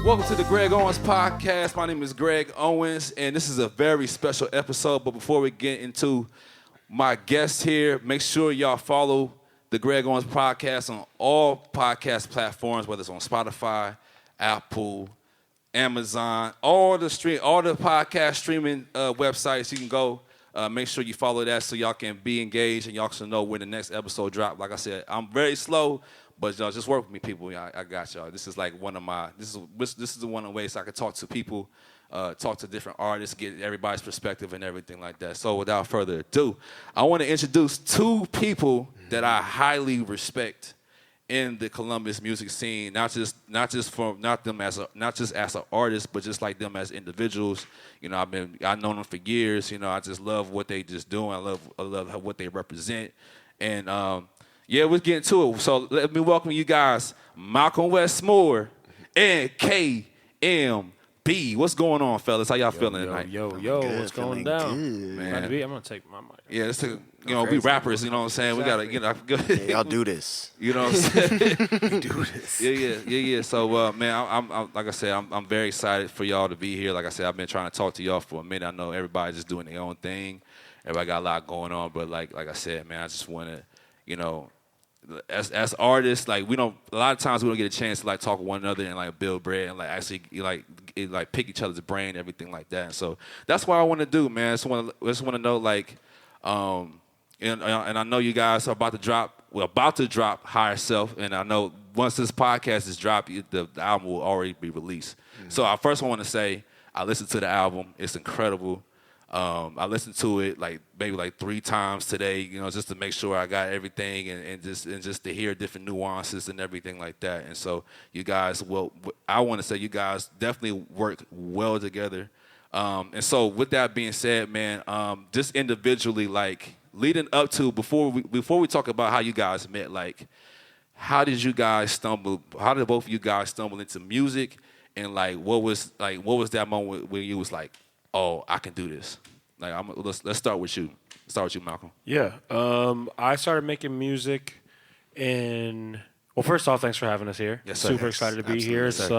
Welcome to the Greg Owens Podcast. My name is Greg Owens, and this is a very special episode. But before we get into my guest here, make sure y'all follow the Greg Owens Podcast on all podcast platforms, whether it's on Spotify, Apple, Amazon, all the podcast streaming websites. You can go. Make sure you follow that so y'all can be engaged and y'all can know when the next episode drop. Like I said, I'm very slow. But y'all just work with me, people. I got y'all. This is like one of my. This is one of the ways I can talk to people, talk to different artists, get everybody's perspective and everything like that. So without further ado, I want to introduce two people that I highly respect in the Columbus music scene. Not just as an artist, but just like them as individuals. You know, I've known them for years. You know, I just love what they just doing. I love what they represent, and yeah, we're getting to it. So let me welcome you guys, Malcolm Westmoor and KMB. What's going on, fellas? How y'all feeling tonight? Yo, what's going down? Man. I'm going to take my mic. Yeah, it's we rappers, you know what I'm saying? Exactly. We got to, y'all do this. You know what I'm saying? You do this. Yeah. So, man, I'm like I said, I'm very excited for y'all to be here. Like I said, I've been trying to talk to y'all for a minute. I know everybody's just doing their own thing. Everybody got a lot going on, but like I said, man, I just want to, you know, as artists, like a lot of times we don't get a chance to like talk with one another and like build bread and like actually like pick each other's brain and everything like that. So that's what I want to do, man. I just want to know like, and I know you guys are about to drop Higher Self, and I know once this podcast is dropped, the album will already be released. Mm-hmm. So I first want to say I listened to the album. It's incredible. I listened to it maybe 3 times today, you know, just to make sure I got everything and just to hear different nuances and everything like that. And so you guys, I want to say you guys definitely work well together. And so with that being said, man, just individually, like leading up to before we talk about how you guys met, like how did both of you guys stumble into music, and what was that moment when you was like, oh, I can do this. Like, let's start with you. Start with you, Malcolm. Yeah. I started making music first off, thanks for having us here. Yes, sir. Super excited to be Absolutely, here. It's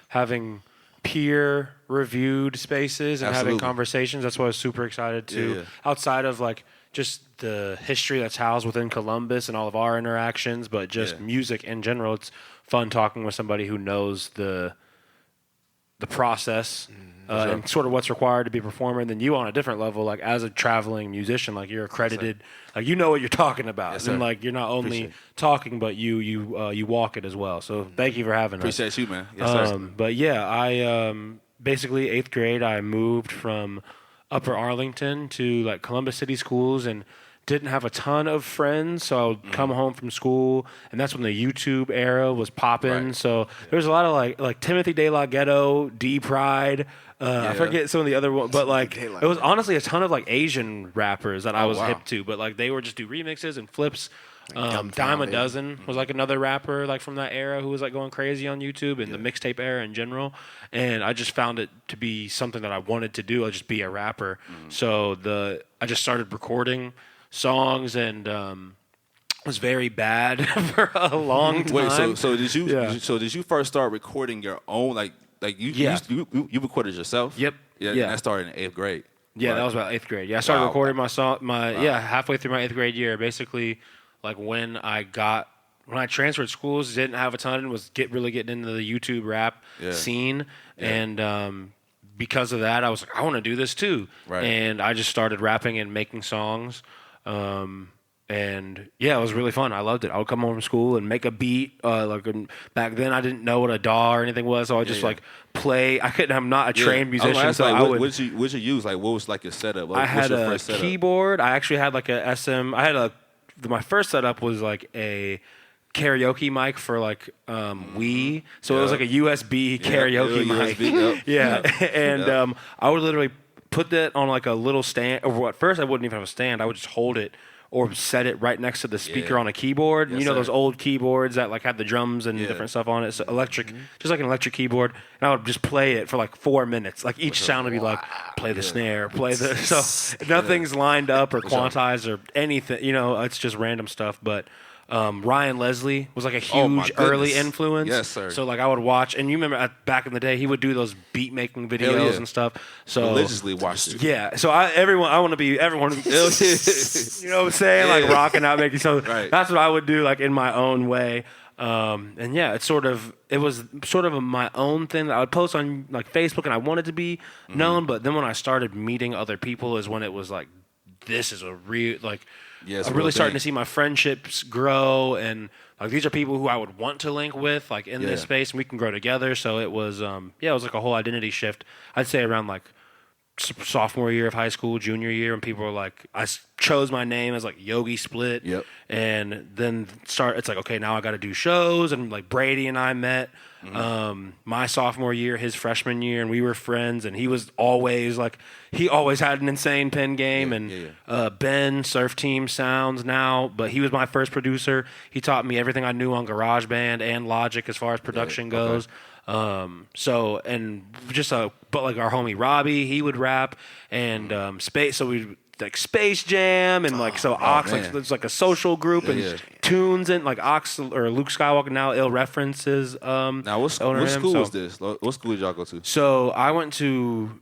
having peer-reviewed spaces and Absolutely. having conversations. That's why I was super excited to. Yeah. Outside of just the history that's housed within Columbus and all of our interactions, but just music in general. It's fun talking with somebody who knows the process. And sort of what's required to be a performer, and then you on a different level, like as a traveling musician, like you're accredited, like you know what you're talking about, yes, and like you're not only talking, but you walk it as well. So thank you for having us. Appreciate you, man. Yes, sir. But yeah, I basically 8th grade, I moved from Upper Arlington to like Columbus City Schools, and didn't have a ton of friends, so I would come home from school, and that's when the YouTube era was popping. Right. So there was a lot of like Timothy De La Ghetto, D Pride. I forget some of the other ones, but like it was honestly a ton of like Asian rappers that I was hip to, but like they would just do remixes and flips. Dime a Dozen was like another rapper like from that era who was like going crazy on YouTube and the mixtape era in general, and I just found it to be something that I wanted to do. I'd just be a rapper. So I just started recording songs and was very bad for a long time. Wait, so did you first start recording your own like you recorded yourself? Yep. Yeah. And that started in 8th grade. Yeah, right. That was about 8th grade. Yeah, I started recording my song halfway through my 8th grade year. Basically, like when I transferred schools, didn't have a ton, was really getting into the YouTube rap scene, and because of that, I was like, I want to do this too. Right. And I just started rapping and making songs. And yeah, it was really fun. I loved it. I would come home from school and make a beat. Back then, I didn't know what a DAW or anything was, so I just play. I'm not a trained musician, so what did you use? Like, what was like your setup? I had a keyboard. I actually had like a SM. My first setup was like a karaoke mic for like Wii. So it was like a USB karaoke mic. USB, Yeah. And I would literally put that on like a little stand. Or at first I wouldn't even have a stand. I would just hold it or set it right next to the speaker on a keyboard. Yes, you know sir. those old keyboards that like had the drums and different stuff on it. So electric, just like an electric keyboard. And I would just play it for like 4 minutes. Like each sound would be like, play the snare, play the... So nothing's lined up or quantized or anything. You know, it's just random stuff. But Ryan Leslie was like a huge early influence. Yes, sir. So like I would watch, and you remember back in the day, he would do those beat making videos and stuff. So religiously watched it. Yeah. So I want to be everyone. You know what I'm saying? Like rocking out, making so. That's what I would do, like in my own way. And yeah, it was sort of my own thing that I would post on like Facebook, and I wanted to be known. But then when I started meeting other people, is when it was like, this is a real like. I'm really starting to see my friendships grow, and like these are people who I would want to link with, like in this space, and we can grow together. So it was, it was like a whole identity shift. I'd say around like sophomore year of high school, junior year, when people were like, I chose my name as like Yogi Split, and then it's like, okay, now I got to do shows, and like Brady and I met my sophomore year, his freshman year, and we were friends, and he was always like, he always had an insane pen game, and Ben, Surf Team Sounds now, but he was my first producer. He taught me everything I knew on GarageBand and Logic as far as production goes. So, and just but like our homie Robbie, he would rap, and Space, so we like Space Jam, and like so Ox, like there's like a social group, and Tunes, and like Ox or Luke Skywalker now ill references. Now what school was this? What school did y'all go to? So I went to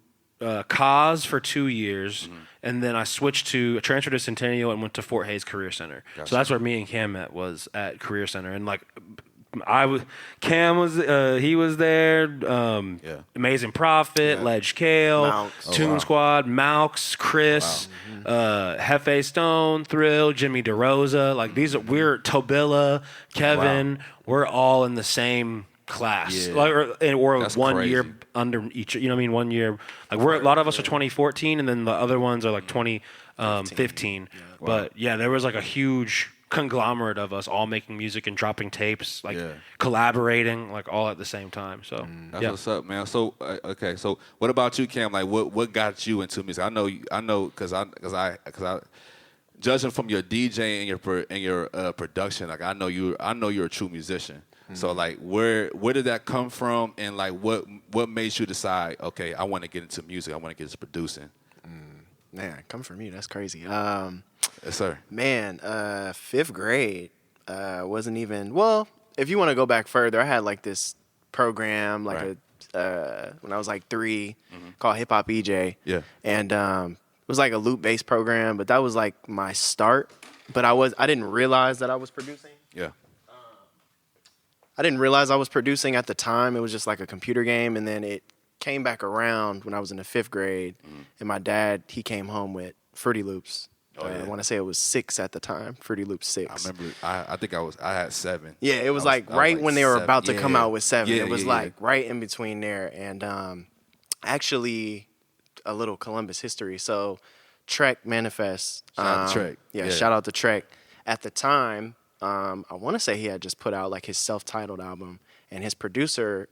Cos for 2 years, and then I transferred to Centennial and went to Fort Hays Career Center. Gotcha. So that's where me and Cam met, was at Career Center, and like. Cam was he was there. Amazing Prophet, Ledge Kale, Toon Squad, Maux, Chris, Hefe Stone, Thrill, Jimmy DeRosa. Like we're Tobilla, Kevin. We're all in the same class. Like or That's 1 crazy. year under each. You know what I mean? 1 year. Like a lot of us are 2014, and then the other ones are like 2015. But yeah, there was like a huge conglomerate of us all making music and dropping tapes, like collaborating, like all at the same time. So that's what's up, man. So okay, so what about you, Cam? Like what got you into music? I know because I judging from your DJ and your production, like I know you're a true musician. So like where did that come from, and like what made you decide, okay, I want to get into music, I want to get into producing? Man, come for me. That's crazy. Yes, sir. Man, 5th grade wasn't even... Well, if you want to go back further, I had like this program when I was like 3 called Hip Hop EJ. Yeah. And it was like a loop-based program, but that was like my start. But I didn't realize that I was producing. Yeah. I didn't realize I was producing at the time. It was just like a computer game, and then it came back around when I was in the 5th grade, and my dad, he came home with Fruity Loops. I want to say it was 6 at the time, Fruity Loops 6. I remember. I think I had 7. Yeah, it was like when they were about to come out with 7. It was like right in between there, and actually a little Columbus history. So Trek Manifest. Shout out to Trek. Yeah, shout out to Trek. At the time, I want to say he had just put out like his self-titled album, and his producer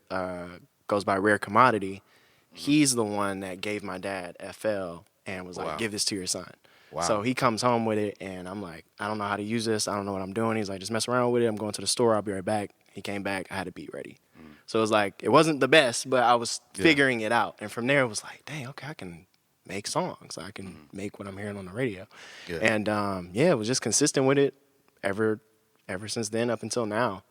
goes by Rare Commodity. He's the one that gave my dad FL and was like, give this to your son. Wow. So he comes home with it, and I'm like, I don't know how to use this. I don't know what I'm doing. He's like, just mess around with it. I'm going to the store. I'll be right back. He came back. I had a beat ready. So it was like, it wasn't the best, but I was figuring it out. And from there, it was like, dang, okay, I can make songs. I can make what I'm hearing on the radio. Yeah. And, it was just consistent with it ever since then up until now.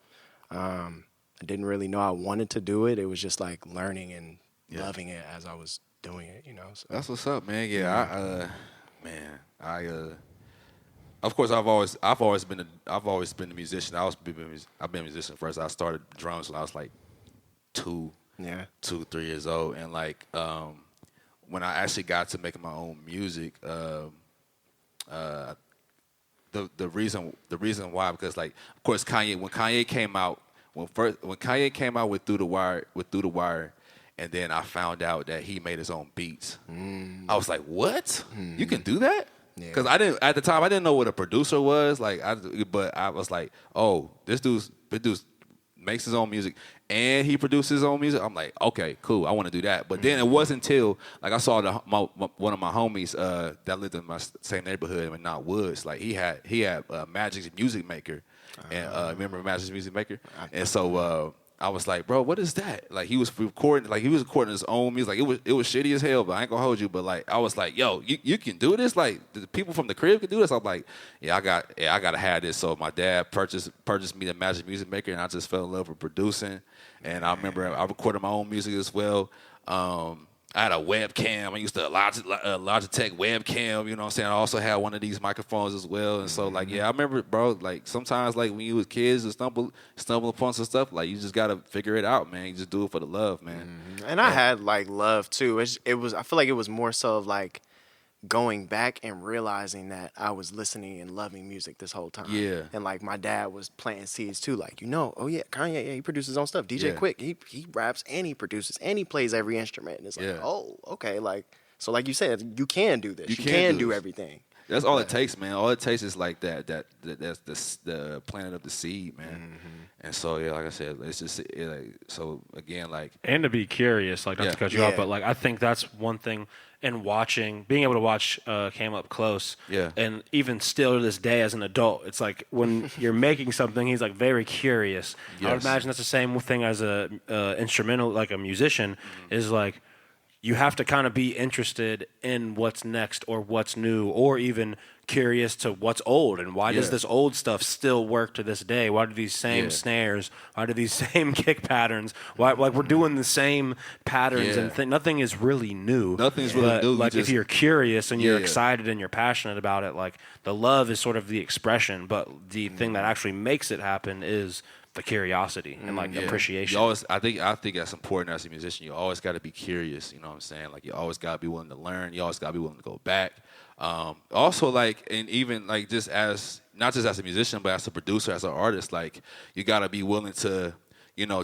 I didn't really know I wanted to do it. It was just like learning and loving it as I was doing it, you know. So. That's what's up, man. Yeah, of course, I've always been a musician. I've been a musician first. I started drums when I was like 2, 3 years old, and like when I actually got to making my own music, the reason why, because like, of course, when Kanye came out with Through the Wire, and then I found out that he made his own beats. I was like, what? You can do that? Because I didn't at the time I didn't know what a producer was. But I was like, oh, this dude's makes his own music and he produces his own music. I'm like, okay, cool. I want to do that. But then it wasn't until like I saw one of my homies that lived in my same neighborhood in Knott Woods. Like he had Magic's Music Maker, and remember Magic's Music Maker? And so I was like, bro, what is that? Like he was recording his own music. Like it was shitty as hell, but I ain't gonna hold you. But like I was like, yo, you can do this? Like the people from the crib can do this? I'm like, I gotta have this. So my dad purchased me the Magic Music Maker, and I just fell in love with producing. And I remember I recorded my own music as well. I had a webcam. I used a Logitech webcam, you know what I'm saying? I also had one of these microphones as well. And so, like, I remember, bro, like, sometimes, like, when you was kids and stumble upon some stuff, like, you just got to figure it out, man. You just do it for the love, man. And I had, like, love, too. It was, I feel like it was more so of, like, going back and realizing that I was listening and loving music this whole time. Yeah. And like my dad was planting seeds too. Like, oh yeah, Kanye, he produces his own stuff. DJ Quick, he raps and he produces and he plays every instrument. And it's like, oh, okay. Like, so like you said, you can do this. You can do everything. That's all it takes, man. All it takes is like that's the planting of the seed, man. And so like I said, it's just so again, like, and to be curious, like not to cut you off, but like I think that's one thing in being able to watch Cam up close, and even still to this day as an adult, it's like when you're making something, he's like very curious. I would imagine that's the same thing as a instrumental, like a musician, is like you have to kind of be interested in what's next or what's new, or even curious to what's old and why does this old stuff still work to this day? Why do these same snares? Why do these same kick patterns? Why, like, we're doing the same patterns and nothing is really new. Nothing's really new. Like, if you're curious and you're excited and you're passionate about it, like the love is sort of the expression, but the thing that actually makes it happen is the curiosity and like appreciation. I think that's important as a musician. You always got to be curious. You know what I'm saying? Like you always got to be willing to learn. You always got to be willing to go back. Also, like, and even like just as not just as a musician, but as a producer, as an artist, like you got to be willing to,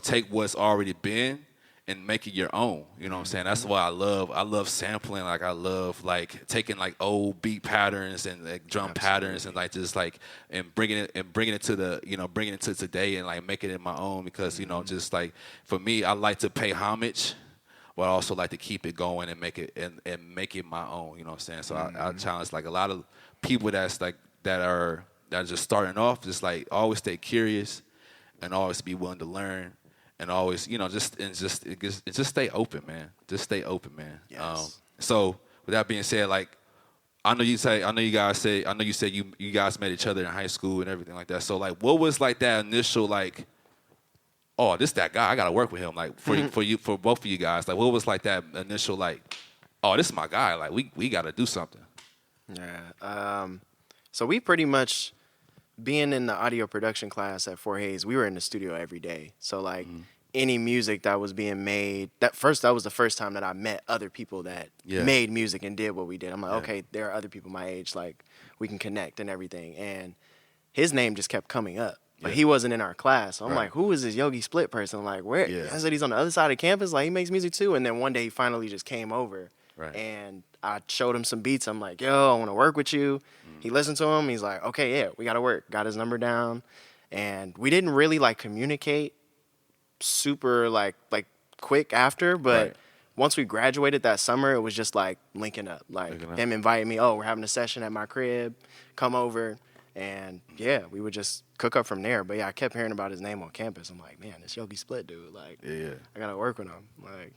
take what's already been and make it your own. You know what I'm saying? That's why I love sampling. Like I love like taking like old beat patterns and like drum patterns and like just like and bringing it to the bringing it to today and like making it my own because just like for me, I like to pay homage. But I also like to keep it going and make it my own. You know what I'm saying? So I challenge like a lot of people that are just starting off, just like always stay curious and always be willing to learn and always just stay open, man. Just stay open, man. Yes. So with that being said, like I know you said you guys met each other in high school and everything like that. So like what was like that initial like, oh, this that guy, I gotta work with him. Like for both of you guys, like what was like that initial like, oh, this is my guy. Like we gotta do something. Yeah. So we pretty much being in the audio production class at Fort Hayes, we were in the studio every day. So like any music that was being made, that was the first time that I met other people that made music and did what we did. I'm like, okay, there are other people my age, like we can connect and everything. And his name just kept coming up. But he wasn't in our class. So I'm like, who is this Yogi Split person? I'm like, where? I said he's on the other side of campus. Like, he makes music too. And then one day he finally just came over. Right. And I showed him some beats. I'm like, yo, I want to work with you. He listened to him. He's like, okay, yeah, we got to work. Got his number down. And we didn't really, like, communicate super, like quick after. But once we graduated that summer, it was just, like, linking up. Like, him inviting me, oh, we're having a session at my crib. Come over. And, we would just cook up from there. But, I kept hearing about his name on campus. I'm like, man, this Yogi Split dude. Like, I got to work with him. Like,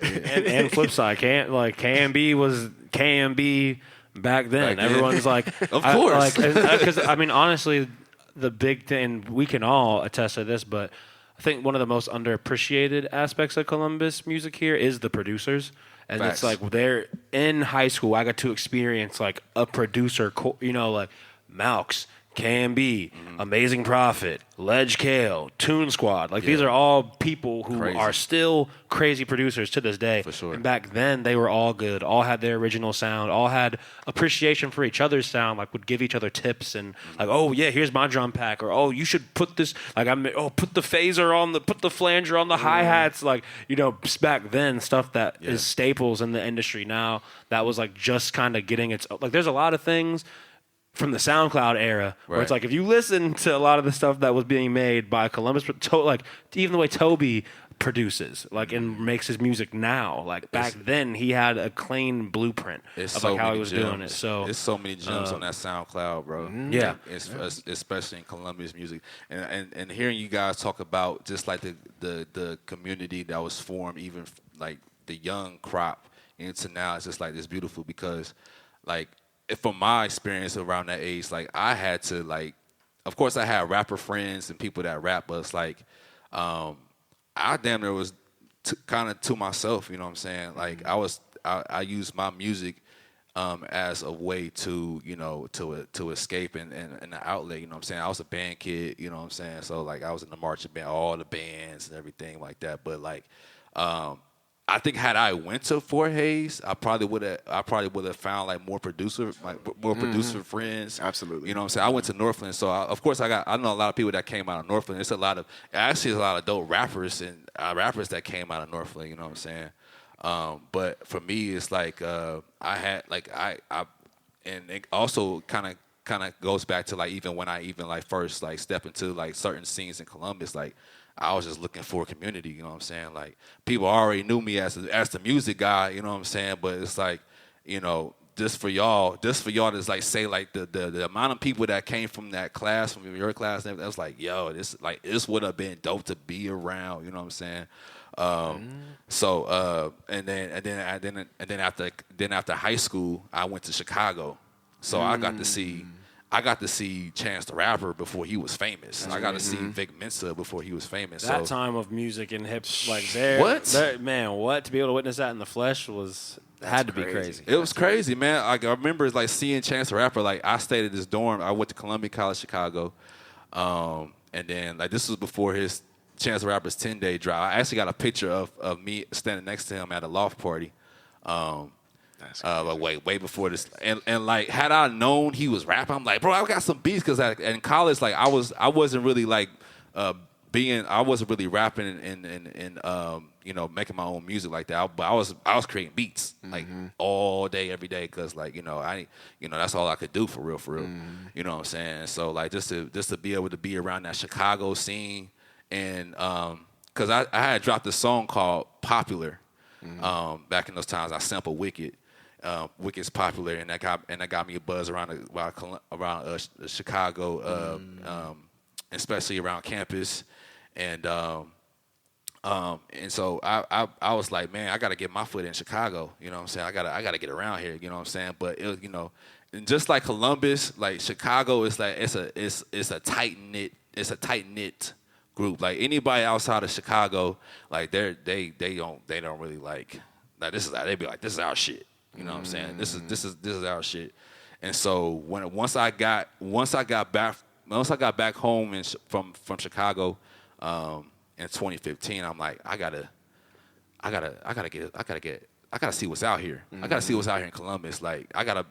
and flip side, KMB was KMB back then. Everyone's like, of course. Because, I mean, honestly, the big thing, we can all attest to this, but I think one of the most underappreciated aspects of Columbus music here is the producers. And it's like, they're in high school, I got to experience, like, a producer, like, Malks, KMB, Amazing Prophet, Ledge Kale, Toon Squad. Like, these are all people who are still crazy producers to this day. For sure. And back then, they were all good, all had their original sound, all had appreciation for each other's sound, like, would give each other tips and, like, oh, yeah, here's my drum pack, or, oh, you should put this, like, put the phaser on put the flanger on the hi-hats. Like, you know, back then, stuff that is staples in the industry now, that was, like, just kind of getting its, like, there's a lot of things from the SoundCloud era, where it's like, if you listen to a lot of the stuff that was being made by Columbus, like even the way Toby produces, like, and makes his music now, like back then he had a clean blueprint of like how he was doing it. So there's so many gems on that SoundCloud, bro. Yeah, especially in Columbus music, and hearing you guys talk about just like the community that was formed, even like the young crop into now, it's just like it's beautiful because like. From my experience around that age, like I had to like, of course I had rapper friends and people that rap, but it's like, I damn near was kind of to myself, you know what I'm saying? Like I used my music as a way to, you know, to escape and an outlet, you know what I'm saying? I was a band kid, you know what I'm saying? So like I was in the marching band, all the bands and everything like that, but like, I think had I went to Fort Hayes, I probably would have found like more producer friends. Absolutely. You know what I'm saying? I went to Northland, so of course I know a lot of people that came out of Northland. There's a lot of dope rappers and rappers that came out of Northland. You know what I'm saying? But for me, it's like I had like I and it also kind of goes back to like even when I even like first like step into like certain scenes in Columbus, like. I was just looking for a community, you know what I'm saying? Like, people already knew me as the music guy, you know what I'm saying? But it's like, you know, just for y'all to like say like the amount of people that came from that class, from your class, that was like, yo, this would have been dope to be around, you know what I'm saying? So and then after high school, I went to Chicago, so I got to see Chance the Rapper before he was famous. I got to see Vic Mensa before he was famous. That time of music and hip, like what to be able to witness that in the flesh had to be crazy. It was crazy, man. Like, I remember like seeing Chance the Rapper. Like I stayed at this dorm. I went to Columbia College, Chicago, and then like this was before his Chance the Rapper's 10-day drive. I actually got a picture of me standing next to him at a loft party. Like way before this, and like had I known he was rapping, I'm like, bro, I got some beats because in college, like I wasn't really like I wasn't really rapping and you know, making my own music like that. But I was creating beats like all day, every day, because like you know that's all I could do for real. You know what I'm saying? So like just to be able to be around that Chicago scene, and because I had dropped a song called Popular back in those times. I sampled Wicked. Wicked's Popular, and that got me a buzz around Chicago, especially around campus, and so I was like, man, I got to get my foot in Chicago. You know what I'm saying? I gotta get around here. You know what I'm saying? But you know, and just like Columbus, like Chicago is like it's a tight knit group. Like anybody outside of Chicago, like they don't really like this is they be like, this is our shit. You know what I'm saying? This is our shit. And so once I got back home from Chicago in 2015, I'm like, I gotta see what's out here. I gotta see what's out here in Columbus. Like I gotta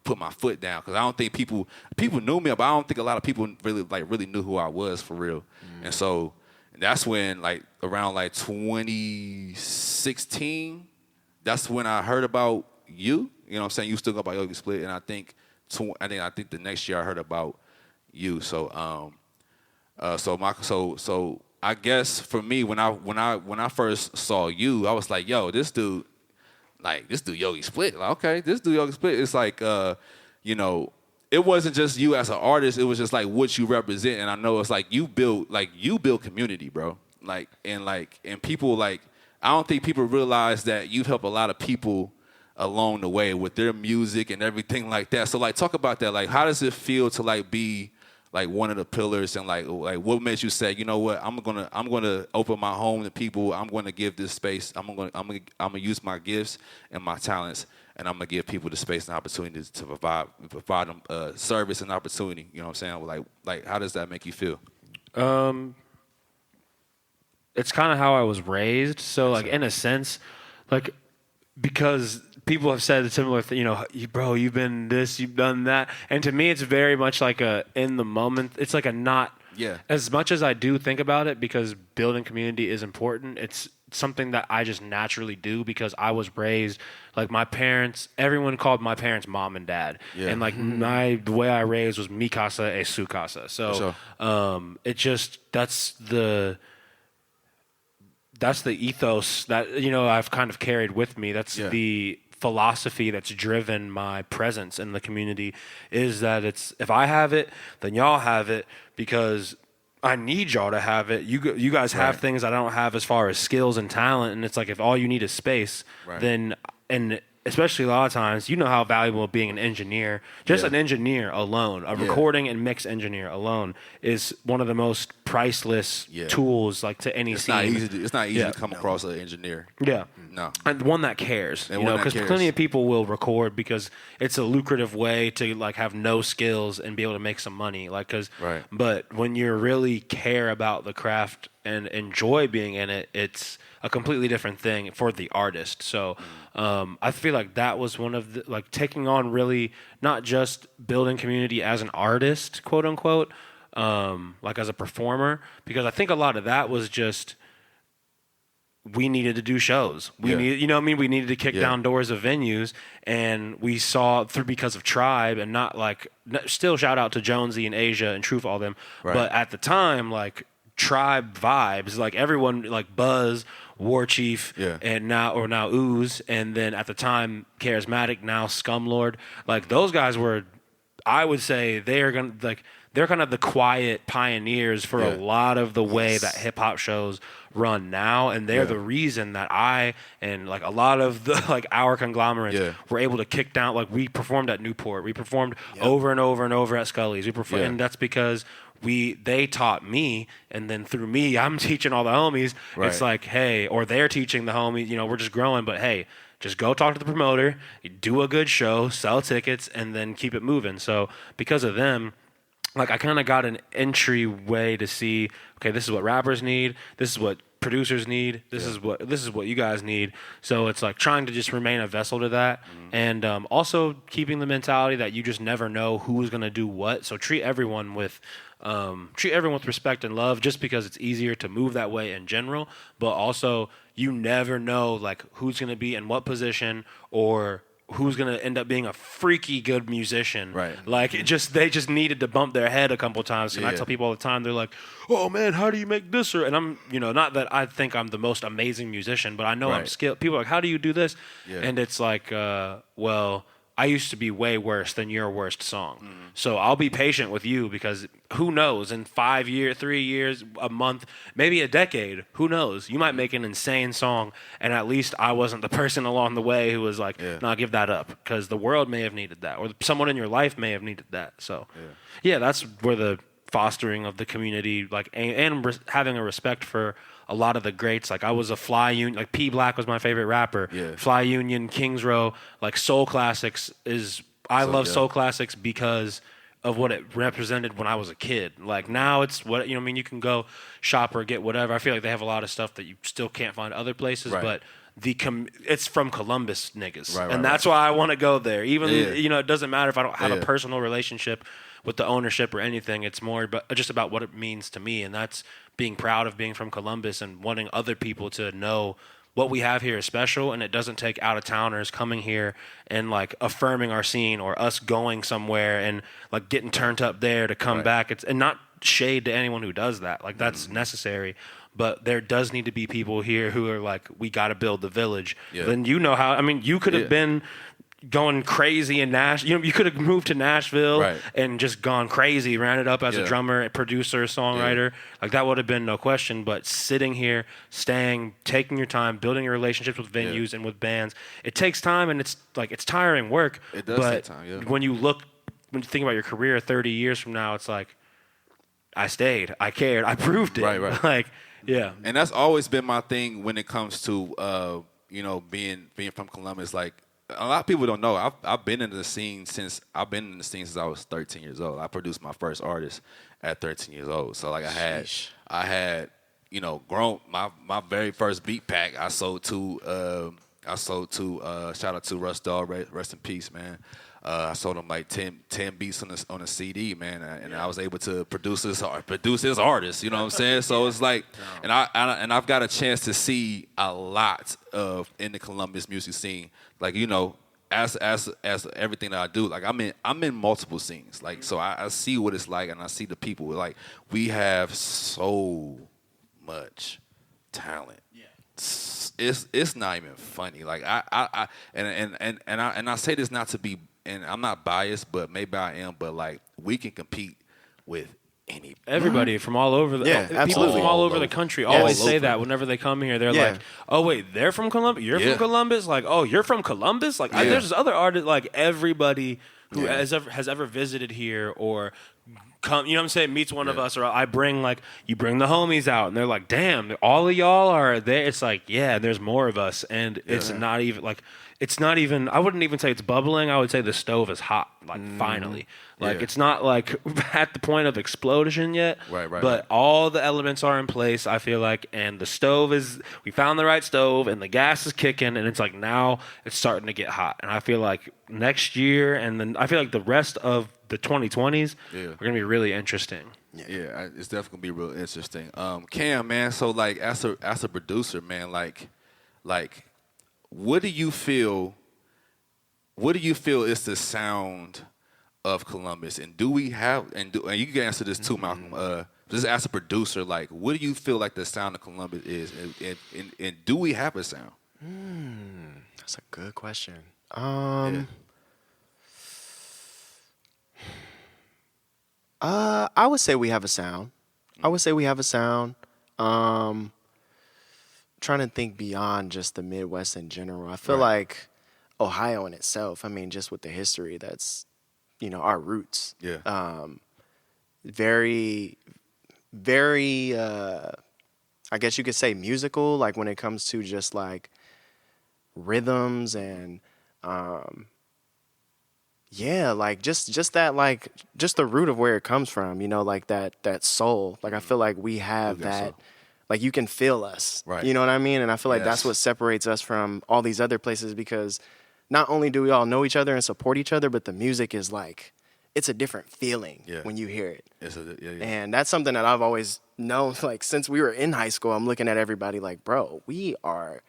put my foot down, because I don't think people knew me, but I don't think a lot of people really knew who I was for real. And so that's when like around like 2016. That's when I heard about you. You know what I'm saying? You still go by Yogi Split, and I think the next year I heard about you. So so I guess for me, when I first saw you, I was like, yo, this dude Yogi Split. Like, okay, this dude Yogi Split. It's like you know, it wasn't just you as an artist. It was just like what you represent, and I know it's like you build community, bro. And people like. I don't think people realize that you've helped a lot of people along the way with their music and everything like that. So, like, talk about that. Like, how does it feel to, like, be like one of the pillars, and like what makes you say, you know what, I'm gonna open my home to people. I'm gonna give this space. I'm gonna use my gifts and my talents, and I'm gonna give people the space and opportunities to provide them service and opportunity. You know what I'm saying? Like how does that make you feel? It's kind of how I was raised. So like in a sense, like because people have said a similar thing, you know, bro, you've been this, you've done that, and to me, it's very much like a in the moment. It's like a not as much as I do think about it, because building community is important. It's something that I just naturally do because I was raised like my parents. Everyone called my parents mom and dad, and like the way I raised was mi casa e su casa. So it just that's the ethos that, you know, I've kind of carried with me. That's the philosophy that's driven my presence in the community, is that it's, if I have it, then y'all have it, because I need y'all to have it. You guys have things I don't have as far as skills and talent, and it's like if all you need is space, then, and especially a lot of times, you know how valuable being an engineer, just an engineer alone, a recording and mix engineer alone is one of the most priceless tools, like to any scene. It's not easy to come across an engineer. Yeah. No. And one that cares, you know, because plenty of people will record because it's a lucrative way to like have no skills and be able to make some money. Like, but when you really care about the craft and enjoy being in it, it's a completely different thing for the artist. So I feel like that was one of the, like, taking on really not just building community as an artist, quote unquote, like as a performer, because I think a lot of that was just, we needed to do shows. We needed, you know what I mean? We needed to kick down doors of venues, and we saw through because of Tribe, and not like, still shout out to Jonesy and Asia and Truth, all them. But at the time, like, Tribe vibes, like everyone, like Buzz, War Chief, and now Ooze, and then at the time Charismatic, now Scumlord. Like those guys were, I would say they're kind of the quiet pioneers for a lot of the way that hip hop shows run now, and they're the reason that I and like a lot of the like our conglomerates were able to kick down. Like we performed at Newport, we performed over and over and over at Scully's. We performed, and that's because they taught me, and then through me, I'm teaching all the homies. It's like, hey, or they're teaching the homies, you know, we're just growing, but hey, just go talk to the promoter, do a good show, sell tickets, and then keep it moving. So because of them, like I kind of got an entryway to see, okay, this is what rappers need, this is what producers need, this is what you guys need. So it's like trying to just remain a vessel to that, and also keeping the mentality that you just never know who's gonna do what. So treat everyone with respect and love, just because it's easier to move that way in general. But also, you never know like who's gonna be in what position, or who's gonna end up being a freaky good musician. Like they just needed to bump their head a couple times. And I tell people all the time, they're like, "Oh man, how do you make this?" And I'm, you know, not that I think I'm the most amazing musician, but I know I'm skilled. People are like, "How do you do this?" And it's like, well, I used to be way worse than your worst song. So I'll be patient with you, because who knows, in 5 years, 3 years, a month, maybe a decade, who knows? You might make an insane song, and at least I wasn't the person along the way who was like, nah, give that up, because the world may have needed that, or someone in your life may have needed that. So that's where the fostering of the community, like, and having a respect for a lot of the greats. Like I was a Fly Union, like P Black was my favorite rapper. Fly Union, Kings Row, like Soul Classics I love Soul Classics because of what it represented when I was a kid. Like now it's what, you know what I mean, you can go shop or get whatever. I feel like they have a lot of stuff that you still can't find other places, but it's from Columbus niggas. And that's why I want to go there. Even you know, it doesn't matter if I don't have a personal relationship with the ownership or anything. It's more just about what it means to me, and that's being proud of being from Columbus and wanting other people to know what we have here is special, and it doesn't take out-of-towners coming here and like affirming our scene, or us going somewhere and like getting turned up there to come back. And not shade to anyone who does that. Like that's necessary. But there does need to be people here who are like, we got to build the village. Then you know how, I mean, you could have been going crazy in Nashville. You know, you could have moved to Nashville and just gone crazy, ran it up as a drummer, producer, songwriter. Like that would have been no question. But sitting here, staying, taking your time, building your relationships with venues and with bands, it takes time, and it's like, it's tiring work. It does take time. When you think about your career 30 years from now, it's like, I stayed. I cared. I proved it. Right. Like, yeah. And that's always been my thing when it comes to being from Columbus. Like a lot of people don't know, I've been in the scene since I was 13 years old. I produced my first artist at 13 years old. So like I had grown my very first beat pack. I sold to shout out to Russ Dog, rest in peace, man. I sold him like 10 beats on a CD, man, and I was able to produce his artist. You know what I'm saying? So it's like, and I've got a chance to see a lot of in the Columbus music scene, like as everything that I do, like I'm in multiple scenes, like so I see what it's like, and I see the people. Like we have so much talent. It's not even funny. Like I say this not to be, and I'm not biased, but maybe I am. But like we can compete with everybody from all over the people from all over the country always say that whenever they come here. They're like, oh wait, they're from Columbus. You're from Columbus. Like, oh, you're from Columbus. Like there's this other artist. Like everybody who has ever visited here or come, you know what I'm saying, meets one of us, or I bring you bring the homies out, and they're like, damn, all of y'all are there. It's like, yeah, there's more of us, and it's not even I wouldn't even say it's bubbling. I would say the stove is hot, finally. It's not like at the point of explosion yet, but all the elements are in place, I feel like, and the stove we found the right stove, and the gas is kicking, and it's like now it's starting to get hot, and I feel like next year, and then I feel like the rest of the 2020s are going to be really interesting. Yeah, it's definitely going to be real interesting. Cam, man, so like as a producer, man, like what do you feel is the sound of Columbus? And do we have, and you can answer this too, Malcolm, just as a producer, like what do you feel like the sound of Columbus is? And do we have a sound? That's a good question. I would say we have a sound. Trying to think beyond just the Midwest in general. I feel like Ohio in itself, I mean, just with the history, that's, our roots. Yeah. Very, very, I guess you could say musical, like when it comes to just like rhythms and, like just that, like just the root of where it comes from, like that soul. Like I feel like we have that. Soul. Like you can feel us, right? You know what I mean? And I feel like that's what separates us from all these other places, because not only do we all know each other and support each other, but the music is like, it's a different feeling when you hear it. And that's something that I've always known. Like since we were in high school, I'm looking at everybody like, bro, we are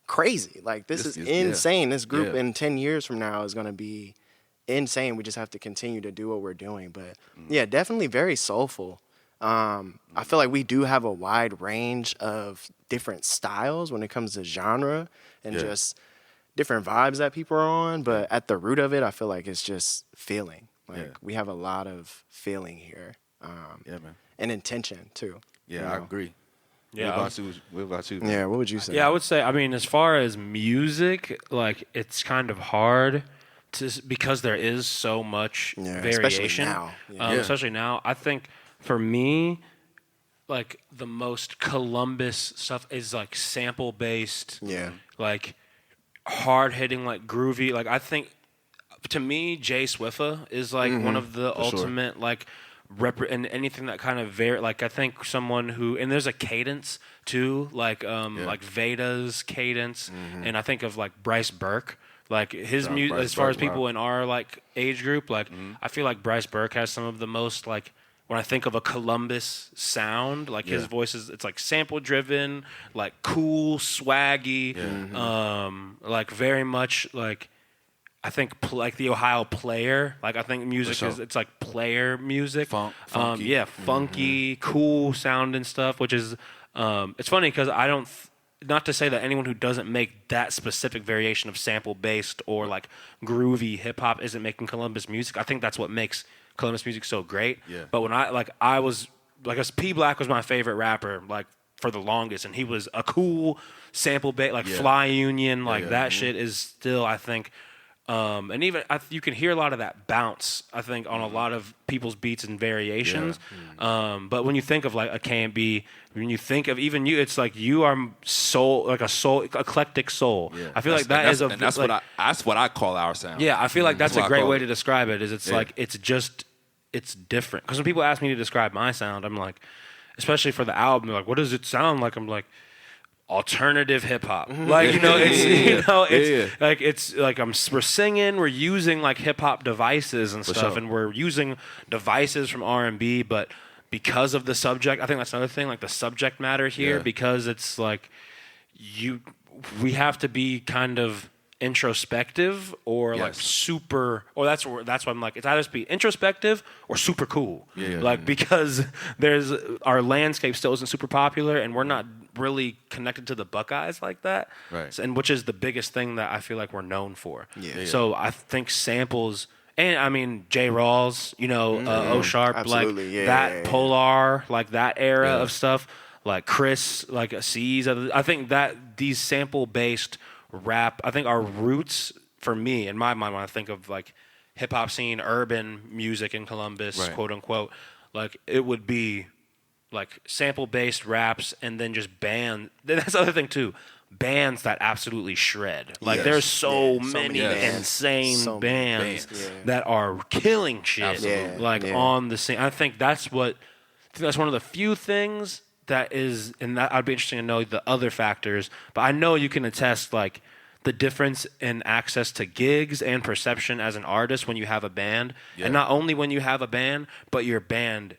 crazy. Like this is insane. This group in 10 years from now is going to be insane. We just have to continue to do what we're doing. But definitely very soulful. I feel like we do have a wide range of different styles when it comes to genre and just different vibes that people are on. But at the root of it, I feel like it's just feeling. Like we have a lot of feeling here. Man. And intention too. Yeah, I agree. Yeah. What about you? Man? Yeah, what would you say? Yeah, I would say, I mean, as far as music, like it's kind of hard because there is so much variation. Especially now. I think for me, like the most Columbus stuff is like sample based, like hard hitting, like groovy. Like I think to me, Jay Swiffa is like one of the ultimate like and anything that kind of like I think someone who, and there's a cadence too, like like Veda's cadence, and I think of like Bryce Burke. Like his music, as far as people in our like age group, like I feel like Bryce Burke has some of the most like, when I think of a Columbus sound, like his voice it's like sample driven, like cool, swaggy, like very much like I think like the Ohio Player. Like I think music it's like player music, funky, funky, cool sound and stuff. Which is it's funny because I don't. Not to say that anyone who doesn't make that specific variation of sample-based or like groovy hip-hop isn't making Columbus music. I think that's what makes Columbus music so great. Yeah. But when I was P Black was my favorite rapper like for the longest, and he was a cool sample-based like Fly Union, like that shit is still, I think, And even you can hear a lot of that bounce, I think, on a lot of people's beats and variations. Yeah. But when you think of like a KMB, when you think of even you, it's like you are eclectic soul. Yeah. I feel like that's what I call our sound. Yeah, I feel like that's a great way to it. describe it. Is it's like it's different. Because when people ask me to describe my sound, I'm like, especially for the album, they're like, what does it sound like? I'm like, alternative hip hop, like it's like we're singing, we're using like hip hop devices and stuff, and we're using devices from R&B, but because of the subject, I think that's another thing, like the subject matter here, because it's like we have to be kind of introspective or like super, or that's why I'm like, it's either be introspective or super cool, because there's our landscape still isn't super popular and we're not really connected to the Buckeyes like that, right? And which is the biggest thing that I feel like we're known for. So I think samples, and I mean J. Rawls, O Sharp, like that Polar, like that era of stuff, like Chris, like C's. I think that these sample based rap, I think our roots for me in my mind when I think of like hip hop scene, urban music in Columbus, quote unquote, like it would be like sample based raps and then just that's the other thing too, bands that absolutely shred. Like there's so many insane bands that are killing shit on the scene. I think that's one of the few things that is, and that I'd be interested to know the other factors, but I know you can attest like the difference in access to gigs and perception as an artist when you have a band, and not only when you have a band, but your band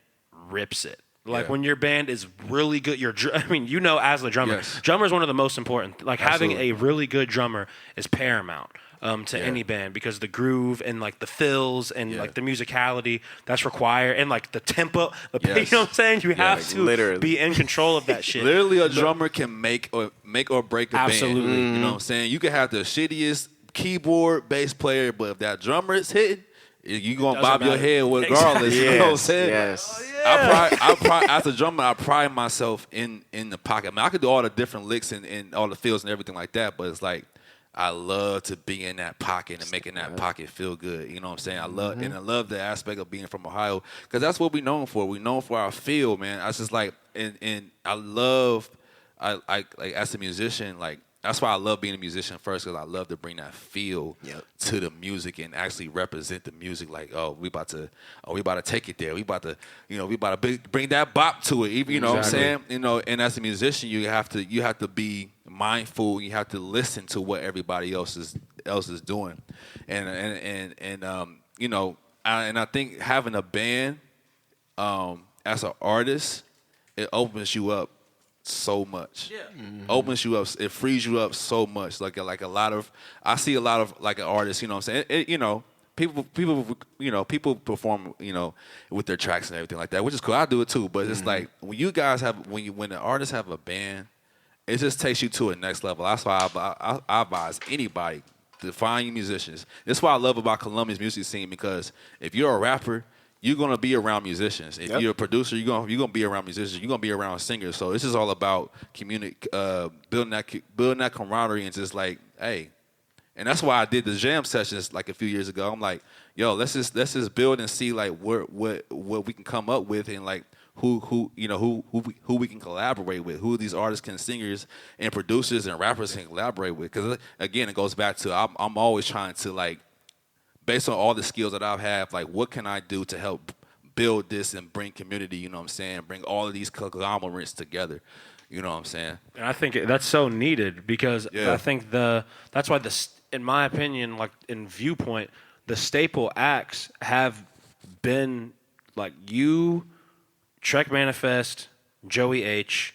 rips it. Like when your band is really good, as the drummer, drummer is one of the most important. Like having a really good drummer is paramount to any band, because the groove and like the fills and like the musicality that's required and like the tempo, you know what I'm saying? You have to be in control of that shit. Literally, a drummer can make or break a band. Absolutely. You know what I'm saying? You can have the shittiest keyboard bass player, but if that drummer is hitting, you gonna bob your head regardless. You know what I'm saying? Yes. I pride as a drummer. I pride myself in the pocket. I mean, I could do all the different licks and all the fills and everything like that, but it's like I love to be in that pocket and making that pocket feel good. You know what I'm saying? I love the aspect of being from Ohio, because that's what we're known for. We're known for our feel, man. I just like and I love like as a musician, like. That's why I love being a musician first, because I love to bring that feel to the music and actually represent the music. Like, we about to take it there. We about to bring that bop to it. You know what I'm saying? And as a musician, you have to be mindful. You have to listen to what everybody else is doing, and I think having a band as an artist, it opens you up so much. Opens you up. It frees you up so much. Like a lot of, I see a lot of like artists, you know what I'm saying? People perform, with their tracks and everything like that, which is cool. I do it too, but it's like when you guys have, when the artists have a band, it just takes you to a next level. That's why I advise anybody to find your musicians. That's what I love about Columbia's music scene, because if you're a rapper, you're gonna be around musicians. If you're a producer, you're gonna be around musicians. You're gonna be around singers. So this is all about building that camaraderie, and just like, hey, and that's why I did the jam sessions like a few years ago. I'm like, yo, let's just build and see like what we can come up with, and like who we can collaborate with, who these artists and singers and producers and rappers can collaborate with. Because again, it goes back to I'm always trying to, like, based on all the skills that I've had, like, what can I do to help build this and bring community, you know what I'm saying, bring all of these conglomerates together, you know what I'm saying? And I think that's so needed, because I think that's why in my opinion, like in Viewpoint, the staple acts have been like you, Trek Manifest, Joey H.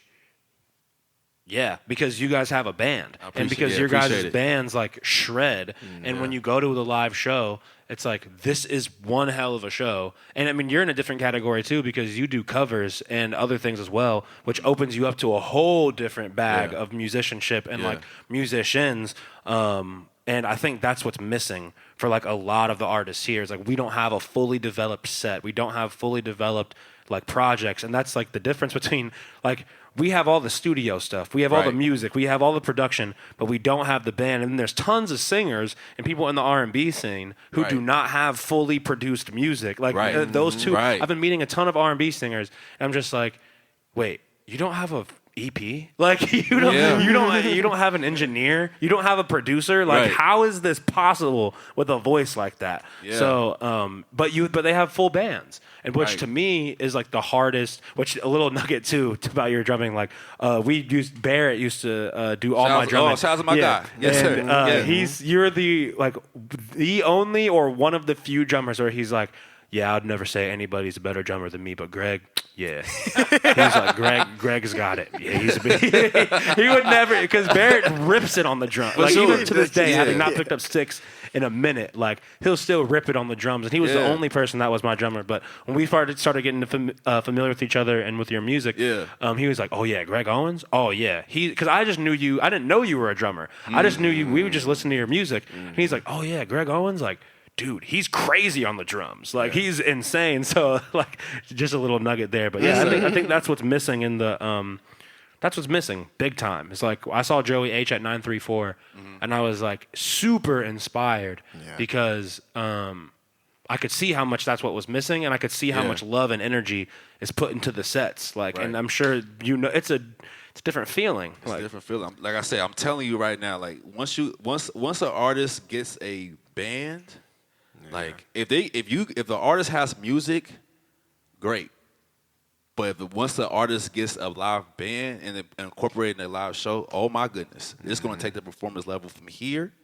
Yeah, because you guys have a band, and because your guys' bands like shred, and when you go to the live show, it's like, this is one hell of a show. And I mean, you're in a different category too, because you do covers and other things as well, which opens you up to a whole different bag of musicianship and like musicians. And I think that's what's missing for like a lot of the artists here. Is like, we don't have a fully developed set. We don't have fully developed like projects, and that's like the difference between like we have all the studio stuff, we have all the Right. music, we have all the production, but we don't have the band. And then there's tons of singers and people in the R&B scene who do Right. not have fully produced music. Like Right. those two, Right. I've been meeting a ton of R&B singers, and I'm just like, wait, you don't have a EP? Like you don't Yeah. you don't have an engineer, you don't have a producer. Like Right. how is this possible with a voice like that? Yeah. So but they have full bands, and which Right. to me is like the hardest. Which a little nugget too about your drumming. Like Barrett used to do all my drumming. Shout out to my guy. Yes, and, sir. Yeah. You're the only or one of the few drummers where he's like, yeah, I'd never say anybody's a better drummer than me, but Greg, yeah. He's like, Greg's got it. Yeah, he's a big, he would never, because Barrett rips it on the drum. Like, sure. even to this day, Yeah. having not picked up sticks in a minute, like, he'll still rip it on the drums. And he was the Yeah. only person that was my drummer. But when we started getting familiar with each other and with your music, Yeah. he was like, oh, yeah, Greg Owens? Oh, yeah. Because I just knew you, I didn't know you were a drummer. I just knew you, we would just listen to your music. And he's like, oh, yeah, Greg Owens? Like, dude, he's crazy on the drums. Like he's insane. So like just a little nugget there. But yeah, I think that's what's missing in the that's what's missing big time. It's like I saw Joey H at 934 and I was like super inspired because I could see how much that's what was missing, and I could see how Yeah. much love and energy is put into the sets. Like Right. and I'm sure it's a different feeling. It's Like, a different feeling. Like I said, I'm telling you right now, like once an artist gets a band, like if the artist has music, great. But once the artist gets a live band and incorporated in a live show, oh my goodness, it's going to take the performance level from here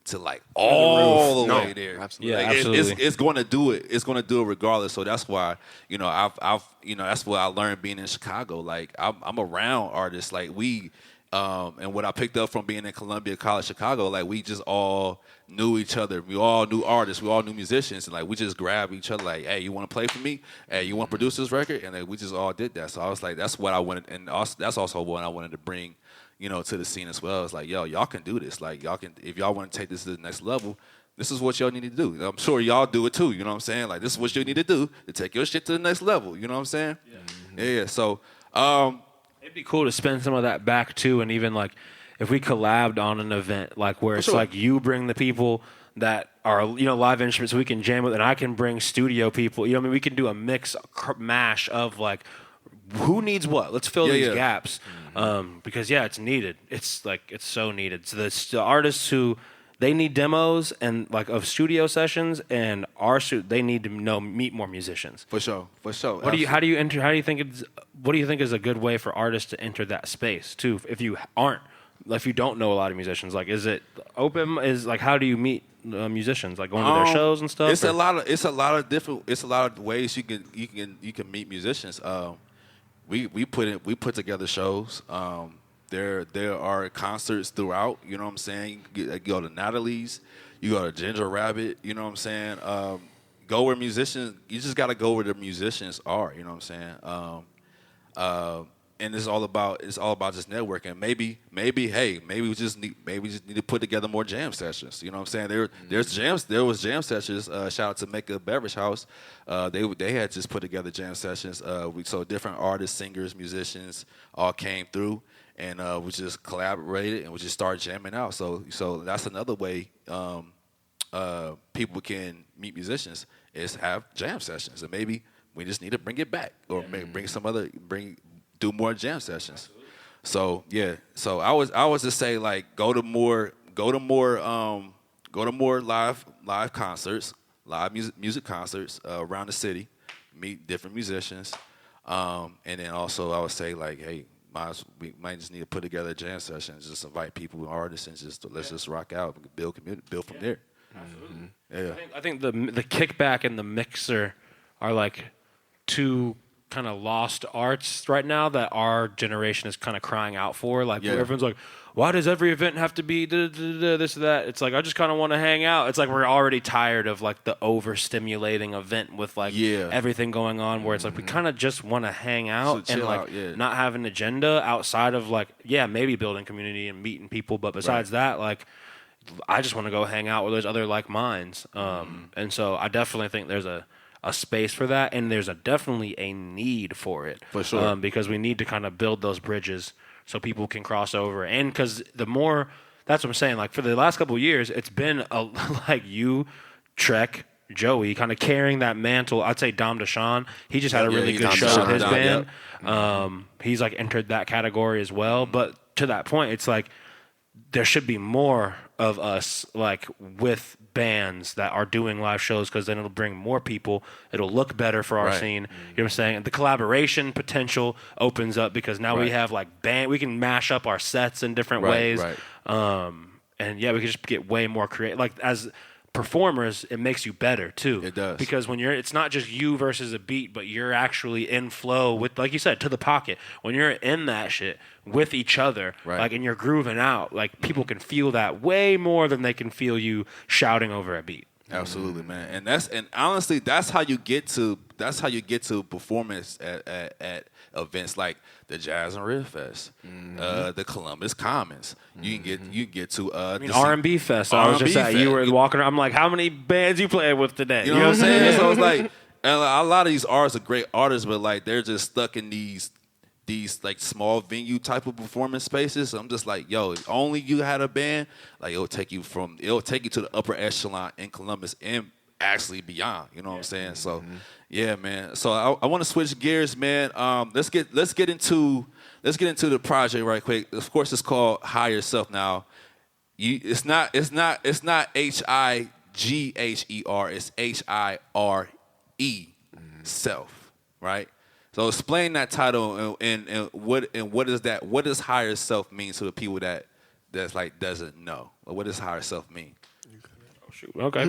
to like all the way there. Absolutely. Yeah, Like, absolutely. It's going to do it. It's going to do it regardless. So that's why I've that's what I learned being in Chicago. Like I'm around artists. Like we and what I picked up from being in Columbia College, Chicago. Like we just all knew each other. We all knew artists. We all knew musicians, and like we just grabbed each other. Like, hey, you want to play for me? Hey, you want to produce this record? And like, we just all did that. So I was like, that's what I wanted, and that's also what I wanted to bring. To the scene as well. It's like, yo, y'all can do this. Like, y'all can, if y'all want to take this to the next level, this is what y'all need to do. I'm sure y'all do it too. You know what I'm saying? Like, this is what you need to do to take your shit to the next level. You know what I'm saying? Yeah. So, it'd be cool to spend some of that back too, and even like if we collabed on an event, like where it's sure. like you bring the people that are live instruments we can jam with, and I can bring studio people. I mean, we can do a mash of like who needs what. Let's fill these gaps because it's needed. It's so needed. So the artists who they need demos and like of studio sessions, and they need to meet more musicians. for sure. What do you think is a good way for artists to enter that space too? If you don't know a lot of musicians, like is it open? How do you meet musicians? Like going to their shows and stuff? It's a lot of ways you can meet musicians. We put together shows. There are concerts throughout. You know what I'm saying? You go to Natalie's, you go to Ginger Rabbit. You know what I'm saying? Go where musicians. You just got to go where the musicians are. You know what I'm saying? And it's all about just networking. Maybe we just need to put together more jam sessions. You know what I'm saying? There was jam sessions. Shout out to Make a Beverage House. They had just put together jam sessions. So different artists, singers, musicians all came through, and we just collaborated and we just started jamming out. So that's another way people can meet musicians is have jam sessions, and maybe we just need to bring it back or do more jam sessions. So so I was just say like go to more live concerts, live music concerts around the city, meet different musicians, and then also I would say like, hey, we might just need to put together a jam session, just invite people, artists, and let's just rock out, build community, build from there. Absolutely. Yeah. I think the kickback and the mixer are like two kind of lost arts right now that our generation is kind of crying out for. Like everyone's like, why does every event have to be this or that? It's like, I just kind of want to hang out. It's like we're already tired of like the overstimulating event with like everything going on, where it's like we kind of just want to hang out and like not have an agenda outside of like, maybe building community and meeting people. But besides that, like I just want to go hang out with those other like minds. And so I definitely think there's a a space for that, and there's definitely a need for it. For sure. Because we need to kind of build those bridges so people can cross over. And because the more, that's what I'm saying, like for the last couple of years, it's been like you, Trek, Joey, kind of carrying that mantle. I'd say Dom DeShawn, he just had a really good show with his band. He's like entered that category as well. But to that point, it's like there should be more of us like with bands that are doing live shows, because then it'll bring more people. It'll look better for our scene. You know what I'm saying? The collaboration potential opens up because now we have like we can mash up our sets in different ways. And yeah, we can just get way more creative. Like as performers, it makes you better too. It does. Because when it's not just you versus a beat, but you're actually in flow with, like you said, to the pocket. When you're in that shit with each other, like, and you're grooving out, like people can feel that way more than they can feel you shouting over a beat. Absolutely, man. And honestly, that's how you get to performance at events like the Jazz and Riff Fest, the Columbus Commons. You can get to R&B Fest. I was just at, you were walking around. I'm like, how many bands you playing with today? You know what I'm saying? So it's like, and a lot of these artists are great artists, but like they're just stuck in these like small venue type of performance spaces. So I'm just like, yo, if only you had a band, like it'll take you to the upper echelon in Columbus and actually beyond. You know what I'm saying? So yeah, man. So I want to switch gears, man. Let's get into the project right quick. Of course, it's called Higher Self. Now, it's not HIGHER. It's HIRE self, right? So explain that title and what is that? What does higher self mean to the people that's like doesn't know? What does higher self mean? Oh shoot. Okay.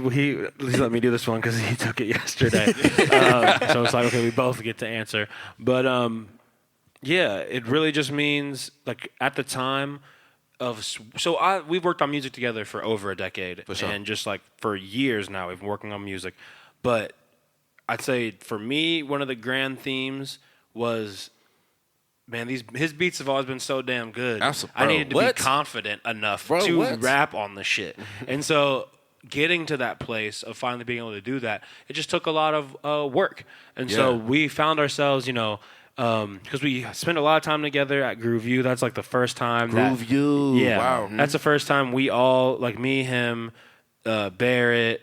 He let me do this one because he took it yesterday. So it's like, okay, we both get to answer. But yeah, it really just means like at the time we've worked on music together for over a decade, for sure. And just like for years now we've been working on music, but I'd say for me, one of the grand themes was, man, his beats have always been so damn good. Absolutely. I needed to be confident enough to rap on the shit. And so getting to that place of finally being able to do that, it just took a lot of work. And so we found ourselves, because we spent a lot of time together at Groove U. That's like the first time. Yeah. Wow. That's the first time we all, like me, him, Barrett,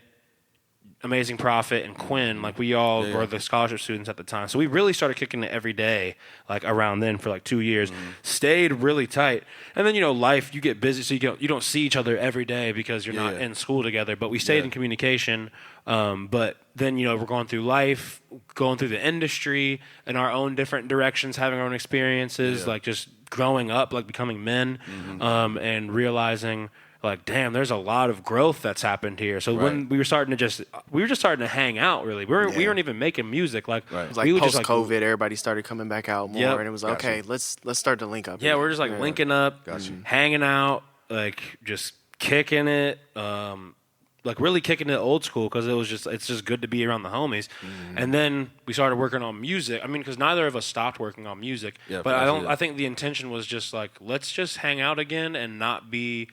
Amazing Prophet, and Quinn, like we all were the scholarship students at the time. So we really started kicking it every day, like around then for like 2 years. Stayed really tight. And then, life, you get busy, so you don't see each other every day because you're not in school together. But we stayed in communication. But then, we're going through life, going through the industry in our own different directions, having our own experiences, like just growing up, like becoming men, and realizing, like, damn, there's a lot of growth that's happened here. So when we were starting to hang out, really. We weren't even making music. Like, it was like post-COVID, everybody started coming back out more, and it was like, okay, let's start to link up. Yeah, we're just like linking up, hanging out, like just kicking it, like really kicking it old school, because it's just good to be around the homies. And then we started working on music. I mean, because neither of us stopped working on music, but I think the intention was just like, let's just hang out again and not be.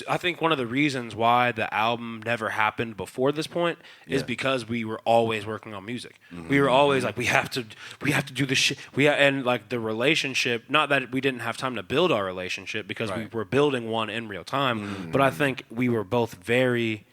I think one of the reasons why the album never happened before this point is because we were always working on music. We were always like, we have to do this shit. And like the relationship, not that we didn't have time to build our relationship because we were building one in real time, but I think we were both very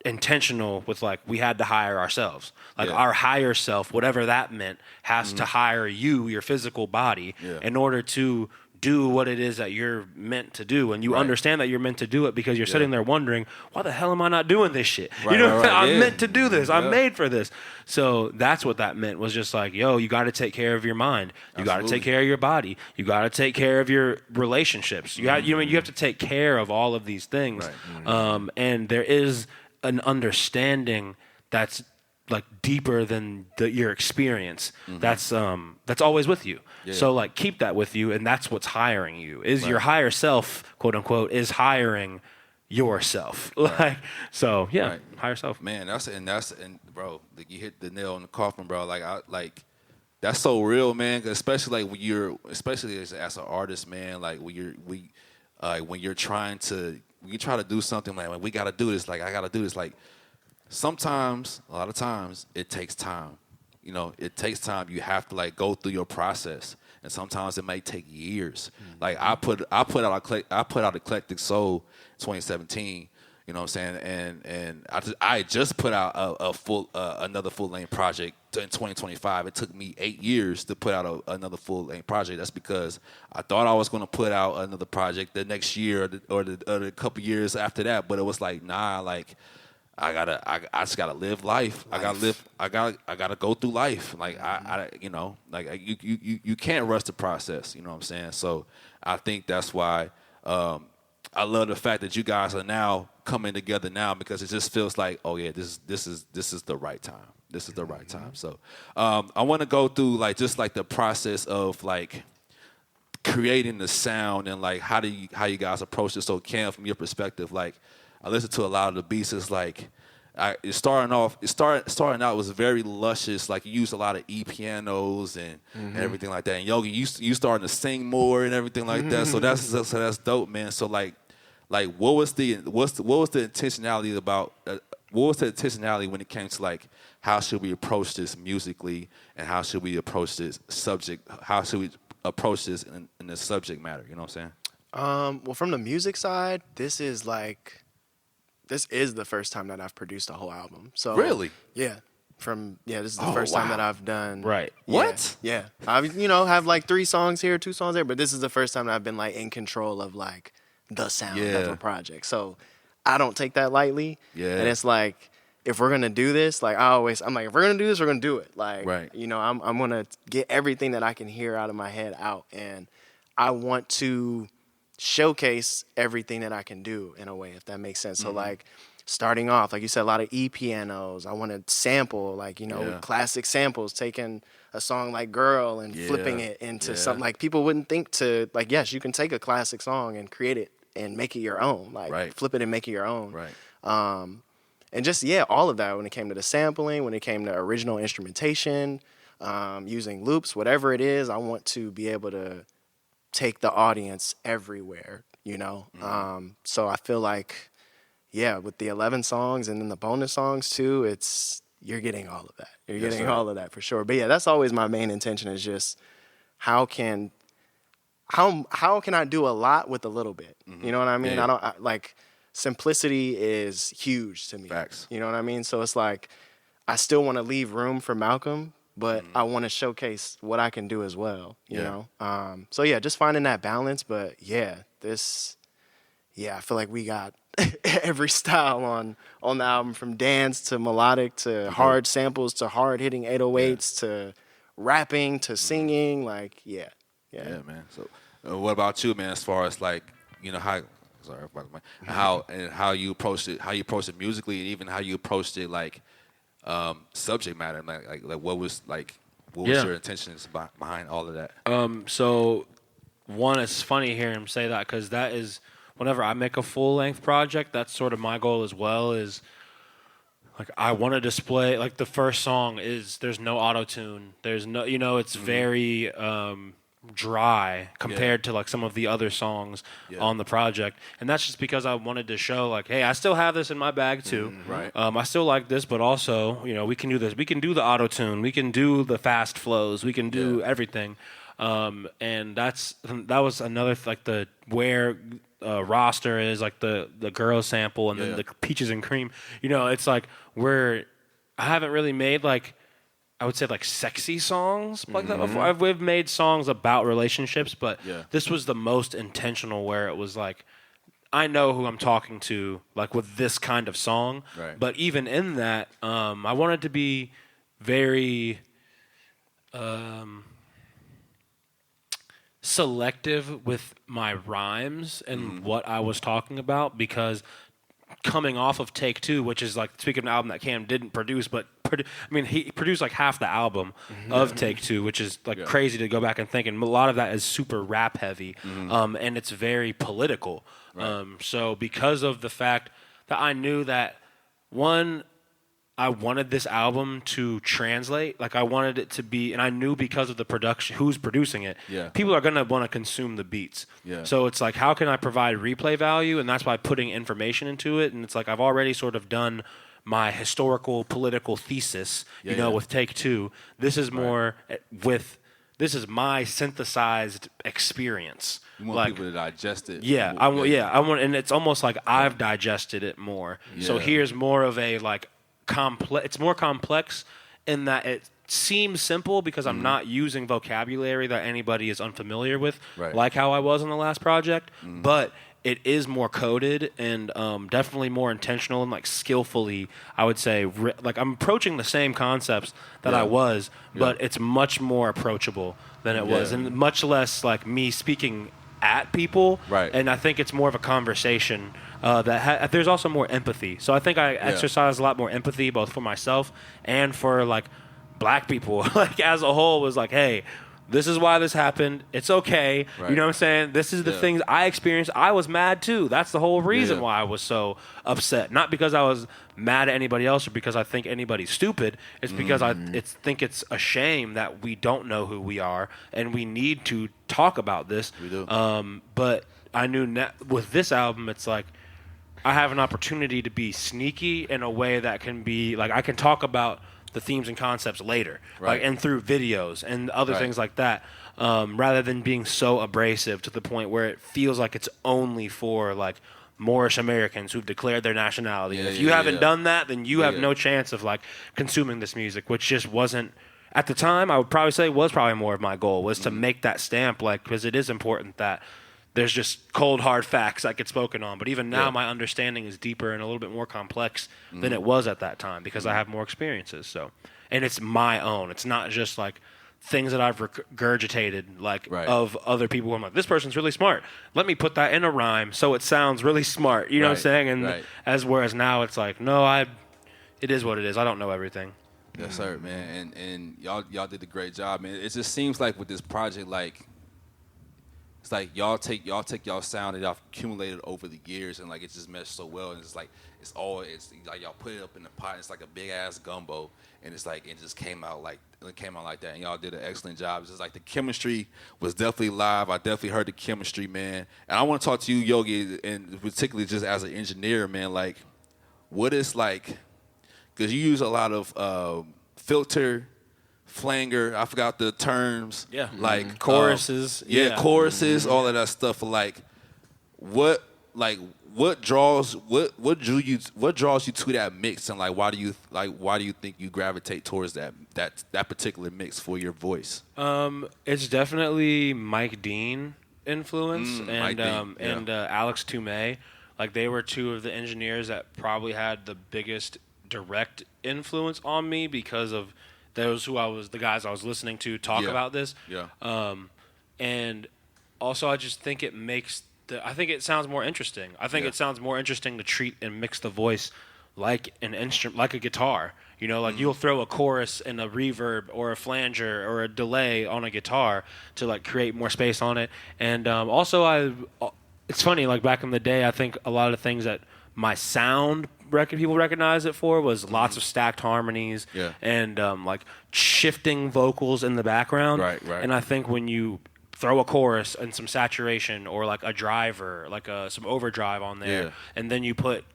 intentional with like, we had to hire ourselves. Like our higher self, whatever that meant, has to hire you, your physical body, in order to do what it is that you're meant to do, and you understand that you're meant to do it because you're sitting there wondering, why the hell am I not doing this shit? I'm meant to do this. I'm made for this. So that's what that meant, was just like, yo, you got to take care of your mind. You got to take care of your body. You got to take care of your relationships. You have to take care of all of these things. And there is an understanding that's like deeper than your experience. That's always with you. So like keep that with you, and that's what's hiring you. Is your higher self, quote unquote, is hiring yourself. Like higher self. Man, and bro, like you hit the nail on the coffin, bro. Like that's so real, man. Especially like especially as an artist, man. Like when you try to do something, like we got to do this. Like I got to do this. Like sometimes, a lot of times, it takes time. You know, it takes time. You have to like go through your process, and sometimes it may take years. Mm-hmm. Like I put out Eclectic Soul 2017. You know what I'm saying? And I just put out a full another full length project in 2025. It took me 8 years to put out another full length project. That's because I thought I was going to put out another project the next year or the couple years after that, but it was like, nah, like I just gotta live life. I gotta go through life. Like I you know, like you can't rush the process. You know what I'm saying? So I think that's why I love the fact that you guys are now coming together now, because it just feels like, oh yeah, this is the right time. This is the right time. So I want to go through like just like the process of like creating the sound and like how you guys approach it. So Cam, from your perspective, like I listen to a lot of the beats. It's like starting out was very luscious. Like you used a lot of pianos and everything like that. And Yogi, you starting to sing more and everything like that. So that's dope, man. So like what was the intentionality about? What was the intentionality when it came to like how should we approach this musically and how should we approach this subject? How should we approach this in the subject matter? You know what I'm saying? Well, from the music side, this is the first time that I've produced a whole album. So really, yeah. This is the first time that I've done. Right. Yeah, what? Yeah. I have like 3 songs here, 2 songs there, but this is the first time that I've been like in control of like the sound of a project. So I don't take that lightly. Yeah. And it's like, if we're gonna do this, like I'm like, if we're gonna do this, we're gonna do it. Like, right. I'm gonna get everything that I can hear out of my head out, and I want to showcase everything that I can do in a way, if that makes sense. So like starting off, like you said, a lot of pianos. I want to sample like, classic samples, taking a song like Girl and flipping it into something like people wouldn't think to, like, yes, you can take a classic song and create it and make it your own, like flip it and make it your own. Right. And just, all of that when it came to the sampling, when it came to original instrumentation, using loops, whatever it is, I want to be able to take the audience everywhere, So I feel like, with the 11 songs and then the bonus songs too, you're getting all of that. You're getting all of that for sure. But that's always my main intention, is just how can I do a lot with a little bit? You know what I mean? Yeah. Simplicity is huge to me. Facts. You know what I mean? So it's like, I still want to leave room for Malcolm, but I want to showcase what I can do as well, you know? So just finding that balance. But I feel like we got every style on the album, from dance to melodic to hard samples to hard hitting 808s to rapping to singing. Like, yeah, man. So what about you, man, as far as like, how you approached it musically, and even how you approached it like subject matter, like what was your intentions behind all of that? So one, it's funny hearing him say that, because that is, whenever I make a full length project, that's sort of my goal as well. Is like, I want to display, like, the first song there's no auto tune, there's no, it's very dry compared to like some of the other songs on the project, and that's just because I wanted to show like, hey, I still have this in my bag too. Right. I still like this, but also we can do this. We can do the auto tune. We can do the fast flows. We can do everything. And that was another like the where roster is like the girl sample and then the peaches and cream. It's like I haven't really made like, I would say like sexy songs like that before. We've made songs about relationships, but this was the most intentional, where it was like, I know who I'm talking to, like with this kind of song. Right. But even in that, I wanted to be very selective with my rhymes and what I was talking about, because coming off of Take Two, which is like, speaking of an album that Cam didn't produce, but he produced like half the album of Take Two, which is like crazy to go back and think. And a lot of that is super rap heavy, and it's very political. Right. So because of the fact that I knew that, one, I wanted this album to translate. Like, I wanted it to be, and I knew because of the production, who's producing it, people are going to want to consume the beats. Yeah. So it's like, how can I provide replay value? And that's by putting information into it. And it's like, I've already sort of done my historical political thesis, with Take Two. This is more this is my synthesized experience. You want people to digest it. Yeah, I want, and it's almost like I've digested it more. Yeah. So here's more of a like complex. It's more complex in that it seems simple because I'm not using vocabulary that anybody is unfamiliar with, like how I was on the last project. But it is more coded and definitely more intentional and like skillfully, I would say. Like I'm approaching the same concepts that I was, but it's much more approachable than it was, and much less like me speaking at people. Right. And I think it's more of a conversation there's also more empathy. So I think I exercise a lot more empathy both for myself and for like black people. Like as a whole was like, hey, this is why this happened. It's okay. Right. You know what I'm saying? This is the things I experienced. I was mad too. That's the whole reason why I was so upset. Not because I was mad at anybody else or because I think anybody's stupid. It's because I think it's a shame that we don't know who we are and we need to talk about this. We do. But I knew with this album, it's like I have an opportunity to be sneaky in a way that can be like I can talk about the themes and concepts later, like and through videos and other things like that, rather than being so abrasive to the point where it feels like it's only for like Moorish Americans who've declared their nationality. And if you haven't done that, then you have no chance of like consuming this music, which just wasn't at the time. I would probably say was probably more of my goal was to make that stamp, like because it is important that there's just cold, hard facts that get spoken on. But even now, my understanding is deeper and a little bit more complex than it was at that time because I have more experiences. So, and it's my own. It's not just like things that I've regurgitated like of other people. I'm like, this person's really smart. Let me put that in a rhyme so it sounds really smart. You know what I'm saying? And whereas now it's like, no, it is what it is. I don't know everything. Yes, sir, man. And y'all did a great job, man. It just seems like with this project, like, it's like y'all take y'all sound that y'all accumulated over the years, and like it just meshed so well, and it's like it's like y'all put it up in the pot. It's like a big ass gumbo, and it's like it just came out like that, and y'all did an excellent job. It's just like the chemistry was definitely live. I definitely heard the chemistry, man. And I want to talk to you, Yogi, and particularly just as an engineer, man. Like, what is like, because you use a lot of filter. Flanger, I forgot the terms. Yeah, like choruses. Choruses, all of that stuff. Like, what draws you to that mix, and like why do you think you gravitate towards that particular mix for your voice? It's definitely Mike Dean influence and Alex Toomey. Like they were two of the engineers that probably had the biggest direct influence on me because of those the guys I was listening to talk about this. Yeah. And also I just think I think it sounds more interesting. I think it sounds more interesting to treat and mix the voice like an instrument, like a guitar. You know, like you'll throw a chorus and a reverb or a flanger or a delay on a guitar to like create more space on it. And also it's funny, like back in the day, I think a lot of things that my sound people recognize it for was lots of stacked harmonies and like shifting vocals in the background. Right. And I think when you throw a chorus and some saturation or like a driver, like some overdrive on there, and then you put,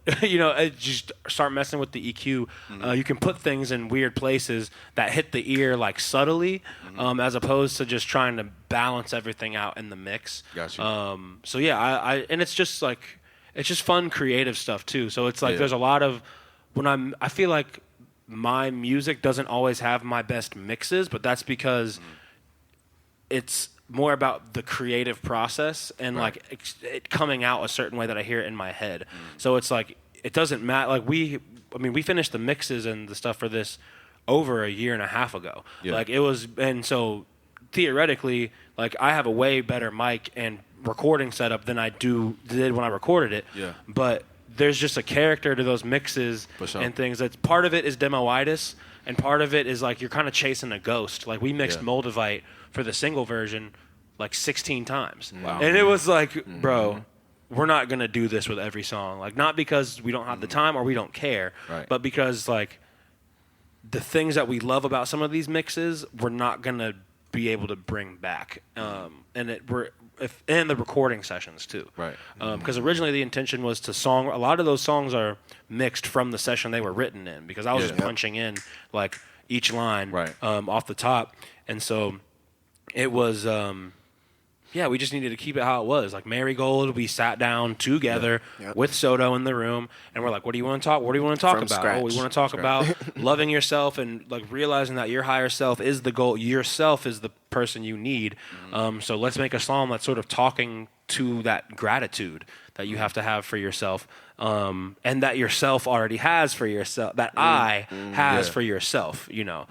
just start messing with the EQ, you can put things in weird places that hit the ear like subtly, as opposed to just trying to balance everything out in the mix. Gotcha. So yeah, and it's just like, it's just fun, creative stuff too. So it's like there's a lot of I feel like my music doesn't always have my best mixes, but that's because it's more about the creative process and like it coming out a certain way that I hear it in my head. So it's like it doesn't matter. Like we finished the mixes and the stuff for this over a year and a half ago. Yeah. Like it was, and so theoretically, like I have a way better mic and recording setup than I did when I recorded it. Yeah. But there's just a character to those mixes and things. That's part of it is demoitis, and part of it is like you're kind of chasing a ghost. Like we mixed Moldavite for the single version like 16 times. Wow. And it was like, bro, we're not gonna do this with every song. Like not because we don't have the time or we don't care, but because like the things that we love about some of these mixes, we're not gonna be able to bring back. And and the recording sessions too. Right. Because originally the intention was to song. A lot of those songs are mixed from the session they were written in. Because I was just punching in like each line off the top, and so it was. We just needed to keep it how it was. Like Marigold, we sat down together with Soto in the room, and we're like, "What do you want to talk? What do you want to talk From about? scratch. Oh, we want to talk about loving yourself and like realizing that your higher self is the goal. Yourself is the person you need. So let's make a song that's sort of talking to that gratitude that you have to have for yourself, and that yourself already has for yourself. That I has for yourself. You know."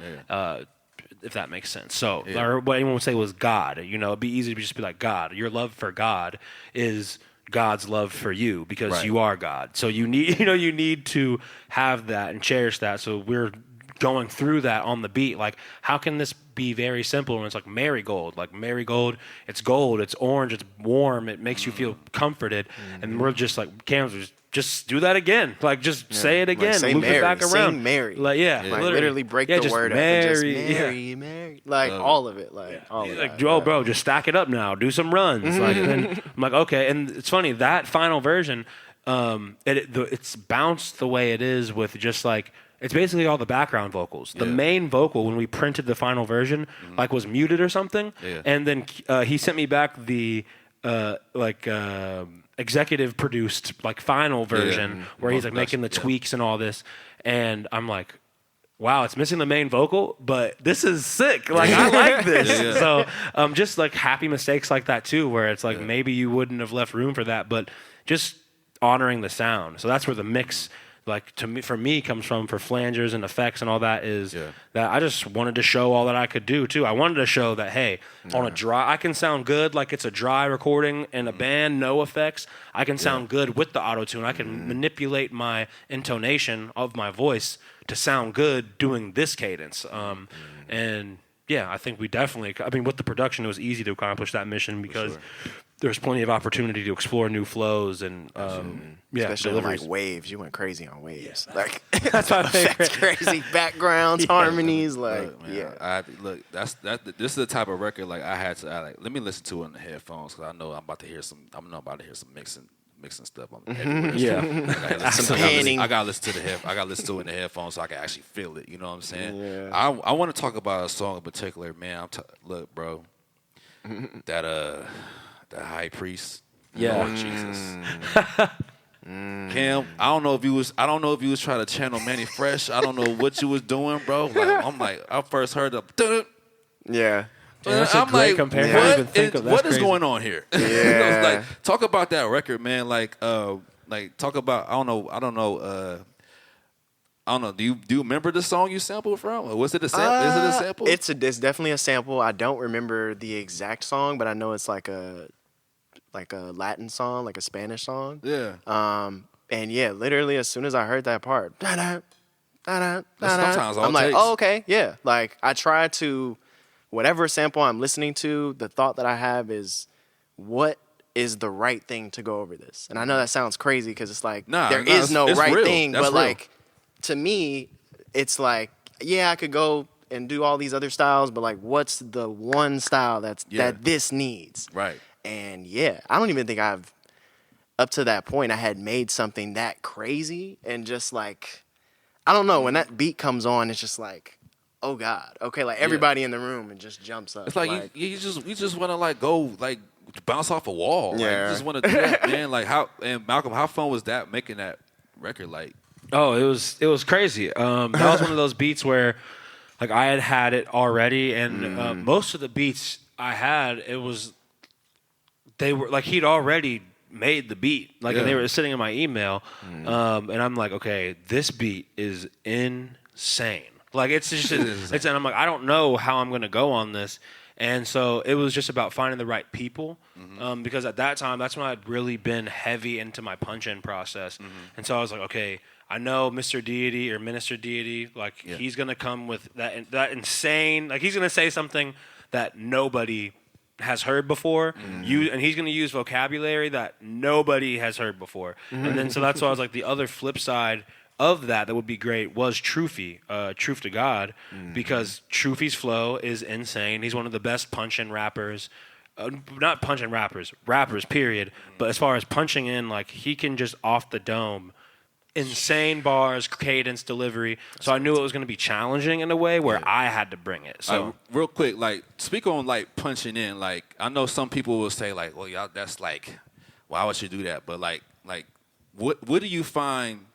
If that makes sense. So, or what anyone would say was God. You know, it'd be easy to just be like, God. Your love for God is God's love for you because you are God. So you need, you need to have that and cherish that. So we're going through that on the beat. Like, how can this be very simple when it's like marigold? Like marigold, it's gold, it's orange, it's warm, it makes you feel comforted. And we're just like, Cam's just do that again. Like, just say it again. Like, say move Mary, it back around. Sing Mary. Like, Like, literally break the word up and just Mary. Like, all of it. Like, all of like, that. oh, bro, just stack it up now. Do some runs. Like, and I'm like, okay. And it's funny, that final version, it's bounced the way it is with just like, it's basically all the background vocals. The main vocal, when we printed the final version, like was muted or something. Yeah. And then he sent me back the executive produced like final version where he's like making the tweaks and all this. And I'm like, wow, it's missing the main vocal, but this is sick. Like, I like this. So just like happy mistakes like that too, where it's like maybe you wouldn't have left room for that, but just honoring the sound. So that's where the mix, like for me comes from, for flangers and effects and all that, is that I just wanted to show all that I could do too. I wanted to show that, hey, on a dry, I can sound good like it's a dry recording in a band, no effects. I can sound good with the auto-tune. I can manipulate my intonation of my voice to sound good doing this cadence. And I think we definitely, with the production, it was easy to accomplish that mission because there's plenty of opportunity to explore new flows and especially deliveries. like waves. You went crazy on waves. Yeah. Like, that's my favorite. Crazy backgrounds, harmonies. Like, this is the type of record like I had to let me listen to it in the headphones because I know I'm about to hear some mixing stuff on everywhere. Some panning. I gotta listen to it in the headphones so I can actually feel it. You know what I'm saying? Yeah. I want to talk about a song in particular, man. Look, bro, that high priest. Lord Jesus. Cam, I don't know if you was trying to channel Manny Fresh. I don't know what you was doing, bro. Like, I first heard the That's a great comparison. What is going on here? Yeah. Like, talk about that record, man. Like talk about I don't know. Do you remember the song you sampled from? Or was it a sample? Is it a sample? It's definitely a sample. I don't remember the exact song, but I know it's like a Latin song, like a Spanish song. Yeah. And literally as soon as I heard that part, sometimes all I'm like, takes. oh, okay, yeah. Like, I try to, whatever sample I'm listening to, the thought that I have is, what is the right thing to go over this? And I know that sounds crazy because it's like, there is no right real. thing, That's but real. like, to me, it's like, I could go and do all these other styles, but like, what's the one style that this needs? Right. And I don't even think up to that point, I had made something that crazy. And just like, I don't know, when that beat comes on, it's just like, oh God, okay, like everybody in the room, it just jumps up. It's like you just want to like go like bounce off a wall. Yeah. Like, you just want to do that, man. Like, Malcolm, how fun was that making that record? Like, oh, it was crazy. That was one of those beats where like I had it already, and most of the beats I had, they were like he'd already made the beat, like and they were sitting in my email, and I'm like, okay, this beat is insane. Like, it's just and I'm like, I don't know how I'm gonna go on this, and so it was just about finding the right people, because at that time that's when I'd really been heavy into my punch-in process, and so I was like, okay, I know Mr. Deity or Minister Deity, like he's gonna come with that insane, like he's gonna say something that nobody has heard before, and he's going to use vocabulary that nobody has heard before. And then so that's why I was like, the other flip side of that would be great was Truffy, Truth to God, because Truffy's flow is insane. He's one of the best punch-in rappers not punching rappers, period. But as far as punching in, like he can just off the dome, insane bars, cadence, delivery. So I knew it was going to be challenging in a way where I had to bring it. So real quick, like speak on like punching in. Like I know some people will say like, well, y'all, that's like, why would you do that? But like what do you find?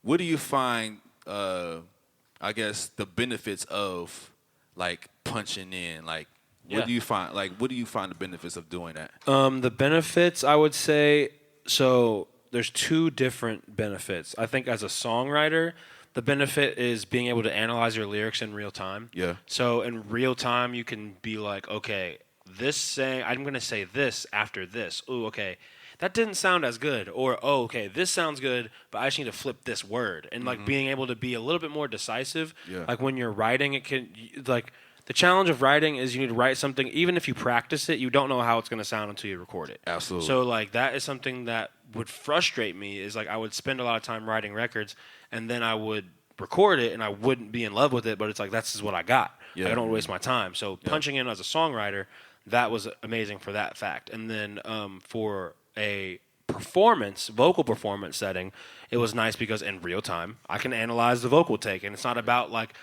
What do you find? I guess the benefits of like punching in, like. What do you find? Like, what do you find the benefits of doing that? The benefits, I would say, so there's two different benefits. I think as a songwriter, the benefit is being able to analyze your lyrics in real time. Yeah. So in real time, you can be like, okay, I'm going to say this after this. Ooh, okay. That didn't sound as good. Or, oh, okay, this sounds good, but I just need to flip this word. And, like, being able to be a little bit more decisive. Yeah. Like, when you're writing, it can, like, the challenge of writing is you need to write something, even if you practice it, you don't know how it's going to sound until you record it. Absolutely. So, like, that is something that would frustrate me is, like, I would spend a lot of time writing records, and then I would record it, and I wouldn't be in love with it, but it's like, that's just what I got. Yeah. I don't waste my time. So, punching in as a songwriter, that was amazing for that fact. And then for a vocal performance setting, it was nice because in real time, I can analyze the vocal take, and it's not about, like,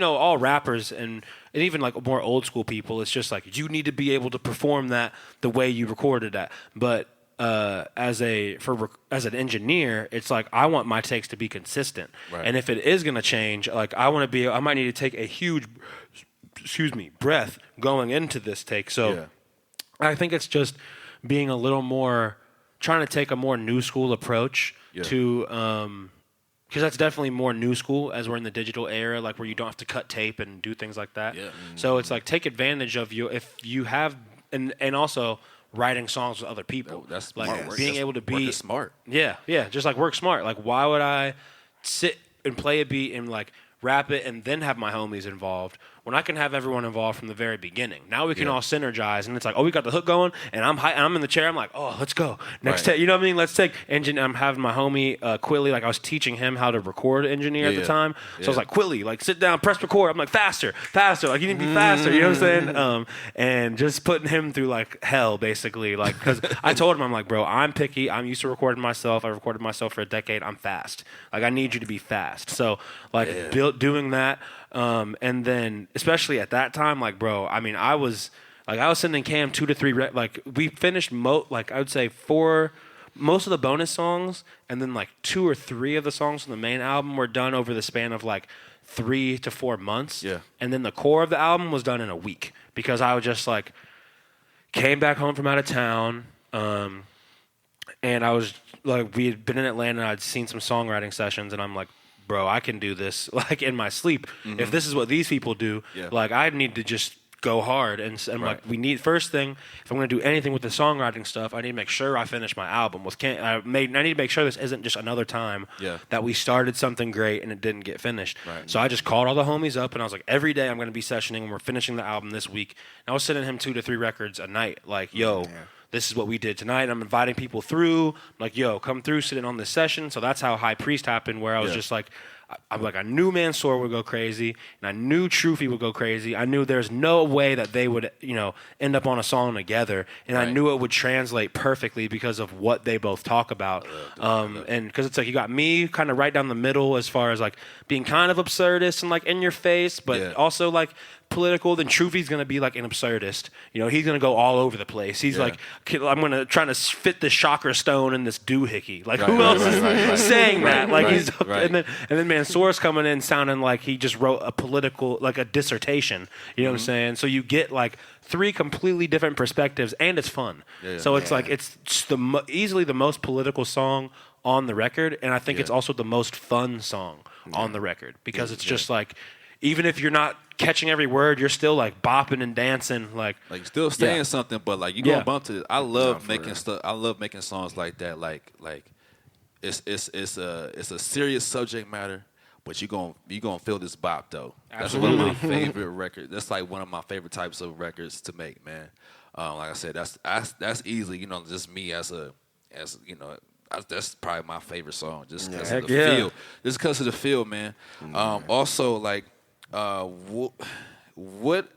all rappers and even like more old school people, it's just like you need to be able to perform that the way you recorded that. But as an engineer, it's like I want my takes to be consistent. Right. And if it is going to change, like I might need to take a huge, breath going into this take. So I think it's just being a little more, trying to take a more new school approach to because that's definitely more new school as we're in the digital era, like where you don't have to cut tape and do things like that. Yeah. So it's like take advantage of if you have, and also writing songs with other people. Oh, that's like smart. being able to be smart. Yeah, just like work smart. Like why would I sit and play a beat and like rap it and then have my homies involved when I can have everyone involved from the very beginning? Now we can all synergize, and it's like, oh, we got the hook going, and I'm in the chair. I'm like, oh, let's go next take. You know what I mean? Let's take engine. I'm having my homie Quilly, like I was teaching him how to record engineer at the time. So I was like, Quilly, like sit down, press record. I'm like faster, like you need to be faster. You know what I'm saying? And just putting him through like hell, basically, like because I told him, I'm like, bro, I'm picky. I'm used to recording myself. I recorded myself for a decade. I'm fast. Like I need you to be fast. So like doing that. And then, especially at that time, like, bro, I mean, I was sending Cam 2 to 3, like, we finished, I would say most of the bonus songs, and then, like, 2 or 3 of the songs from the main album were done over the span of, like, 3 to 4 months. Yeah. And then the core of the album was done in a week, because I was just, like, came back home from out of town, and I was, like, we had been in Atlanta, and I'd seen some songwriting sessions, and I'm like, bro, I can do this like in my sleep. If this is what these people do, like I need to just go hard. And like we need, first thing, if I'm going to do anything with the songwriting stuff, I need to make sure I finish my album. I need to make sure this isn't just another time that we started something great and it didn't get finished. Right. So I just called all the homies up and I was like, every day I'm going to be sessioning and we're finishing the album this week. And I was sending him 2 to 3 records a night. Like, yo, this is what we did tonight. I'm inviting people through. I'm like, yo, come through, sit in on this session. So that's how High Priest happened, where I was just like, I knew Mansoor would go crazy, and I knew Truffy would go crazy. I knew there's no way that they would, end up on a song together, and I knew it would translate perfectly because of what they both talk about. And because it's like you got me kind of right down the middle as far as like being kind of absurdist and like in your face, but also like political. Then Truffy's gonna be like an absurdist. He's gonna go all over the place. He's like, I'm gonna try to fit this chakra stone in this doohickey. Like who else is saying that? Like and then Mansoor's coming in sounding like he just wrote a political, like a dissertation. You know what I'm saying? So you get like 3 completely different perspectives, and it's fun. So it's like it's easily the most political song on the record, and I think it's also the most fun song on the record because it's just like, even if you're not catching every word, you're still like bopping and dancing, like still saying something, but like you gonna bump to it. I love making stuff. I love making songs like that. Like it's a serious subject matter, but you gonna feel this bop though. Absolutely. That's one of my favorite records. That's like one of my favorite types of records to make, man. Like I said, that's easily just me that's probably my favorite song, just because of the feel. Just because of the feel, man. Also, like, what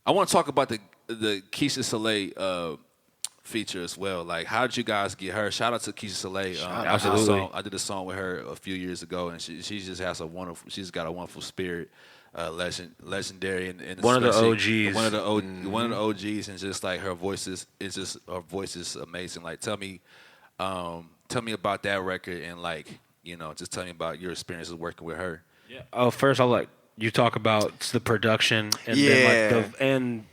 I want to talk about the Keisha Soleil feature as well. Like, how did you guys get her? Shout out to Keisha Soleil. Absolutely. I did a song with her a few years ago, and she just has she's got a wonderful spirit. Legendary, and one of the OGs, OGs, one of the OGs, and just like her voice is amazing. Like, tell me about that record, and like, just tell me about your experiences working with her. Yeah. Oh, first I'll let you talk about the production, and then like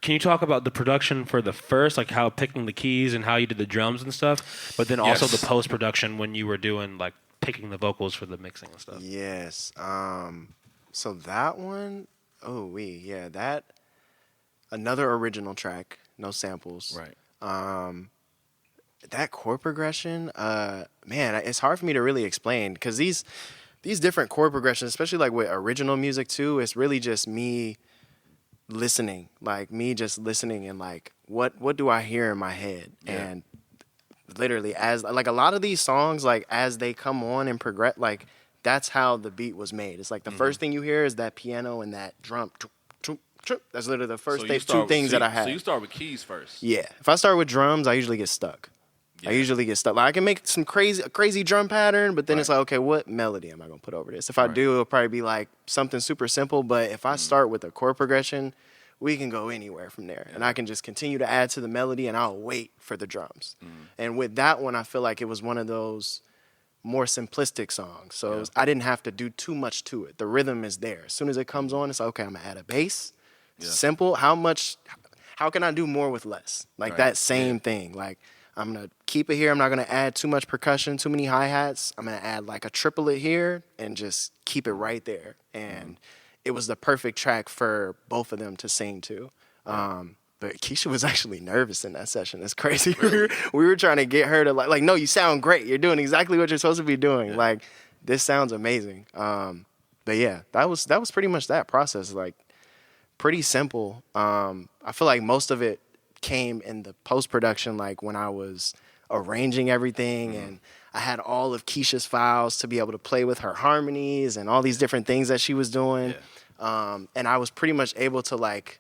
can you talk about the production for the first, like how picking the keys and how you did the drums and stuff, but then also the post production when you were doing like picking the vocals for the mixing and stuff. Yes. So that one, that another original track, no samples. Right. That chord progression, man, it's hard for me to really explain because these different chord progressions, especially like with original music too, it's really just me listening, and like what do I hear in my head, and literally as like a lot of these songs, like as they come on and progress, like. That's how the beat was made. It's like the first thing you hear is that piano and that drum. That's literally the first two things that I had. So you start with keys first. Yeah. If I start with drums, I usually get stuck. Yeah. Like I can make some crazy drum pattern, but then it's like, okay, what melody am I going to put over this? If I do, it'll probably be like something super simple. But if I start with a chord progression, we can go anywhere from there. Yeah. And I can just continue to add to the melody, and I'll wait for the drums. And with that one, I feel like it was one of those more simplistic songs. So I didn't have to do too much to it. The rhythm is there. As soon as it comes on, it's like, okay, I'm going to add a bass. Yeah. Simple. How can I do more with less? Like that same thing. Like, I'm going to keep it here. I'm not going to add too much percussion, too many hi-hats. I'm going to add like a triplet here and just keep it right there. And it was the perfect track for both of them to sing to. But Keisha was actually nervous in that session. It's crazy. Really? We were trying to get her to like, no, you sound great. You're doing exactly what you're supposed to be doing. Yeah. Like, this sounds amazing. But yeah, that was pretty much that process. Like, pretty simple. I feel like most of it came in the post-production, like when I was arranging everything and I had all of Keisha's files to be able to play with her harmonies and all these different things that she was doing. Yeah. And I was pretty much able to like,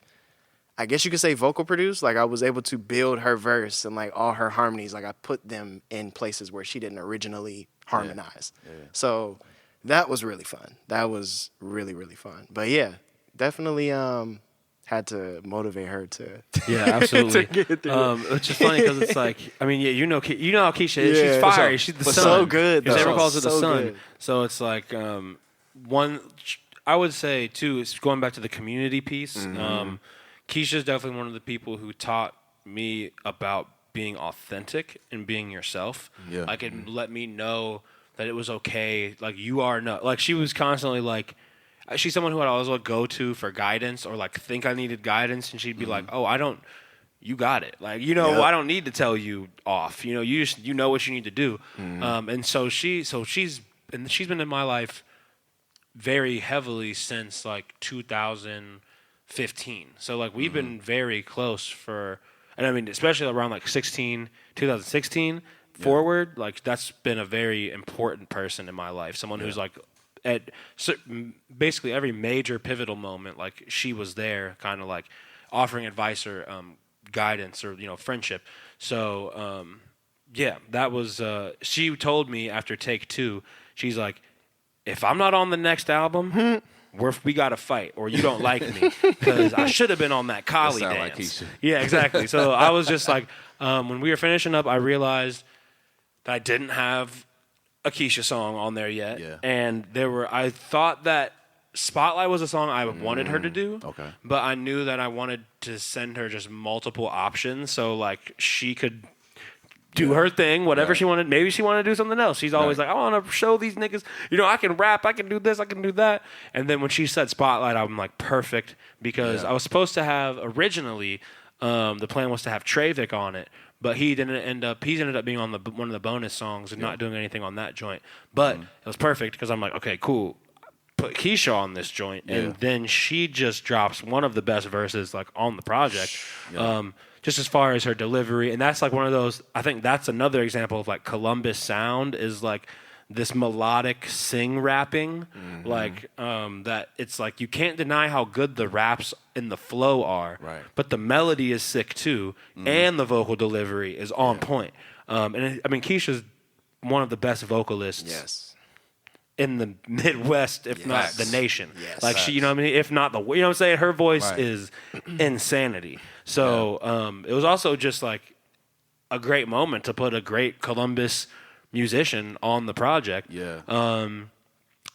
I guess you could say vocal produce. Like I was able to build her verse and like all her harmonies. Like I put them in places where she didn't originally harmonize. Yeah. Yeah. So that was really fun. That was really, really fun. But yeah, definitely had to motivate her to absolutely to get through which is funny because it's like, I mean, you know how Keisha is. She's fiery. She's the sun. So good. Everyone calls her the sun. Good. So it's like one. I would say too. It's going back to the community piece. Keisha's definitely one of the people who taught me about being authentic and being yourself. Yeah. Like, it let me know that it was okay. Like, you are not. Like, she was constantly like, she's someone who I'd always go to for guidance or like think I needed guidance, and she'd be like, "Oh, you got it. Like, I don't need to tell you off. You just know what you need to do." And so she's been in my life very heavily since like 2015. So like we've been very close and I mean especially around like 2016 forward, like that's been a very important person in my life. Someone who's like at basically every major pivotal moment, like she was there, kind of like offering advice or guidance or friendship. So that was she told me after take 2, she's like, if I'm not on the next album, we got to fight, or you don't like me, because I should have been on that Kali dance. Like Keisha. Yeah, exactly. So I was just like, when we were finishing up, I realized that I didn't have a Keisha song on there yet. Yeah. And I thought that Spotlight was a song I wanted her to do. Okay. But I knew that I wanted to send her just multiple options so like she could do her thing, whatever she wanted. Maybe she wanted to do something else. She's always like, I want to show these niggas, I can rap, I can do this, I can do that. And then when she said Spotlight, I'm like, perfect, because I was supposed to have originally, the plan was to have Treyvic on it, but he ended up being on one of the bonus songs and not doing anything on that joint. But it was perfect because I'm like, okay, cool. Put Keisha on this joint, and then she just drops one of the best verses like on the project. Just as far as her delivery, and that's like one of those. I think that's another example of like Columbus sound is like this melodic sing rapping, that it's like you can't deny how good the raps in the flow are, Right. but the melody is sick too, and the vocal delivery is on point. Keisha's one of the best vocalists Yes. in the Midwest, if not the nation. Yes. Like she, if not the, you know what I'm saying? Her voice Right. is insanity. So it was also just like a great moment to put a great Columbus musician on the project. Yeah. And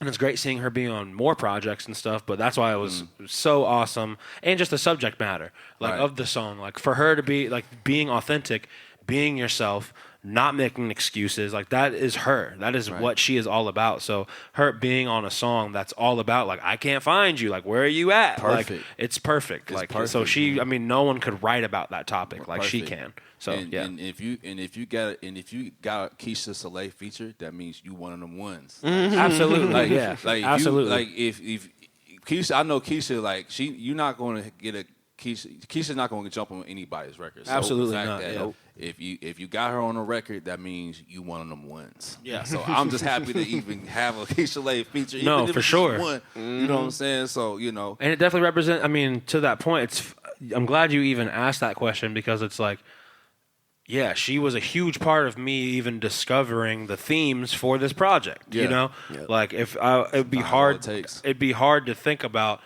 it's great seeing her being on more projects and stuff, but that's why it was so awesome. And just the subject matter, of the song. Like, for her to be, being authentic, being yourself, not making excuses, that is her. That is what she is all about. So her being on a song that's all about, I can't find you. Where are you at? Perfect. It's perfect. It's perfect, so she, no one could write about that topic she Perfect. can. So, and if you got a Keisha Soleil feature, that means you one of them ones. Absolutely. Absolutely. If Keisha, I know Keisha, you're not going to get a Keisha's not going to jump on anybody's record. So Absolutely the fact not. that Yeah. If you got her on a record, that means you one of them ones. Yeah. So I'm just happy to even have a Keisha Soleil feature. No, even if for it's sure. One, you know what I'm saying? So And it definitely represents, to that point, I'm glad you even asked that question, because it's she was a huge part of me even discovering the themes for this project. Yeah. You know, it'd be Not all hard. it takes. It'd be hard to think about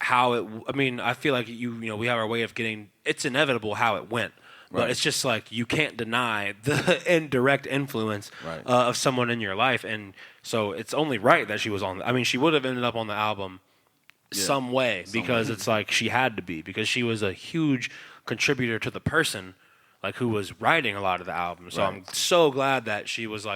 how it. I feel like we have our way of getting. It's inevitable how it went, but Right. it's just you can't deny the indirect influence Right. of someone in your life, and so it's only right that she was on. She would have ended up on the album some way, because it's she had to be, because she was a huge contributor to the person who was writing a lot of the album. So I'm so glad that she was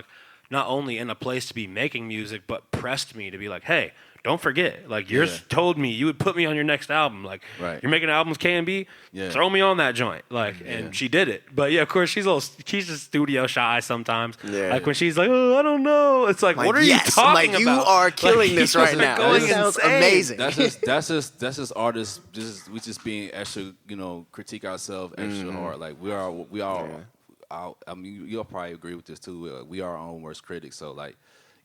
not only in a place to be making music, but pressed me to be hey, don't forget, yours told me you would put me on your next album. You're making albums, KMB, throw me on that joint. And she did it. But yeah, of course, she's just studio shy sometimes. Yeah. When she's oh, I don't know. It's what are you talking about? You are killing this right now. Going This sounds insane. amazing. That's just artists. We just being extra, critique ourselves extra hard. We are. You'll probably agree with this too. We are our own worst critics. So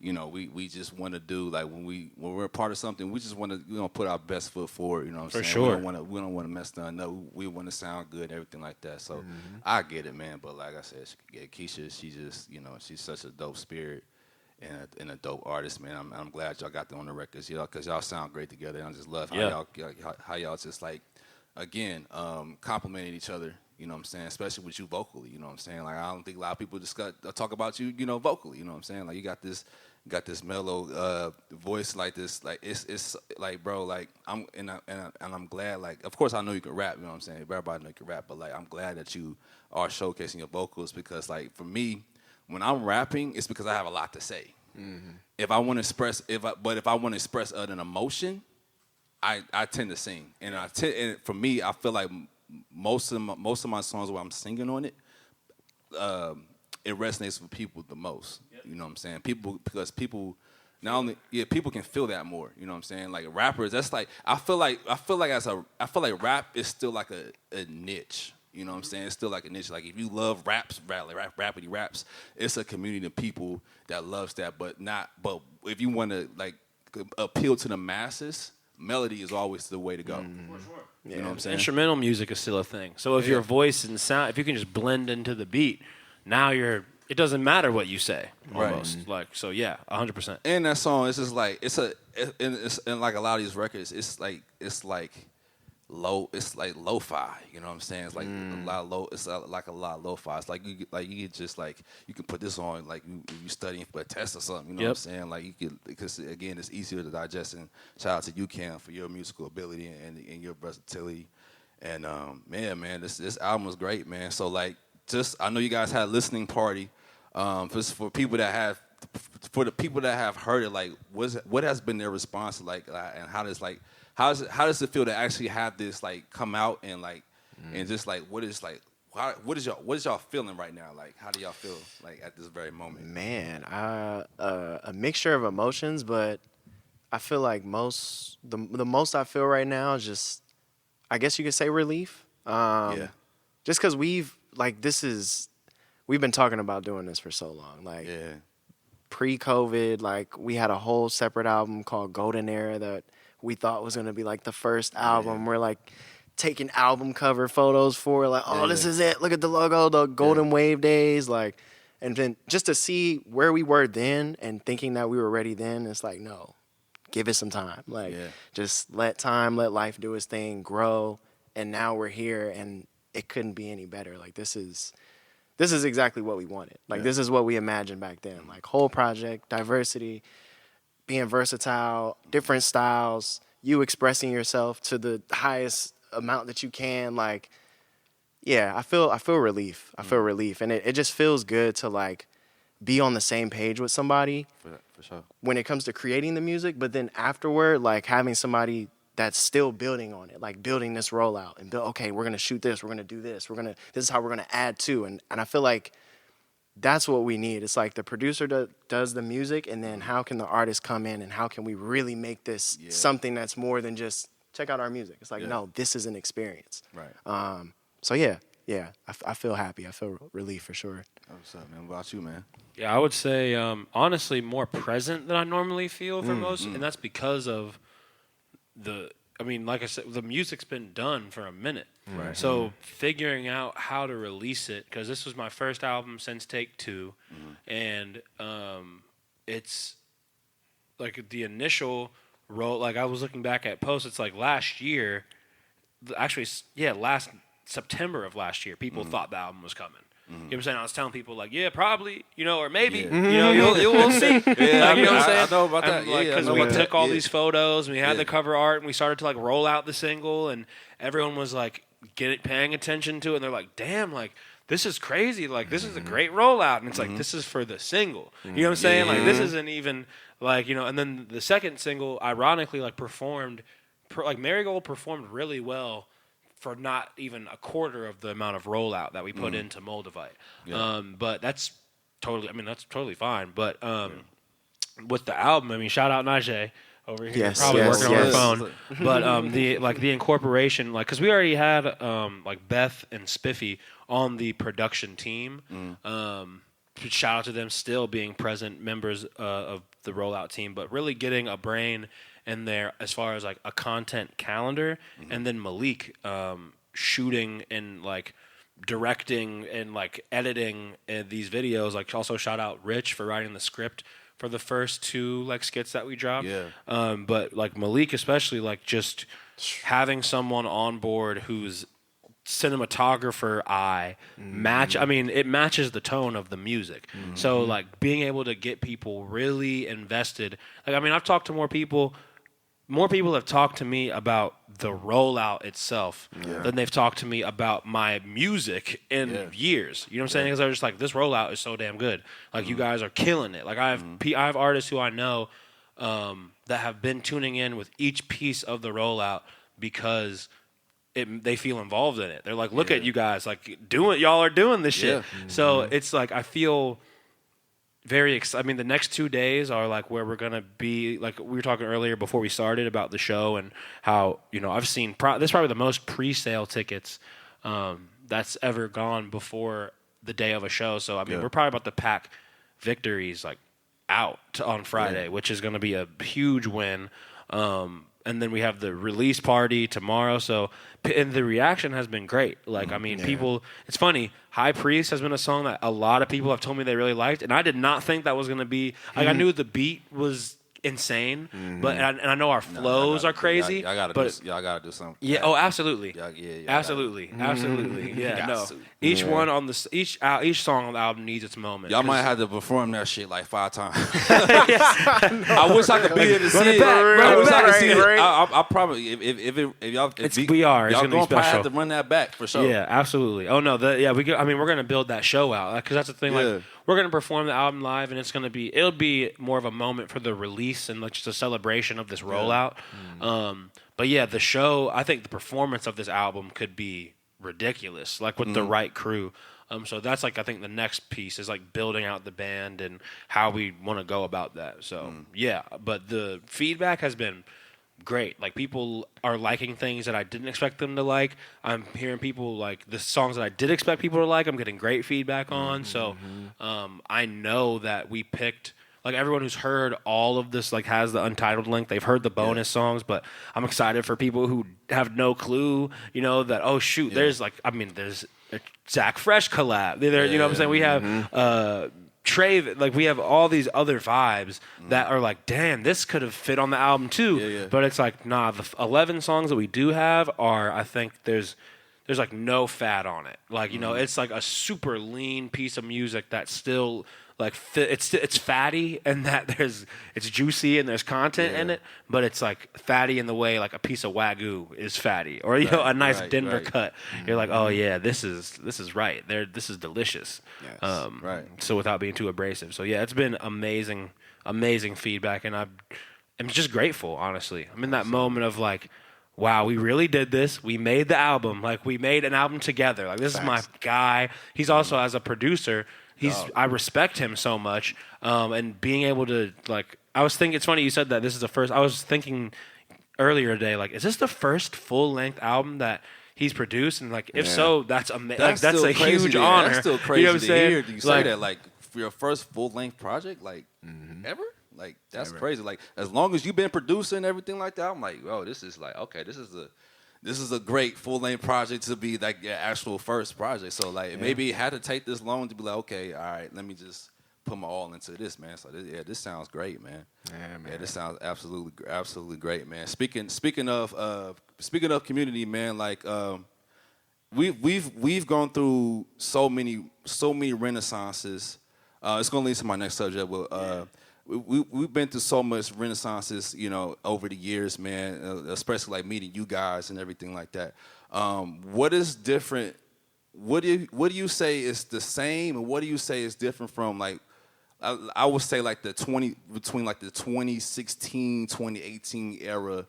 we just want to do when we're a part of something, we just want to put our best foot forward. You know what I'm saying? Sure. We don't want to mess nothing up. We want to sound good and everything like that. So I get it, man. But like I said, Keisha, she just she's such a dope spirit and a dope artist, man. I'm glad y'all got them on the records, because y'all sound great together. And I just love how y'all just again complimenting each other. You know what I'm saying? Especially with you vocally. You know what I'm saying? I don't think a lot of people talk about you, vocally. You know what I'm saying? You got this mellow voice this. It's bro. I'm glad. Of course I know you can rap. You know what I'm saying? Everybody know you can rap, but I'm glad that you are showcasing your vocals, because for me, when I'm rapping, it's because I have a lot to say. Mm-hmm. If I want to express, if I want to express an emotion, I tend to sing, and for me, I feel like most of my songs where I'm singing on it, it resonates with people the most. Yep. You know what I'm saying? Because people not only people can feel that more. You know what I'm saying? Rappers, that's I feel like rap is still a niche. You know what I'm saying? It's still a niche. If you love rapidy raps, it's a community of people that loves that. But if you want to appeal to the masses, melody is always the way to go. For sure. You know what I'm saying? Instrumental music is still a thing. So if your voice and sound, if you can just blend into the beat, now it doesn't matter what you say, almost. Right. 100%. And that song, it's just it's in a lot of these records, it's lo-fi. You know what I'm saying? It's a lot of it's a lot of lo-fi. It's you just you can put this on you studying for a test or something. You know what I'm saying? You could, because again, it's easier to digest. And shout out to you, Cam, for your musical ability and your versatility. And man, this album was great, man. So I know you guys had a listening party. For people that have. For the people that have heard it, what has been their response and how does it feel to actually have this come out and and just what is y'all feeling right now? How do y'all feel at this very moment? Man, a mixture of emotions, but I feel the most I feel right now is just, I guess you could say, relief. Just because we've been talking about doing this for so long. pre-COVID, like we had a whole separate album called Golden Era that we thought was gonna be like the first album. We're like taking album cover photos for like, oh, this is it. Look at the logo, the Golden Wave days, like, and then just to see where we were then and thinking that we were ready then, it's like, no, give it some time. Like, just let life do its thing, grow, and now we're here, and it couldn't be any better. Like, this is exactly what we wanted. Like, this is what we imagined back then. Like, whole project, diversity, being versatile, different styles, you expressing yourself to the highest amount that you can. Like, yeah, I feel relief. I feel relief. And it just feels good to, like, be on the same page with somebody For sure. when it comes to creating the music, but then afterward, like, having somebody that's still building on it, like building this rollout and okay, we're going to shoot this, we're going to do this, this is how we're going to add to. And I feel like that's what we need. It's like the producer does the music, and then how can the artist come in and how can we really make this something that's more than just check out our music. It's like, no, this is an experience. Right. So yeah, I feel happy. I feel relief for sure. What's up, man? What about you, man? Yeah, I would say honestly more present than I normally feel for most, and that's because of like I said, the music's been done for a minute. Right. So figuring out how to release it, because this was my first album since Take Two, and it's like the initial roll. Like I was looking back at posts, it's like last year, last September of last year, people thought the album was coming. You know what I'm saying? I was telling people, like, yeah, probably, or maybe, we'll see. Yeah, like, you know what I'm saying? I know about that. Because we took all these photos, and we had the cover art, and we started to, like, roll out the single, and everyone was, like, paying attention to it, and they're like, damn, like, this is crazy. Like, this is a great rollout. And it's like, this is for the single. You know what I'm saying? Like, this isn't even, like, and then the second single, ironically, like, Marigold performed really well for not even a quarter of the amount of rollout that we put into Moldavite. Yeah. But that's totally fine. But with the album, shout out Najee over here, probably working on her phone. But the incorporation, like, because we already had like Beth and Spiffy on the production team. Shout out to them still being present members of the rollout team, but really getting a brain in there as far as like a content calendar, and then Malik shooting and like directing and like editing these videos. Like also shout out Rich for writing the script for the first two like skits that we dropped. Yeah. But like Malik especially, like just having someone on board who's cinematographer eye it matches the tone of the music. So like being able to get people really invested. Like I've talked to more people have talked to me about the rollout itself than they've talked to me about my music in years. You know what I'm saying? Because they're just like, this rollout is so damn good. Like you guys are killing it. Like I have artists who I know that have been tuning in with each piece of the rollout because they feel involved in it. They're like, look at you guys, like y'all are doing this shit. So it's like I feel very excited. The next 2 days are like where we're gonna be. Like we were talking earlier before we started about the show and how I've seen this is probably the most pre-sale tickets that's ever gone before the day of a show. So we're probably about to pack Victories like out on Friday, which is gonna be a huge win. And then we have the release party tomorrow. So, and the reaction has been great. Like, people, it's funny. High Priest has been a song that a lot of people have told me they really liked. And I did not think that was going to be, like, I knew the beat was insane, but and I know our flows are crazy. Y'all gotta do something. Yeah. Oh, absolutely. Absolutely. Yeah. No. Each one on each song on the album needs its moment. Y'all might have to perform that shit like 5 times. I wish I could be there to see it. I wish I could see it. I probably if y'all y'all gonna probably have to run that back for sure. Yeah. Absolutely. Oh no. We're gonna build that show out because that's the thing. Like we're gonna perform the album live, and it'll be more of a moment for the release and like just a celebration of this rollout. But yeah, the show, I think the performance of this album could be ridiculous, like with the right crew. So that's like I think the next piece is like building out the band and how we want to go about that. So yeah, but the feedback has been great. Like people are liking things that I didn't expect them to like. I'm hearing people like the songs that I did expect people to like. I'm getting great feedback on. So I know that we picked like everyone who's heard all of this, like has the Untitled link. They've heard the bonus songs, but I'm excited for people who have no clue, that, oh shoot, there's like, there's a Zach Fresh collab. There, you know what I'm saying? We have Trey, like we have all these other vibes that are like, damn, this could have fit on the album too. But it's like, nah, the 11 songs that we do have are, I think there's like no fat on it. Like, it's like a super lean piece of music that still like it's fatty, and that it's juicy and there's content in it, but it's like fatty in the way like a piece of Wagyu is fatty, or a nice Denver cut. You're like, oh yeah, this is right. This is delicious. Yes. So without being too abrasive. So yeah, it's been amazing feedback, and I'm just grateful. Honestly, I'm in that moment of like, wow, we really did this. We made the album. Like, we made an album together. Like, this is my guy. He's also, as a producer, I respect him so much. And being able to, like, I was thinking, it's funny you said that this is the first, I was thinking earlier today, like, is this the first full-length album that he's produced? And, like, if so, that's amazing. Like, that's a huge honor. That's still crazy what I'm to saying? hear. You say that, like, for your first full-length project, like, ever? Like, that's crazy. Like, as long as you've been producing and everything like that, I'm like, oh, this is like, okay, this is a great full-length project to be like your actual first project. So like, maybe it had to take this long to be like, okay, all right, let me just put my all into this, man. So this sounds great, man. Yeah, man. Yeah, this sounds absolutely great, man. Speaking of community, man, like we've gone through so many renaissances. It's gonna lead to my next subject, but we've been through so much renaissances, over the years, man. Especially like meeting you guys and everything like that. What is different? What do you say is the same, and what do you say is different from like? I would say like between like the 2016, 2018 era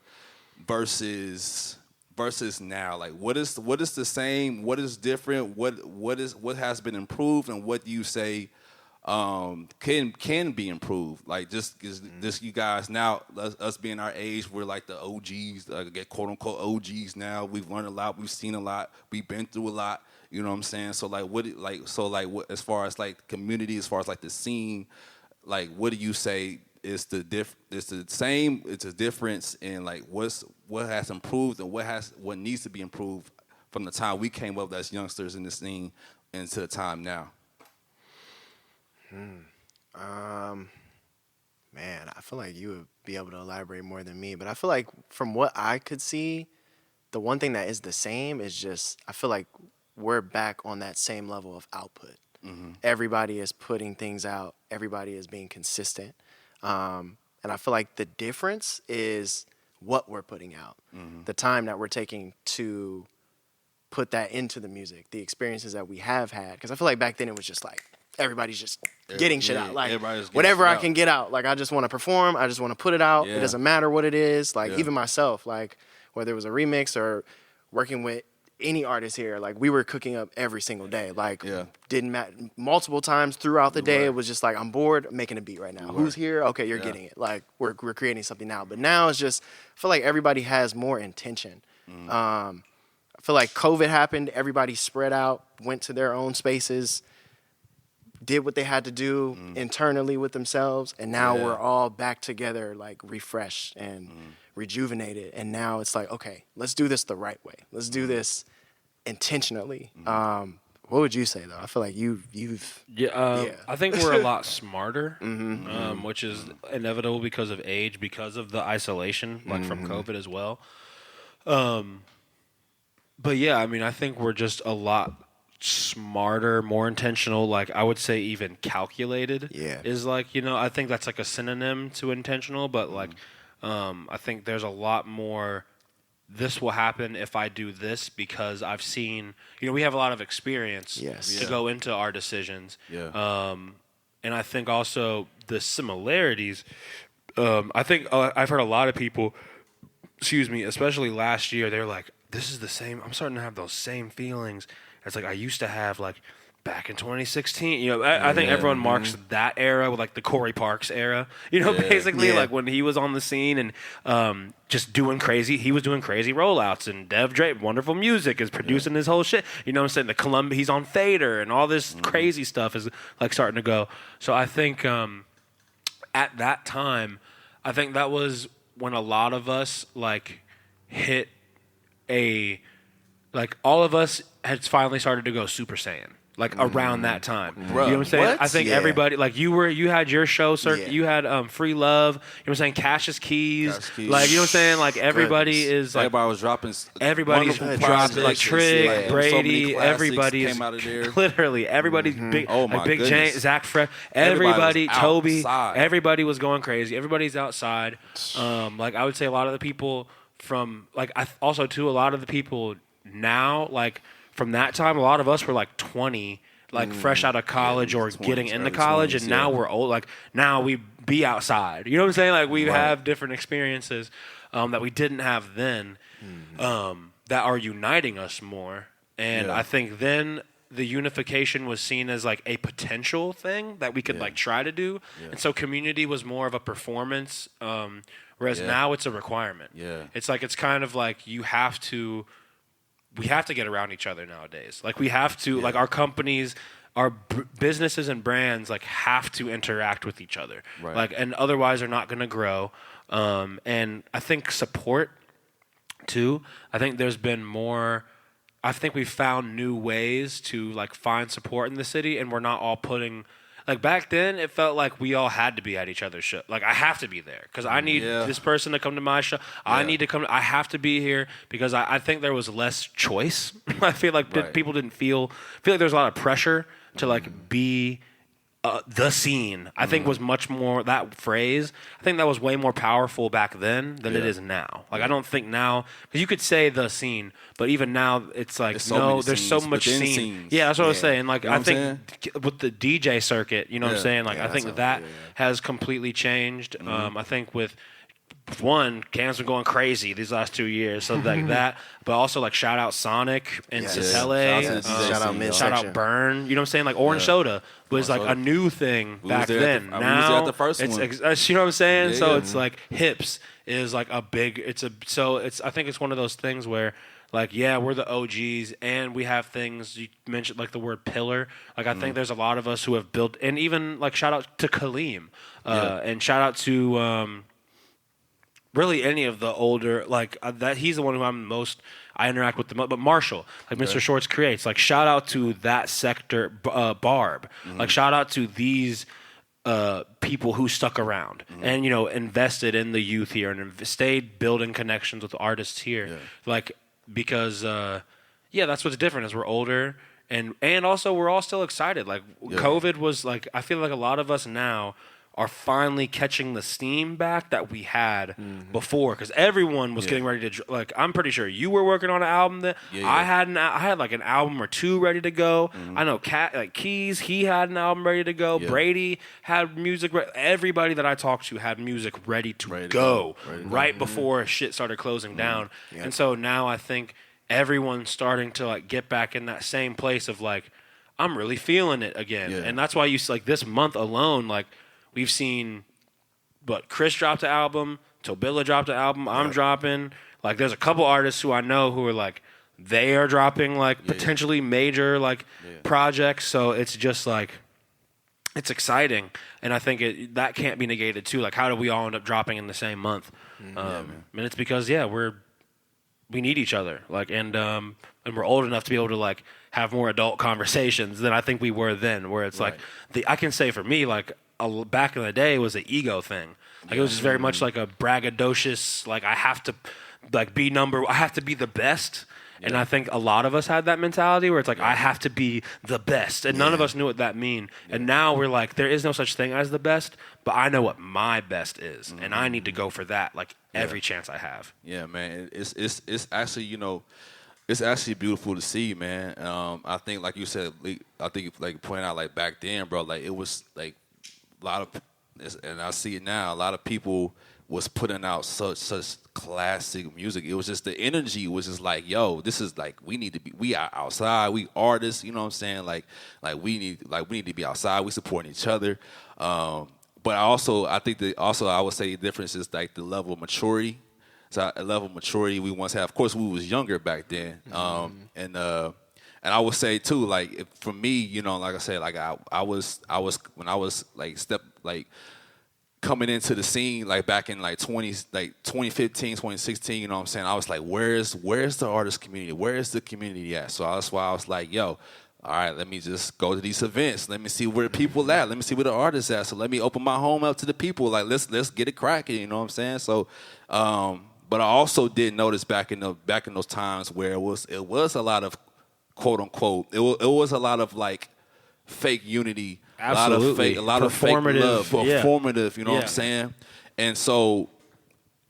versus now. Like what is the same? What is different? What has been improved, and what do you say can be improved? Like just you guys now, us being our age, we're like the OGs, get quote unquote OGs now. We've learned a lot, we've seen a lot, we've been through a lot. You know what I'm saying? So like what as far as like community, as far as like the scene, like what do you say is it's the same, it's a difference in like what has improved and what needs to be improved from the time we came up as youngsters in the scene into the time now? Man, I feel like you would be able to elaborate more than me, but I feel like from what I could see, the one thing that is the same is just, I feel like we're back on that same level of output. Everybody is putting things out. Everybody is being consistent. And I feel like the difference is what we're putting out, the time that we're taking to put that into the music, the experiences that we have had. Because I feel like back then it was just like, everybody's just getting shit out. Like, whatever I can get out. Like, I just want to perform. I just want to put it out. It doesn't matter what it is. Like, even myself, like, whether it was a remix or working with any artist here, like, we were cooking up every single day. Like, didn't matter. Multiple times throughout the day, it was just like, I'm bored, I'm making a beat right now. Who's here? Okay, you're getting it. Like, we're creating something now. But now it's just, I feel like everybody has more intention. I feel like COVID happened. Everybody spread out, went to their own spaces, did what they had to do internally with themselves, and now we're all back together, like refreshed and rejuvenated. And now it's like, okay, let's do this the right way. Let's do this intentionally. What would you say though? I feel like you've I think we're a lot smarter, which is inevitable because of age, because of the isolation, like from COVID as well. But yeah, I mean, I think we're just a lot smarter, more intentional, like I would say even calculated is like, I think that's like a synonym to intentional, but like I think there's a lot more, this will happen if I do this, because I've seen, we have a lot of experience to go into our decisions. And I think also the similarities, I think I've heard a lot of people, especially last year, they're like, this is the same, I'm starting to have those same feelings. It's like I used to have like back in 2016. I think everyone marks that era with like the Corey Parks era. Basically like when he was on the scene and just doing crazy. He was doing crazy rollouts, and Dev Drake, wonderful music, is producing his whole shit. You know what I'm saying? The Columbia, he's on Fader, and all this crazy stuff is like starting to go. So I think at that time, I think that was when a lot of us like hit all of us had finally started to go Super Saiyan. Like around that time, Bruh, you know what I'm saying? what? I think Yeah. everybody, like you had your show, sir. Yeah. You had Free Love. You know what I'm saying? Cash's Keys. Cash's Keys. Like you know what I'm saying? Like everybody Goodness. is like Everybody was dropping. everybody's wonderful dropped like projects. Trig, Like, so Brady. many classics Everybody's came out of there. literally everybody's big. Oh, like my Big goodness. James, Zach Fred. Everybody Everybody, was Toby. outside. Everybody was going crazy. Everybody's outside. Like I would say a lot of the people from like also too a lot of the people now like from that time a lot of us were like 20. Like fresh out of college or 20s, getting into early college, 20s, and now yeah. we're old. Like now we be outside. You know what I'm saying? Like we Right. have different experiences that we didn't have then that are uniting us more. And Yeah. I think then the unification was seen as like a potential thing that we could like try to do. And so community was more of a performance, whereas Yeah. now it's a requirement. Yeah. It's like it's kind of like we have to get around each other nowadays. Like we have to, like our companies, our businesses and brands, like have to interact with each other. Right. Like, and otherwise they're not going to grow. And I think support too. I think there's been more. I think we've found new ways to like find support in the city, and we're not all putting. Like back then, it felt like we all had to be at each other's show. Like I have to be there because I need Yeah. this person to come to my show. I need to come. I have to be here because I think there was less choice. I feel like Right. people didn't feel like there's a lot of pressure to like be the scene. I think was much more that phrase. I think that was way more powerful back then than it Yeah. is now. Like I don't think now because you could say the scene, but even now it's like There's so many there's so scenes much within scene. scenes. Yeah, that's what I was Yeah. saying. Like You know I what I'm think with the DJ circuit, you know what I'm Yeah. saying? Like Yeah, I think that's that how- yeah. has completely changed. I think with one, Cam's been going crazy these last 2 years, so like that. But also like shout out Sonic and Yes. Cicele, Shout out to the DJ Shout out scene, Mid yo. shout out Section. Burn. You know what I'm saying? Like Orange Soda was like Soda. a new thing We was back there at then. the- we was Now there at the first it's one. you know what I'm saying? Yeah, So yeah. it's like Hips is like a big. I think it's one of those things where. Like, yeah, we're the OGs, and we have things, you mentioned, like the word pillar. Like, I think there's a lot of us who have built, and even, like, shout out to Kaleem, and shout out to really any of the older, like, that he's the one who I interact with the most, but Marshall, like Mr. Shorts Creates, like, shout out to that sector, Barb. Like, shout out to these people who stuck around and, you know, invested in the youth here and stayed building connections with artists here. Yeah. Like, because that's what's different is we're older and also we're all still excited. Like COVID was like I feel like a lot of us now are finally catching the steam back that we had before because everyone was getting ready to like I'm pretty sure you were working on an album that I had like an album or two ready to go. I know Keys, he had an album ready to go. Brady had music everybody that I talked to had music ready to go right before shit started closing down. And so now I think everyone's starting to like get back in that same place of like I'm really feeling it again. And that's why you like this month alone like we've seen, Chris dropped an album, Tobilla dropped an album, I'm dropping. Like, there's a couple artists who I know who are, like, they are dropping, like, potentially major, like, projects. So it's just, like, it's exciting. And I think that can't be negated, too. Like, how do we all end up dropping in the same month? And it's because, we need each other. Like, and we're old enough to be able to, like, have more adult conversations than I think we were then, where it's, like, I can say for me, like, back in the day it was an ego thing. Like it was just very much like a braggadocious, like I have to like I have to be the best. And I think a lot of us had that mentality where it's like I have to be the best. And none of us knew what that mean. And now we're like, there is no such thing as the best, but I know what my best is. And I need to go for that like every chance I have. Yeah, man. It's actually, you know, it's actually beautiful to see, man. I think like you said, I think like pointing out like back then, bro, like it was like a lot of, and I see it now, a lot of people was putting out such classic music. It was just the energy was just like, yo, this is like we are outside, we artists, you know what I'm saying? Like we need to be outside, we supporting each other. But I think that also I would say the difference is like the level of maturity. So a level of maturity we once had. Of course, we was younger back then, and I would say too, like for me, you know, like I said, like I was when I was like coming into the scene like back in like 2015, 2016, you know what I'm saying? I was like, where's the artist community? Where's the community at? So that's why I was like, yo, all right, let me just go to these events. Let me see where the people at. Let me see where the artists at. So let me open my home up to the people. Like let's get it cracking, you know what I'm saying? So but I also did notice back in those times where it was a lot of quote unquote, it was a lot of like fake unity. Absolutely. A lot of fake love, performative, you know what I'm saying? And so,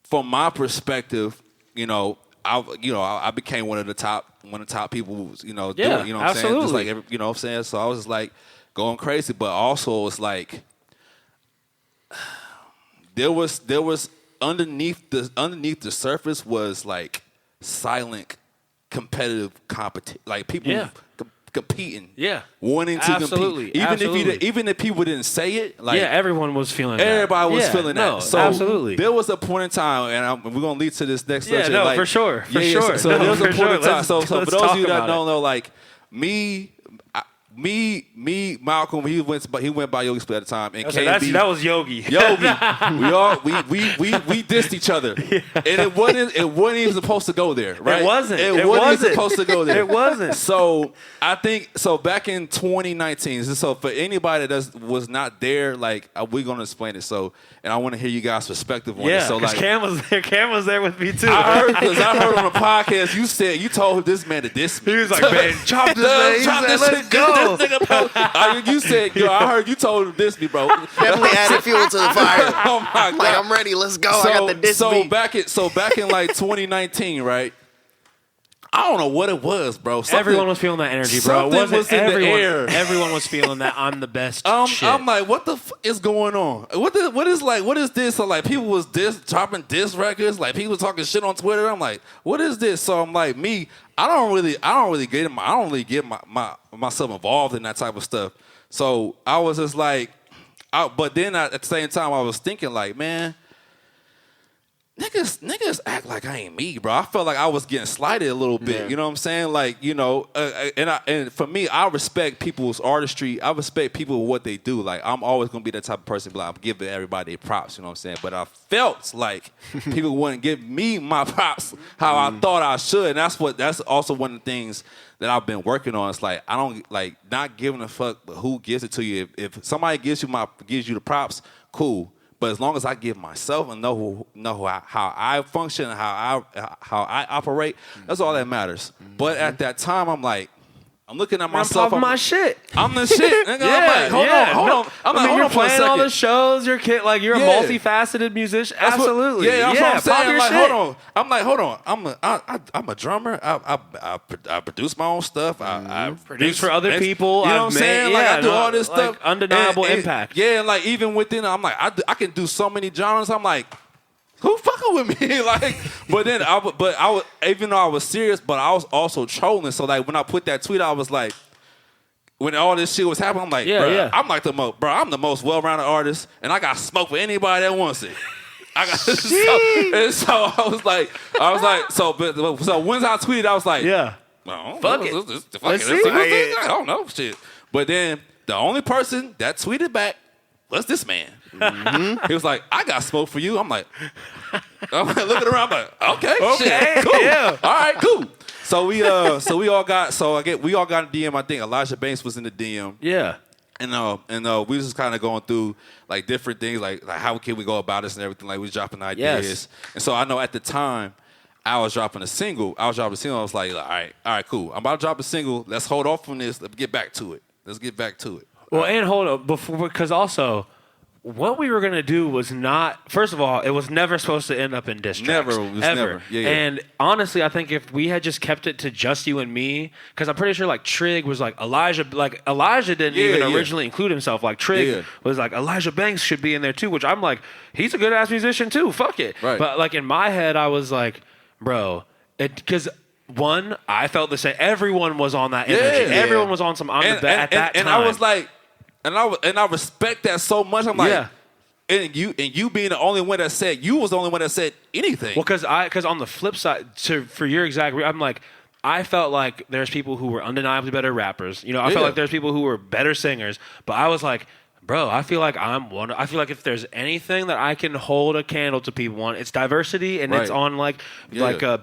from my perspective, I became one of the top people, doing, you know what I'm saying? Just like you know what I'm saying? So I was just like going crazy, but also it's like there was underneath the surface was like silent competitive competition, like people competing, wanting to compete. Even if people didn't say it, like everyone was feeling everybody was feeling that. No, so absolutely. There was a point in time, and we're gonna lead to this next section. No, like, for sure. So there was a point in time. So for those of you that don't know, like me, Malcolm, he went by Yogi Split at the time, and KMB, that was Yogi. we dissed each other, and it wasn't even supposed to go there, right? It wasn't even supposed to go there. It wasn't. So I think back in 2019. So for anybody that was not there, like we're gonna explain it. So and I want to hear you guys' perspective on it. So like Cam was there. Cam was there with me too. I heard on the podcast you told this man to diss me. He was like, man, chop this man. He said, let's go. You said, I heard you told him diss me, bro. Definitely added fuel to the fire. Oh my God. Like, I'm ready. Let's go. I got the diss beat. Back in like 2019, right? I don't know what it was, bro. Everyone was feeling that energy, bro. Something was in the air. Everyone was feeling that I'm the best shit. I'm like, what the is going on? What is this? So like people was dropping diss records, like people talking shit on Twitter. I'm like, what is this? So I'm like, I don't really get myself involved in that type of stuff. So I was just like, but then at the same time I was thinking like, man, niggas act like I ain't me, bro. I felt like I was getting slighted a little bit. Yeah. You know what I'm saying? Like, and for me, I respect people's artistry. I respect people what they do. Like, I'm always gonna be that type of person. Like, I'm giving everybody their props. You know what I'm saying? But I felt like people wouldn't give me my props how I thought I should. And that's also one of the things that I've been working on. It's like I don't like not giving a fuck who gives it to you. If somebody gives you the props, cool. But as long as I give myself and know how I function and how I operate, that's all that matters. Mm-hmm. But at that time, I'm like, I'm looking at myself. I'm my shit. I'm the shit. Nigga. I'm like, hold on. I'm like, hold you're on for a playing second. all the shows. You're a multifaceted musician. Absolutely. That's what I'm saying. Like, shit. hold on. I'm like, hold on. I'm a drummer. I produce my own stuff. I produce for other people. You know what I'm saying? Like I do all this stuff. Undeniable impact. Yeah, and like even within, I'm like, I can do so many genres. I'm like, who fucking with me? Like, but I was, even though I was serious, but I was also trolling. So like when I put that tweet, I was like, when all this shit was happening, I'm like, I'm the most well-rounded artist, and I got smoke for anybody that wants it. I got so I was like, so once I tweeted, I was like, fuck it. Let's see. I don't know shit. But then the only person that tweeted back was this man. Mm-hmm. He was like, I got smoke for you. I'm like looking around, I'm like, okay, shit, cool. Yeah. All right, cool. So we all got a DM. I think Elijah Banks was in the DM. Yeah. And we was just kind of going through like different things, like how can we go about this and everything. Like we was dropping ideas. Yes. And so I know at the time I was dropping a single. I was like, all right, cool. I'm about to drop a single. Let's hold off on this. Let's get back to it. Well, and hold up because also what we were going to do was not, first of all, it was never supposed to end up in diss tracks. Never. Yeah. And honestly, I think if we had just kept it to just you and me, because I'm pretty sure like Trig was like Elijah didn't even originally include himself. Like Trig was like, Elijah Banks should be in there too, which I'm like, he's a good ass musician too. Fuck it. Right. But like in my head, I was like, bro, because one, I felt the same. Everyone was on that energy. Yeah. Everyone was on some at that time. And I was like, and I respect that so much. I'm like, and you being the only one that said, you was the only one that said anything. Well, because on the flip side, for your exact, I'm like, I felt like there's people who were undeniably better rappers. You know, I felt like there's people who were better singers. But I was like, Bro, I feel like I feel like if there's anything that I can hold a candle to people on, it's diversity, and it's on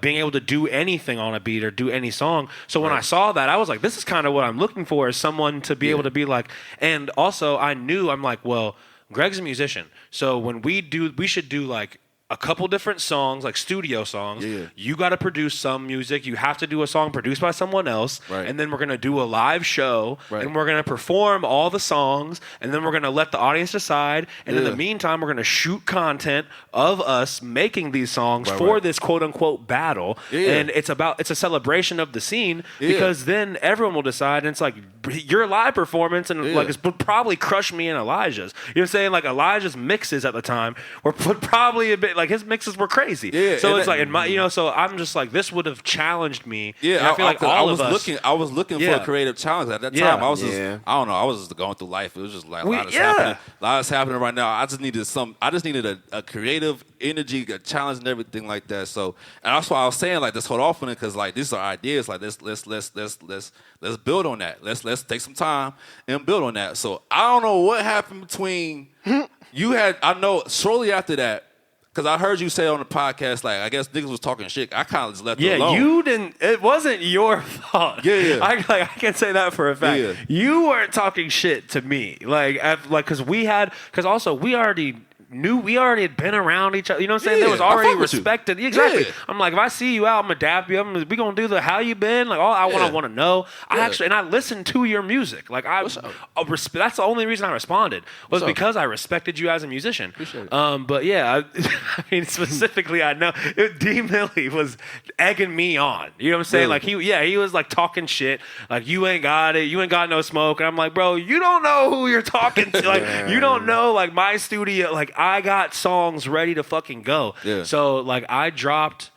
being able to do anything on a beat or do any song. So when I saw that, I was like, this is kind of what I'm looking for, is someone to be able to be like. And also, I'm like, well, Greg's a musician, so when we should do like a couple different songs, like studio songs. Yeah. You got to produce some music. You have to do a song produced by someone else. Right. And then we're going to do a live show. Right. And we're going to perform all the songs. And then we're going to let the audience decide. And in the meantime, we're going to shoot content of us making these songs for this quote unquote battle. Yeah. And it's a celebration of the scene because then everyone will decide. And it's like your live performance and like it's would probably crush me and Elijah's. You know what I'm saying? Like Elijah's mixes at the time were probably a bit like his mixes were crazy. Yeah, so it's like in my, so I'm just like, this would have challenged me. Yeah, and I feel like I was looking for a creative challenge at that time. Yeah. I was just, I don't know, I was just going through life. It was just like a lot is happening right now. I just needed a creative energy, a challenge, and everything like that. So, and that's why I was saying like this whole offering, because like these are ideas. Like let's build on that. Let's take some time and build on that. So I don't know what happened between I know shortly after that. Because I heard you say on the podcast, like, I guess niggas was talking shit. I kind of just left it alone. Yeah, you didn't. It wasn't your fault. Yeah. I can say that for a fact. Yeah. You weren't talking shit to me. Because we already knew we already had been around each other. You know what I'm saying? Yeah, there was I already fuck with you. respected. Exactly. Yeah. I'm like, if I see you out, I'm gonna dap you. We gonna do the how you been. Like all I want to know. And I listened to your music. Like that's the only reason I responded was because I respected you as a musician. Appreciate it. But yeah, I mean specifically, I know D Millie was egging me on. You know what I'm saying? Really? Like he was like talking shit. Like you ain't got it. You ain't got no smoke. And I'm like, bro, you don't know who you're talking to. Like you don't know like my studio. Like I got songs ready to fucking go. Yeah. So like I dropped,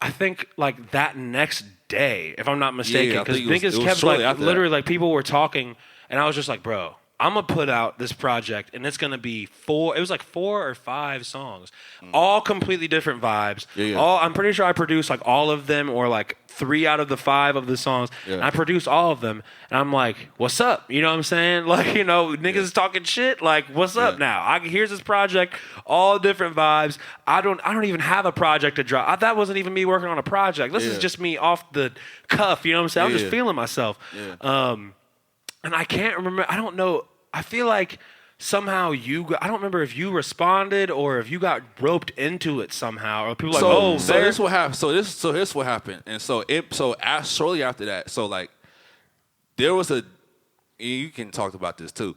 I think like that next day, if I'm not mistaken, because niggas kept like literally like people were talking, and I was just like, bro, I'm gonna put out this project, and it's gonna be 4 or 5 songs, all completely different vibes. I'm pretty sure I produced like all of them, or like 3 out of the 5 of the songs. And I produced all of them, and I'm like, what's up? You know what I'm saying? Like, niggas is talking shit. Like, what's up now? Here's this project, all different vibes. I don't even have a project to drop. That wasn't even me working on a project. This is just me off the cuff. You know what I'm saying? I'm just feeling myself. And I can't remember. I don't know. I feel like somehow I don't remember if you responded or if you got roped into it somehow, or people like, so this what happened. So this what happened, and shortly after that, so like there was you can talk about this too.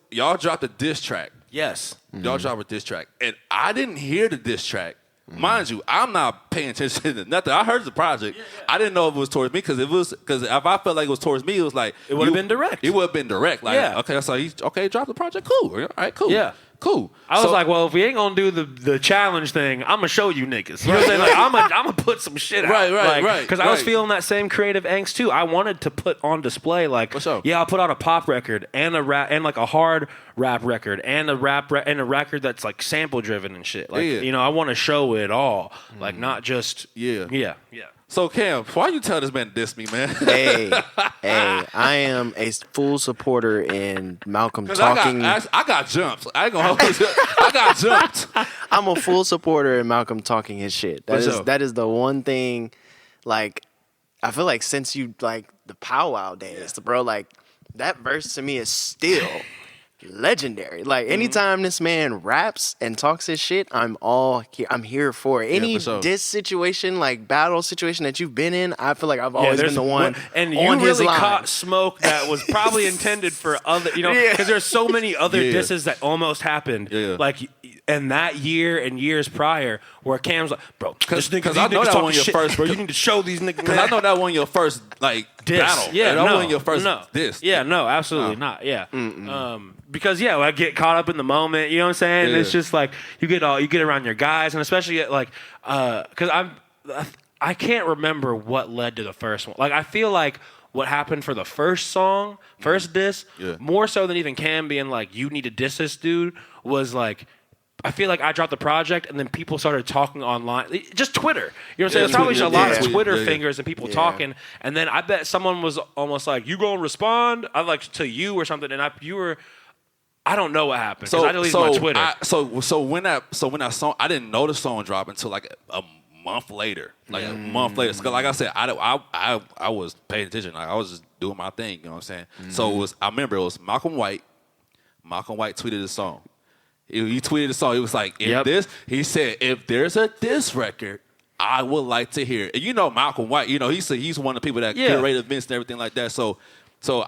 Y'all dropped a diss track. Yes, y'all dropped a diss track, and I didn't hear the diss track. Mind you, I'm not paying attention to nothing. I heard the project. I didn't know if it was towards me, because if I felt like it was towards me, it was like it would have been direct. It would have been direct. Like, okay, so drop the project. Cool. All right, cool. Yeah. Cool. I was like, well, if we ain't gonna do the challenge thing, I'm gonna show you niggas. You know what I'm saying? Like, I'm gonna put some shit out. Right. Because I was feeling that same creative angst too. I wanted to put on display, like, I'll put out a pop record and a rap and like a hard rap record and a record that's like sample driven and shit. Like, I want to show it all, like not just yeah. So Cam, why you tell this man to diss me, man? Hey, I am a full supporter in Malcolm talking. I got jumped. I ain't gonna hold you. I got jumped. I'm a full supporter in Malcolm talking his shit. That is the one thing. Like, I feel like since you like the powwow days, bro, like that verse to me is still legendary. Like anytime this man raps and talks his shit, I'm here for it. Any diss situation, like battle situation that you've been in, I feel like I've always been the one. And you on his really line. caught smoke that was probably intended for other, because there's so many other disses that almost happened, like in that year and years prior, where Cam's like, bro, because I know that one your first, bro. You need to show these niggas. Because I know that one your first like diss. battle. Yeah, that one your first diss. Yeah, no, absolutely not. Yeah. Because I get caught up in the moment, you know what I'm saying? It's just like you get around your guys, and especially like because I can't remember what led to the first one. Like I feel like what happened for the first diss, more so than even Cam being like, you need to diss this dude, was like I feel like I dropped the project, and then people started talking online. Just Twitter. You know what I'm saying? There's probably a lot of Twitter fingers and people talking. And then I bet someone was almost like, you going to respond? I like to you or something. And you were, I don't know what happened. So I deleted my Twitter. So when that song, I didn't know the song dropped until like a month later. Like a month later. So like I said, I was paying attention. Like I was just doing my thing. You know what I'm saying? So I remember it was Malcolm White. Malcolm White tweeted the song. He tweeted the song. He was like, he said, if there's a diss record, I would like to hear it. And you know Malcolm White, you know, he's one of the people that curate events and everything like that. So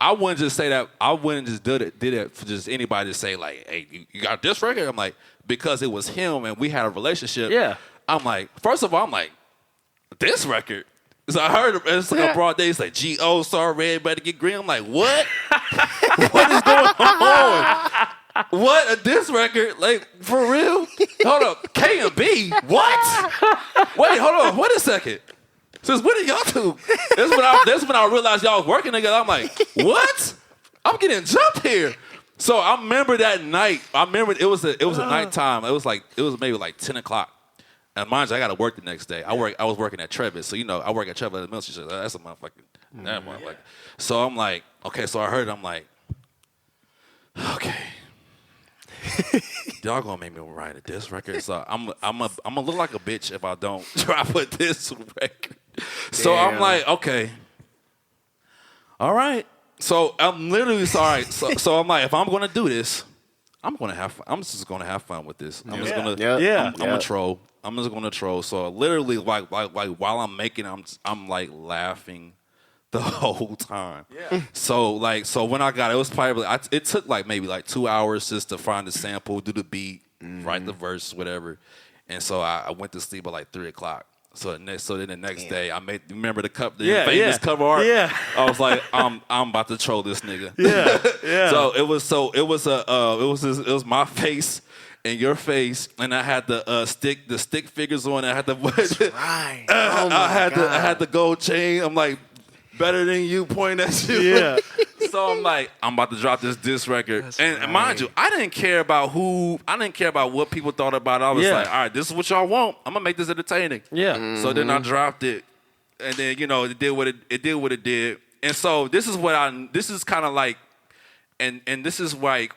I wouldn't just say that. I wouldn't just did it for just anybody to say like, hey, you got a diss record? I'm like, because it was him and we had a relationship. Yeah. I'm like, first of all, I'm like, diss record? So I heard it's like a broad day. It's like, G.O. saw red, better get green. I'm like, what? What is going on? What, a diss record? Like, for real? Hold up, KMB? What? Wait, hold on, wait a second. Since when did y'all two? That's when I realized y'all was working together. I'm like, what? I'm getting jumped here. So I remember that night. I remember it was a nighttime. It was maybe like 10 o'clock. And mind you, I got to work the next day. I was working at Trevis. So, you know, I work at Trevis at the military. So that's a motherfucking, that motherfucker. So I'm like, okay, so I heard it. I'm like, okay. Y'all gonna make me write a diss record, so I'm gonna look like a bitch if I don't drop a diss record. So I'm like, okay, all right. So I'm literally sorry. So I'm like, if I'm gonna do this, I'm just gonna have fun with this. I'm just gonna, I'm gonna troll. I'm just gonna troll. So literally, like while I'm making, I'm like laughing the whole time. Yeah. So when I got it, was probably it took like maybe like 2 hours just to find the sample, do the beat, write the verse, whatever. And so I went to sleep at like 3 o'clock. So then the next day I remember the famous cover art. Yeah. I was like, I'm about to troll this nigga. Yeah. It was my face and your face, and I had the stick figures on. I had the right. I had the gold chain. I'm like, better than you, pointing at you. Yeah. So I'm like, I'm about to drop this diss record. Mind you, I didn't care about what people thought about it. I was like, all right, this is what y'all want. I'm gonna make this entertaining. Yeah. Mm-hmm. So then I dropped it. And then, you know, it did what it did. And so this is kind of like, and this is like,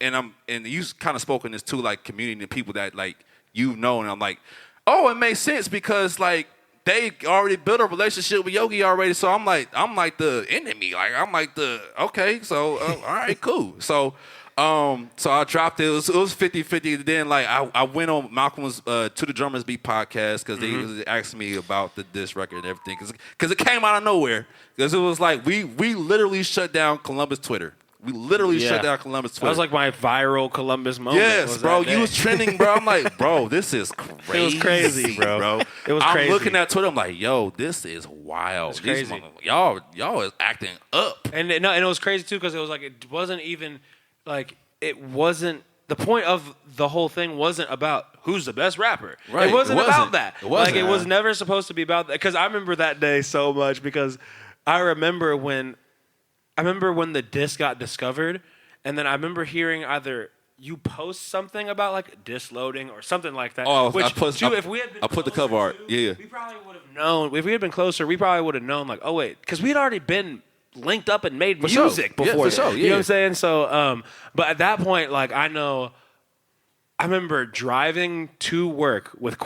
and you kind of spoken this to like community and people that like you've known. I'm like, oh, it makes sense because like, they already built a relationship with Yogi already, so I'm like the enemy. Like I'm like okay, so all right, cool. So I dropped it. It was 50-50. Then like I went on Malcolm's To the Drummers Beat podcast because they asked me about this record and everything because it came out of nowhere because it was like we literally shut down Columbus Twitter. We literally shut down Columbus Twitter. That was like my viral Columbus moment. Yes, bro. You was trending, bro. I'm like, bro, this is crazy. It was crazy, bro. It was crazy. I'm looking at Twitter. I'm like, yo, this is wild. It's crazy. Y'all is acting up. And it was crazy too because it was like it wasn't even like it wasn't. The point of the whole thing wasn't about who's the best rapper. Right. It wasn't about that. It wasn't. Like it was never supposed to be about that. Because I remember that day so much because I remember when the disc got discovered, and then I remember hearing either you post something about like disc loading or something like that. Oh, if we had been put the cover art. Yeah. We probably would have known. If we had been closer, we probably would have known like, oh wait, because we'd already been linked up and made music before. Yeah, for sure. Yeah. You know what I'm saying? So, but at that point, like I remember driving to work with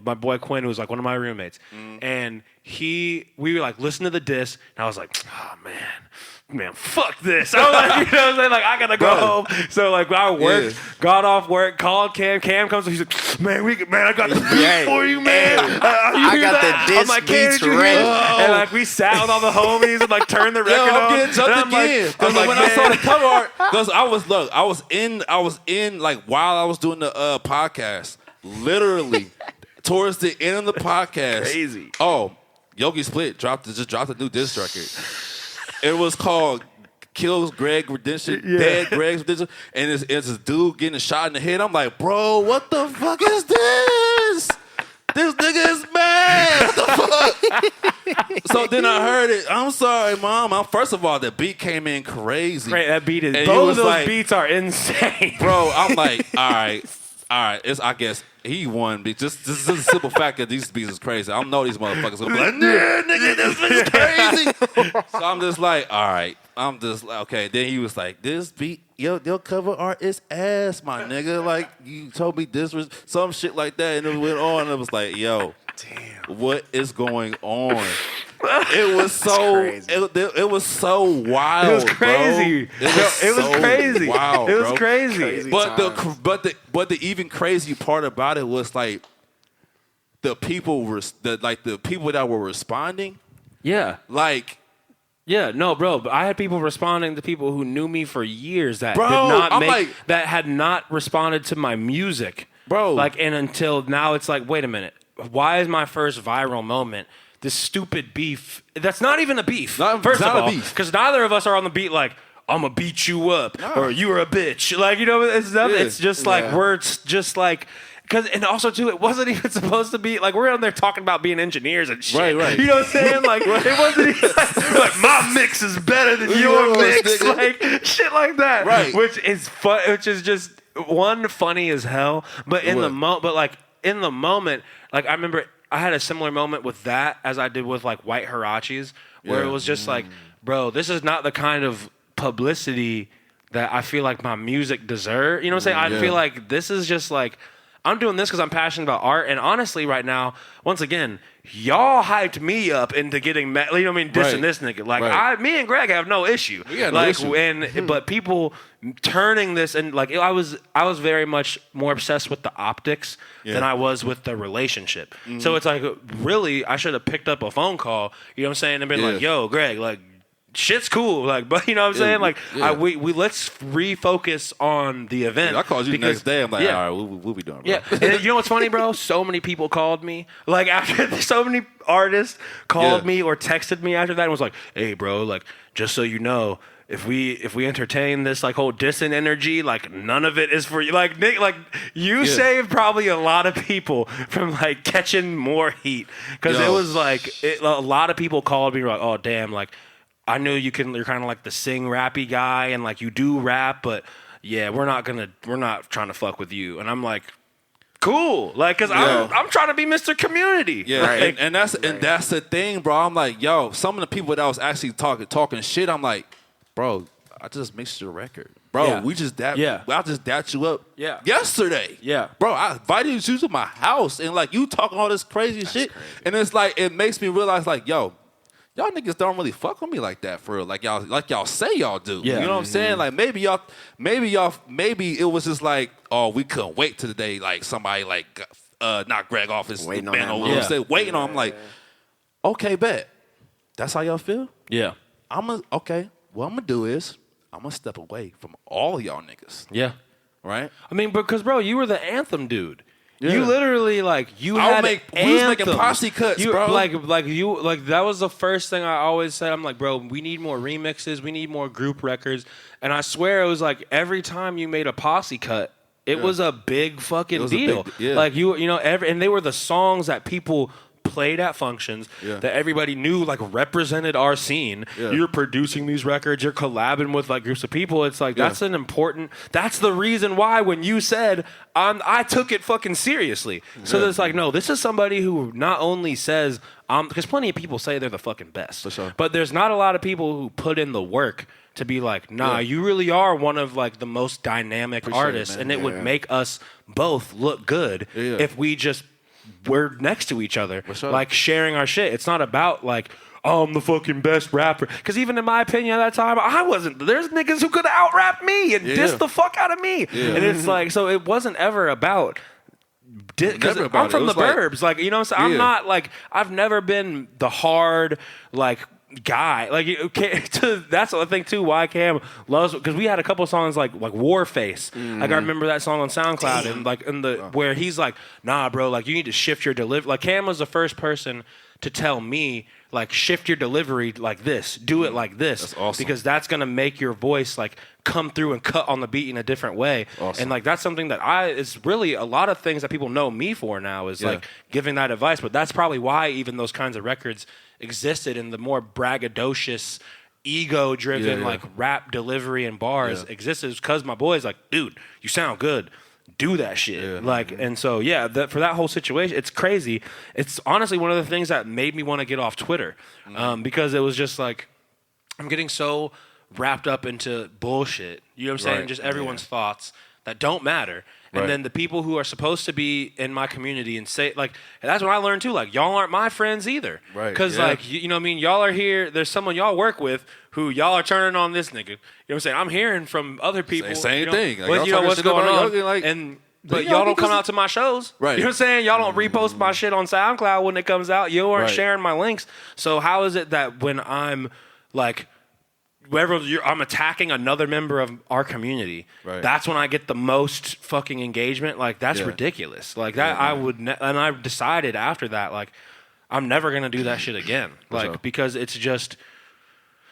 my boy Quinn, who was like one of my roommates, and we were like listening to the disc, and I was like, oh man, fuck this. I was like, you know what I'm saying? Like, I gotta go home. So, like, I worked, got off work, called Cam. Cam comes up, he's like, man, I got the beat for you, man. I got the disc beats ready. And, like, we sat with all the homies and, like, turned the record on. I'm getting jumped again. Because when I saw the cover art, because I was in, like, while I was doing the podcast, literally, towards the end of the podcast. Crazy. Oh, Yogi Split just dropped a new disc record. It was called Kills Greg Redemption, Dead Greg's Redemption, and it's this dude getting shot in the head. I'm like, bro, what the fuck is this? This nigga is mad. What the fuck? So then I heard it. I'm sorry, Mom. First of all, the beat came in crazy. Right, that beat is. Both of those beats are insane, bro. I'm like, all right. all right, I guess he won. Just the simple fact that these beats is crazy. I know these motherfuckers gonna be like, yeah, nigga, this beat is crazy. So I'm just like, all right. I'm just like, okay. Then he was like, this beat, your cover art is ass, my nigga. Like, you told me this was some shit like that, and it went on, and it was like, yo, damn, what is going on? It was so it was so wild. It was crazy. Bro. It was crazy. Wild, it was bro. crazy. But the even crazy part about it was like the people that were responding. Yeah. Like. Yeah, no, bro. But I had people responding to people who knew me for years that that had not responded to my music, bro. Like, and until now, it's like, wait a minute, why is my first viral moment this stupid beef? That's not even a beef. First of all, because neither of us are on the beat like, I'm gonna beat you up or you were a bitch. Like, you know, it's nothing. Yeah. It's just like words, just like. And also, too, it wasn't even supposed to be, like, we're on there talking about being engineers and shit. Right. You know what I'm saying? Like, it wasn't even like, my mix is better than your mix. Like, shit like that. Right. Which is fun, which is just, one, funny as hell. But in the moment, like, I remember I had a similar moment with that as I did with, like, White Hirachis, where it was just like, bro, this is not the kind of publicity that I feel like my music deserves. You know what I'm saying? I feel like this is just, like, I'm doing this because I'm passionate about art, and honestly, right now, once again, y'all hyped me up into getting, you know what I mean, dissing this nigga. Like, me and Greg have no issue. We got no issue. But people turning this, and like, I was very much more obsessed with the optics than I was with the relationship. So it's like, really, I should have picked up a phone call, you know what I'm saying, and been like, yo, Greg, like, shit's cool, like, but you know what I'm saying? Like, we let's refocus on the event. I called you the next day. I'm like, all right, we'll be doing, bro. Yeah, and you know what's funny, bro? So many people called me. Like, after so many artists called me or texted me after that and was like, hey, bro, like, just so you know, if we entertain this like whole dissing energy, like, none of it is for you. Like, Nick, like, you saved probably a lot of people from like catching more heat, because it was like a lot of people called me like, oh damn, like, I know you're kind of like the sing rappy guy and like you do rap, but yeah, we're not trying to fuck with you. And I'm like, cool. Like, cause I'm trying to be Mr. Community. Yeah. Like, and that's the thing, bro. I'm like, yo, some of the people that was actually talking shit, I'm like, bro, I just mixed your record. Bro, I just dapped you up yesterday. Yeah. Bro, I invited you to my house and like you talking all this crazy shit. Crazy. And it's like, it makes me realize like, yo, y'all niggas don't really fuck with me like that for real. Like y'all say y'all do. Yeah. You know what I'm saying? Like maybe it was just like, oh, we couldn't wait till the day like somebody like knock Greg off his waiting man over. Waiting on him like, okay, bet. That's how y'all feel? Yeah. Okay. What I'm gonna do is I'm gonna step away from all y'all niggas. Yeah. Right? I mean, because bro, you were the anthem dude. Yeah. You literally like we was making posse cuts, bro. Like that was the first thing I always said. I'm like, bro, we need more remixes, we need more group records. And I swear it was like every time you made a posse cut, it was a big fucking deal. Like you know, and they were the songs that people played at functions that everybody knew like represented our scene. You're producing these records, you're collabing with like groups of people. It's like that's the reason why when you said I took it fucking seriously. So it's like, no, this is somebody who not only says because plenty of people say they're the fucking best. For sure. But there's not a lot of people who put in the work to be like, nah, you really are one of like the most dynamic artists, and it would make us both look good if we just we're next to each other, like sharing our shit. It's not about like, oh, I'm the fucking best rapper. Because even in my opinion at that time, I wasn't. There's niggas who could out-rap me and diss the fuck out of me. Yeah. And it's like, so it wasn't ever about, because I'm from the burbs. Like, you know what I'm saying? I'm not like, I've never been the hard, like, guy. Like, that's the thing too why Cam loves, because we had a couple songs like Warface. Like I remember that song on SoundCloud and like where he's like, nah bro, like you need to shift your delivery. Like Cam was the first person to tell me like shift your delivery like this, do it like this. That's awesome. Because that's gonna make your voice like come through and cut on the beat in a different way. Awesome. And like that's something that it's really a lot of things that people know me for now is like giving that advice. But that's probably why even those kinds of records existed in the more braggadocious, ego-driven like rap delivery and bars existed, because my boy's like, dude, you sound good. do that shit. And so for that whole situation, it's crazy. It's honestly one of the things that made me want to get off Twitter, because it was just like I'm getting so wrapped up into bullshit. You know what I'm saying? Just everyone's thoughts that don't matter. And then the people who are supposed to be in my community and say, like, that's what I learned too. Like, y'all aren't my friends either. Right. Because, like, you know what I mean? Y'all are here. There's someone y'all work with who y'all are turning on this nigga. You know what I'm saying? I'm hearing from other people. Same thing. Like, you know what's going on. Like, but y'all don't come out to my shows. Right. You know what I'm saying? Y'all don't repost my shit on SoundCloud when it comes out. You aren't sharing my links. So how is it that when I'm, like, I'm attacking another member of our community, that's when I get the most fucking engagement? Like, that's ridiculous. Like, that I would and I decided after that, like, I'm never going to do that shit again. Like, because it's just,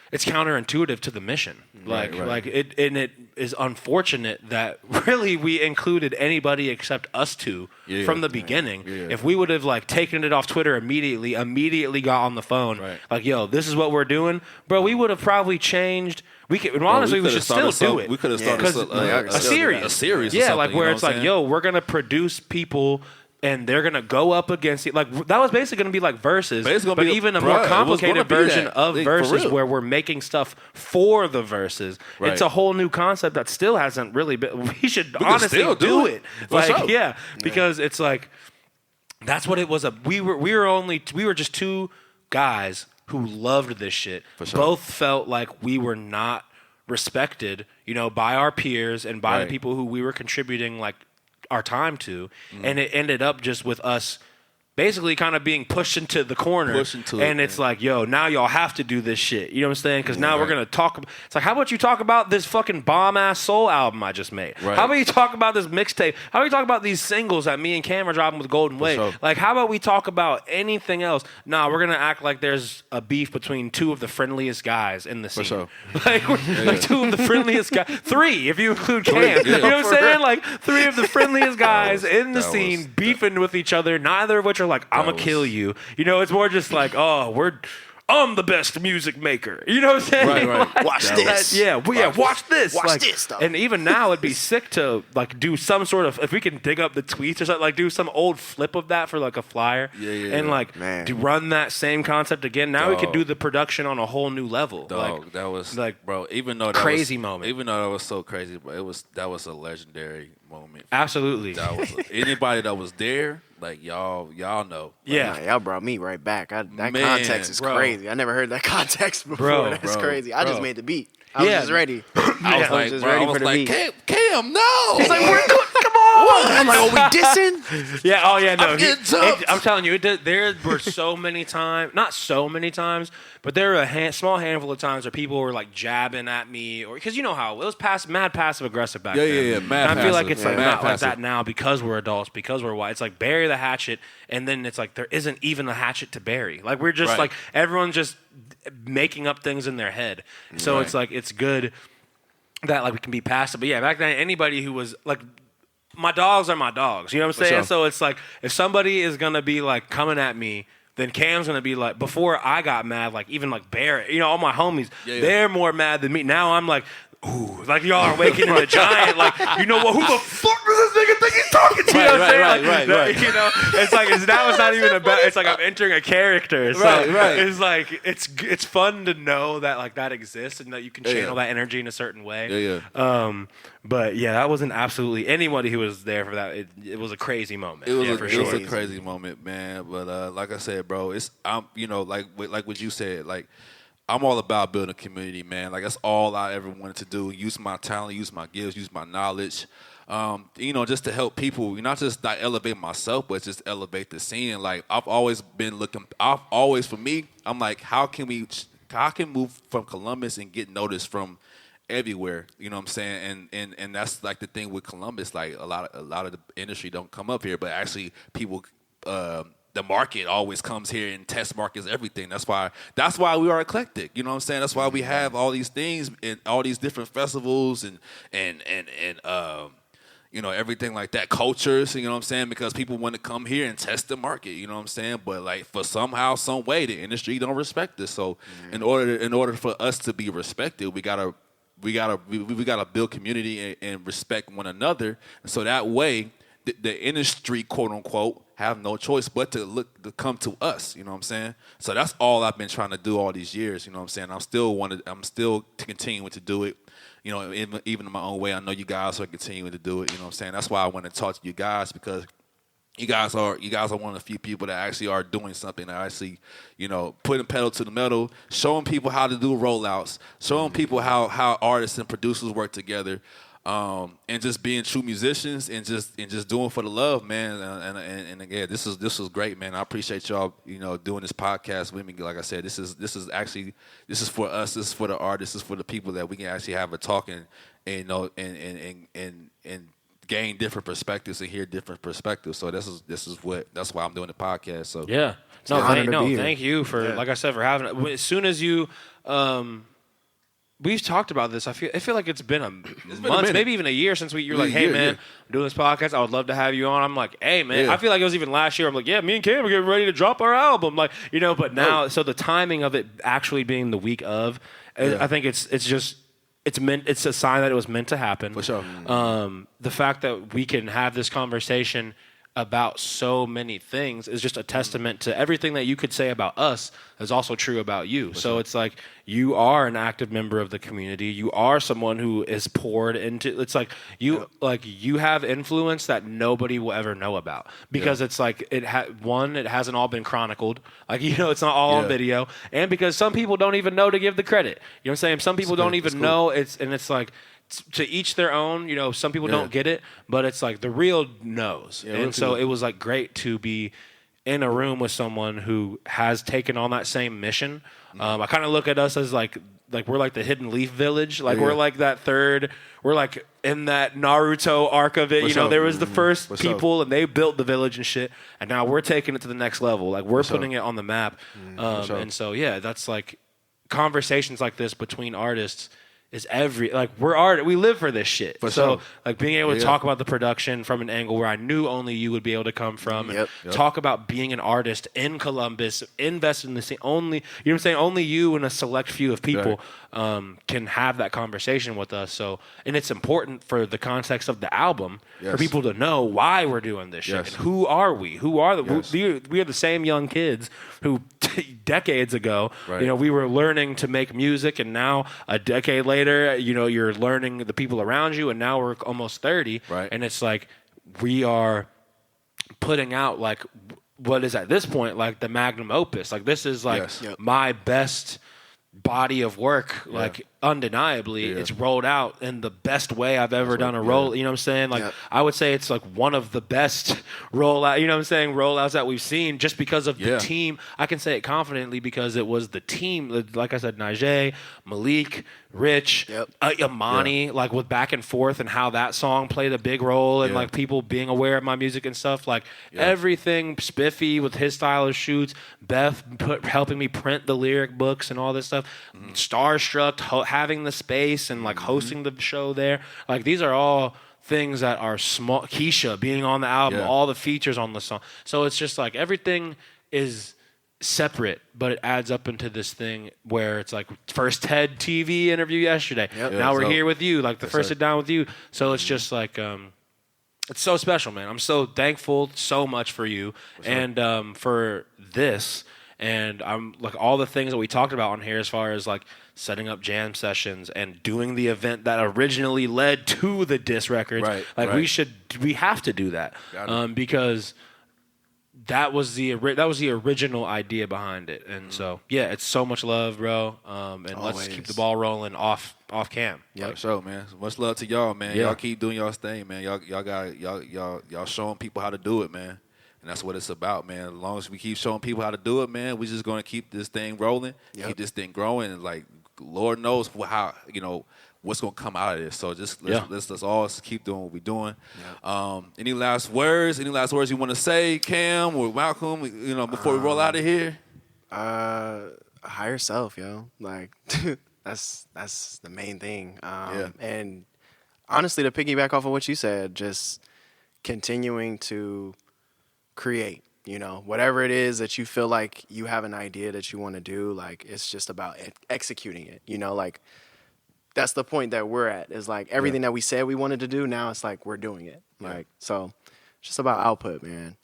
it's counterintuitive to the mission. Like, it is unfortunate that really we included anybody except us two from the beginning. If we would have, like, taken it off Twitter immediately got on the phone, like, yo, this is what we're doing, bro, we would have probably changed. We could, honestly, we should still do it. We could have started a series. A series. Yeah, like, where it's like, yo, we're gonna produce people. And they're gonna go up against it. Like, that was basically gonna be like Versus, but even a more complicated version of Versus, where we're making stuff for the Versus. It's a whole new concept that still hasn't really been. We should honestly do it. Like, because it's like that's what it was. We were just two guys who loved this shit. Both felt like we were not respected, you know, by our peers and by the people who we were contributing, like, our time to, and it ended up just with us basically kind of being pushed into the corner. And it's like, yo, now y'all have to do this shit. You know what I'm saying? Because now we're going to talk. It's like, how about you talk about this fucking bomb-ass soul album I just made? How about you talk about this mixtape? How about you talk about these singles that me and Cam are dropping with Golden Wave? Like, how about we talk about anything else? Nah, we're going to act like there's a beef between two of the friendliest guys in the scene. Like, two of the friendliest guys. Three, if you include Cam. You know what I'm saying? Like, three of the friendliest guys in the scene beefing with each other, neither of which are like, I'm gonna kill you. You know, it's more just like, oh, I'm the best music maker. You know what I'm saying? Like, watch this. Watch this. Watch like, this stuff. And even now, it'd be sick to, like, do some sort of, if we can dig up the tweets or something, like, do some old flip of that for, like, a flyer. And, like, to run that same concept again. Now we could do the production on a whole new level. Like, that was, like, bro, even though that crazy moment. Even though that was so crazy, but that was a legendary moment. Absolutely. That was anybody that was there. Like, y'all know. Like, y'all brought me right back. That context is crazy. I never heard that context before. That's crazy. I just made the beat. I was just ready. I was just ready for the beat. Cam, no. He's like, come on. I'm like, we dissing? Yeah, oh yeah, no. I'm telling you, there were so many times, not so many times, but there were a small handful of times where people were like jabbing at me, or because you know how it was mad passive aggressive back then. Yeah, mad passive. I feel like it's like not like that now because we're adults, because we're white. It's like bury the hatchet, and then it's like there isn't even a hatchet to bury. Like we're just like everyone's just making up things in their head. So it's like it's good that like we can be passive. But yeah, back then anybody who was like, my dogs are my dogs. You know what I'm saying? Sure. So it's like if somebody is gonna be like coming at me, then Cam's gonna be like, before I got mad, like even like Barrett, you know, all my homies, they're more mad than me. Now I'm like, ooh, like y'all are waking the giant. Like, you know what? Who the fuck does this nigga think he's talking to? You know what I'm saying? Right. You know, it's like now it's not even about. It's like I'm entering a character. So it's like it's fun to know that like that exists and that you can channel that energy in a certain way. But yeah, that wasn't absolutely anybody who was there for that. It was a crazy moment. It was a crazy moment, man. But like I said, bro, you know, like what you said, like. I'm all about building a community, man. Like, that's all I ever wanted to do. Use my talent, use my gifts, use my knowledge, you know, just to help people. Not just like elevate myself, but just elevate the scene. Like, I've always, for me, I'm like, how can move from Columbus and get noticed from everywhere? You know what I'm saying? And that's like the thing with Columbus. Like, a lot of the industry don't come up here, but actually people, the market always comes here and test markets everything. That's why we are eclectic. You know what I'm saying? That's why we have all these things and all these different festivals and you know, everything like that, cultures, you know what I'm saying? Because people want to come here and test the market, you know what I'm saying? But like for somehow, some way, the industry don't respect this. So in order for us to be respected, we gotta we gotta build community and respect one another, so that way the industry, quote unquote, have no choice but to come to us. You know what I'm saying? So that's all I've been trying to do all these years. You know what I'm saying? I'm still continuing to do it. You know, even in my own way. I know you guys are continuing to do it. You know what I'm saying? That's why I want to talk to you guys, because you guys are one of the few people that actually are doing something, that actually, you know, putting pedal to the metal, showing people how to do rollouts, showing people how artists and producers work together, and just being true musicians, and just doing for the love, man. And again, this was great, man. I appreciate y'all, you know, doing this podcast with me. Like I said, this is for us. This is for the artists. This is for the people that we can actually have a talk and you know and gain different perspectives and hear different perspectives. So that's why I'm doing the podcast. So yeah, thank you for like I said, for having it. As soon as you we've talked about this. I feel like it's been a month, maybe even a year since you're like, hey man, I'm doing this podcast. I would love to have you on. I'm like, hey man, I feel like it was even last year. I'm like, yeah, me and Cam are getting ready to drop our album. Like, you know, but now, so the timing of it actually being the week of, I think it's a sign that it was meant to happen. For sure. The fact that we can have this conversation about so many things is just a testament to everything that you could say about us is also true about you. So it's like you are an active member of the community. You are someone who is poured into. It's like you have influence that nobody will ever know about, because it's like it hasn't all been chronicled. Like, you know, it's not all on video, and because some people don't even know to give the credit. You know what I'm saying? Some people don't even know. It's like, to each their own, you know, some people don't get it, but it's like the real knows. And so it was like great to be in a room with someone who has taken on that same mission. I kind of look at us as like we're like the Hidden Leaf Village. Like we're like we're like in that Naruto arc of it. You know, there was the first people and they built the village and shit. And now we're taking it to the next level. Like we're putting it on the map. And so, yeah, that's like conversations like this between artists is we live for this shit. So like being able to talk about the production from an angle where I knew only you would be able to come from, and talk about being an artist in Columbus, invest in the scene, only, you know what I'm saying, only you and a select few of people can have that conversation with us. So, and it's important for the context of the album for people to know why we're doing this shit and who are we? Who are we are the same young kids who decades ago, you know, we were learning to make music, and now a decade later, you know, you're learning the people around you, and now we're almost 30, and it's like we are putting out like what is at this point like the magnum opus. Like this is like my best body of work, like undeniably it's rolled out in the best way I've ever done a roll. You know what I'm saying? Like I would say it's like one of the best rollout, you know what I'm saying, rollouts that we've seen, just because of the team. I can say it confidently because it was the team, like I said, Najee, Malik, Rich, Imani, like with back and forth, and how that song played a big role, and like people being aware of my music and stuff, like everything. Spiffy with his style of shoots, Beth helping me print the lyric books and all this stuff, Starstruck having the space and like hosting the show there. Like these are all things that are small. Keisha being on the album, all the features on the song. So it's just like everything is separate, but it adds up into this thing where it's like first TED TV interview yesterday. Now we're here with you, like the first sit down with you. So it's just like it's so special, man. I'm so thankful so much for you and for this. And I'm like all the things that we talked about on here as far as like setting up jam sessions and doing the event that originally led to the diss records. We have to do that because that was the original idea behind it. And so it's so much love, bro. And let's keep the ball rolling off cam. Yeah, sure, man. Much love to y'all, man. Y'all keep doing y'all's thing, man. Y'all showing people how to do it, man. And that's what it's about, man. As long as we keep showing people how to do it, man, we're just going to keep this thing rolling, keep this thing growing, and like Lord knows how, you know, what's going to come out of this. So just let's all keep doing what we're doing. Any last words? Any last words you want to say, Cam or Malcolm? You know, before we roll out of here. Higher self, yo. Like that's the main thing. And honestly, to piggyback off of what you said, just continuing to create, you know, whatever it is that you feel like you have an idea that you want to do, like it's just about executing it, you know, like that's the point that we're at. Is like everything that we said we wanted to do. Now it's like we're doing it. Like so, it's just about output, man.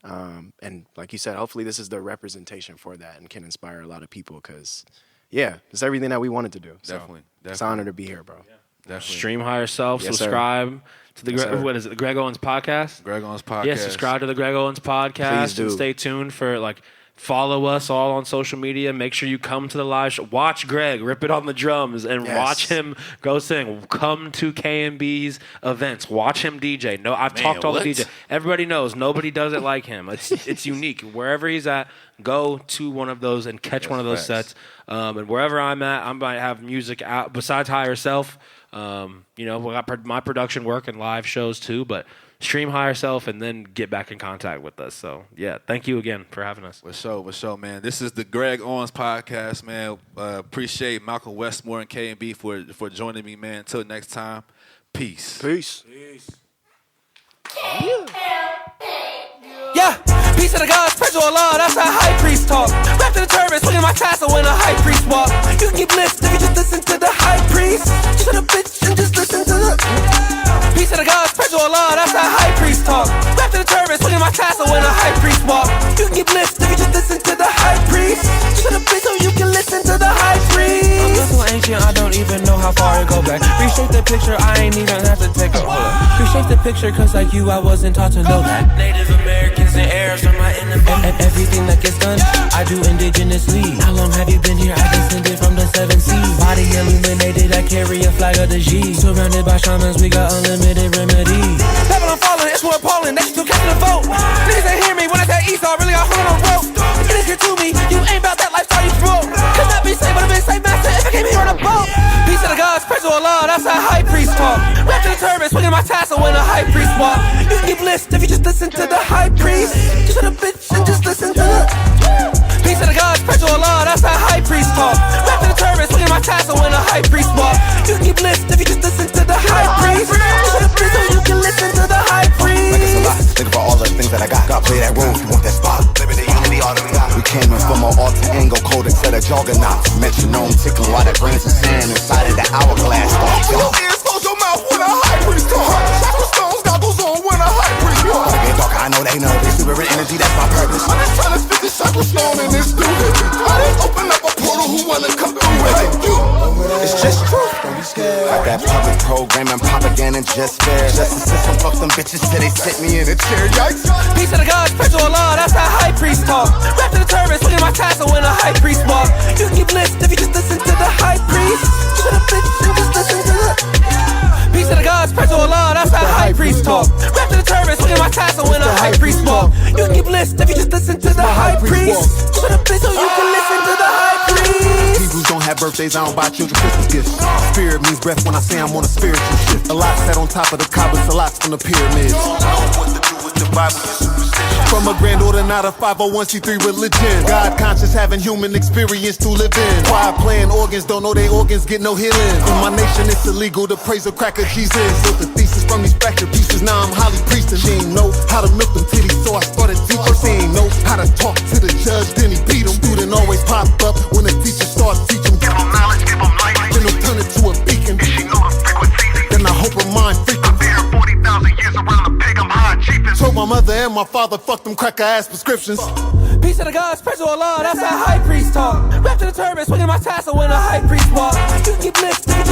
And like you said, hopefully this is the representation for that and can inspire a lot of people. Cause it's everything that we wanted to do. So Definitely. It's an honor to be here, bro. Yeah. Definitely. Stream Higher Self. Yes, subscribe to the what is it? The Greg Owens podcast. Greg Owens podcast. Yeah, subscribe to the Greg Owens podcast. Please do. And stay tuned for follow us all on social media. Make sure you come to the live show. Watch Greg rip it on the drums and watch him go sing. Come to KMB's events. Watch him DJ. No, I've talked to all the DJ. Everybody knows nobody does it like him. It's unique. Wherever he's at, go to one of those and catch one of those sets. And wherever I'm at, I might have music out besides Higher Self. We got my production work and live shows too, but stream Higher Self and then get back in contact with us. So, thank you again for having us. For sure, man. This is the Greg Owens podcast, man. Appreciate Malcolm Westmoor and KMB for joining me, man. Until next time, peace. Yeah, peace to the gods, praise to Allah, that's how high priest talk. Wrapped in the turban, swinging my tassel when a high priest walk. You can get blissed if you just listen to the high priest. Just to the bitch and just listen to the peace to the gods, praise to Allah, that's how high priest talk. Wrapped in the turban, swinging my tassel when a high priest walk. You can get blissed if you just listen to the high priest. Just to the bitch so you can listen to the high priest. I'm so ancient, I don't even know how far it go back. Reshape the picture, I ain't even have to take a hold. Reshape the picture, cause like you, I wasn't taught to know that. Native Americans and Arabs are my enemies. And everything that gets done, I do indigenously. How long have you been here? I descended from the 7 seas. Body illuminated, I carry a flag of the G. Surrounded by shamans, we got unlimited remedies. Babylon falling, it's more appalling. They still catching the vote. Niggas ain't hear me when I say Esau, really I hold on a rope. Get in here to me, you ain't about that lifestyle you broke. Could not be saved, but I've been saved master if I came here on a boat. Peace to the gods, praise to Allah, that's how high priest talk. Wrapped in the turban, swinging my tassel when a high priest walk. You can get blissed if you just listen to the high priest. Just to the bitch and just listen to the peace to the gods, praise to Allah, that's how high priest talk. Wrapped in the turban, swinging my tassel when a high priest walk. You can get blissed if you just listen to the high priest. Just to the bitch so you can listen to the high priest. Like it's a lot, think about all the things that I got. Gotta play that role, you want that spot. Liberty, unity, all that we got. We came in from an alter angle, code instead of juggernauts. Metronome ticking while that grains of sand inside of the hourglass. Your ears, close your mouth when a high priest talk. Shackle stones, goggles on when a high priest talk. They talk, I know they know. They spirit energy, that's my purpose. I'm just trying to spit this shackle stone in this dude. I didn't open up a portal, who wanna come through with it? It's just truth, don't be scared. Like that public programming, propaganda just fair. Just a system, fuck them bitches till they sit me in a chair, yikes. Peace to the gods, praise to Allah, that's how high priest talk. Wrapped in the turban, swinging my tassel when a high priest walk. You can get blissed if you just listen to the high priest. Just to the bitch and just listen to the peace to the gods, praise to Allah, that's how high priest talk. Wrapped in the turban, swinging my tassel when a high priest walk. You can get blissed if you just listen to the high priest. Just to the bitch so you can listen to the high priest. Hebrews don't have birthdays, I don't buy children Christmas gifts. Spirit means breath when I say I'm on a spiritual shift. A lot sat on top of the Kaaba, a lot's from the pyramids. Know what to do with the Bible and superstition. From a grand order, not a 501c3 religion. God conscious, having human experience to live in. Quiet playing organs, don't know they organs get no healing. In my nation, it's illegal to praise or crack a Jesus. Built the thesis from these fractured pieces, now I'm highly priesting. She ain't know how to milk them titties, so I started teaching. She ain't know how to talk to the judge, then he beat him. Student always pop up when the teacher starts teaching. Give them knowledge, give them light. Then he'll turn it to a beacon. If she know the frequencies, then I hope her mind freaking. I've been here 40,000 years around the pig, I'm high chiefin'. Told my mother and my father, fuck them cracker ass prescriptions. Peace to the gods, praise to Allah, that's how high priest talk. Wrapped in the turban, swinging my tassel when a high priest walk. You can get blissed if you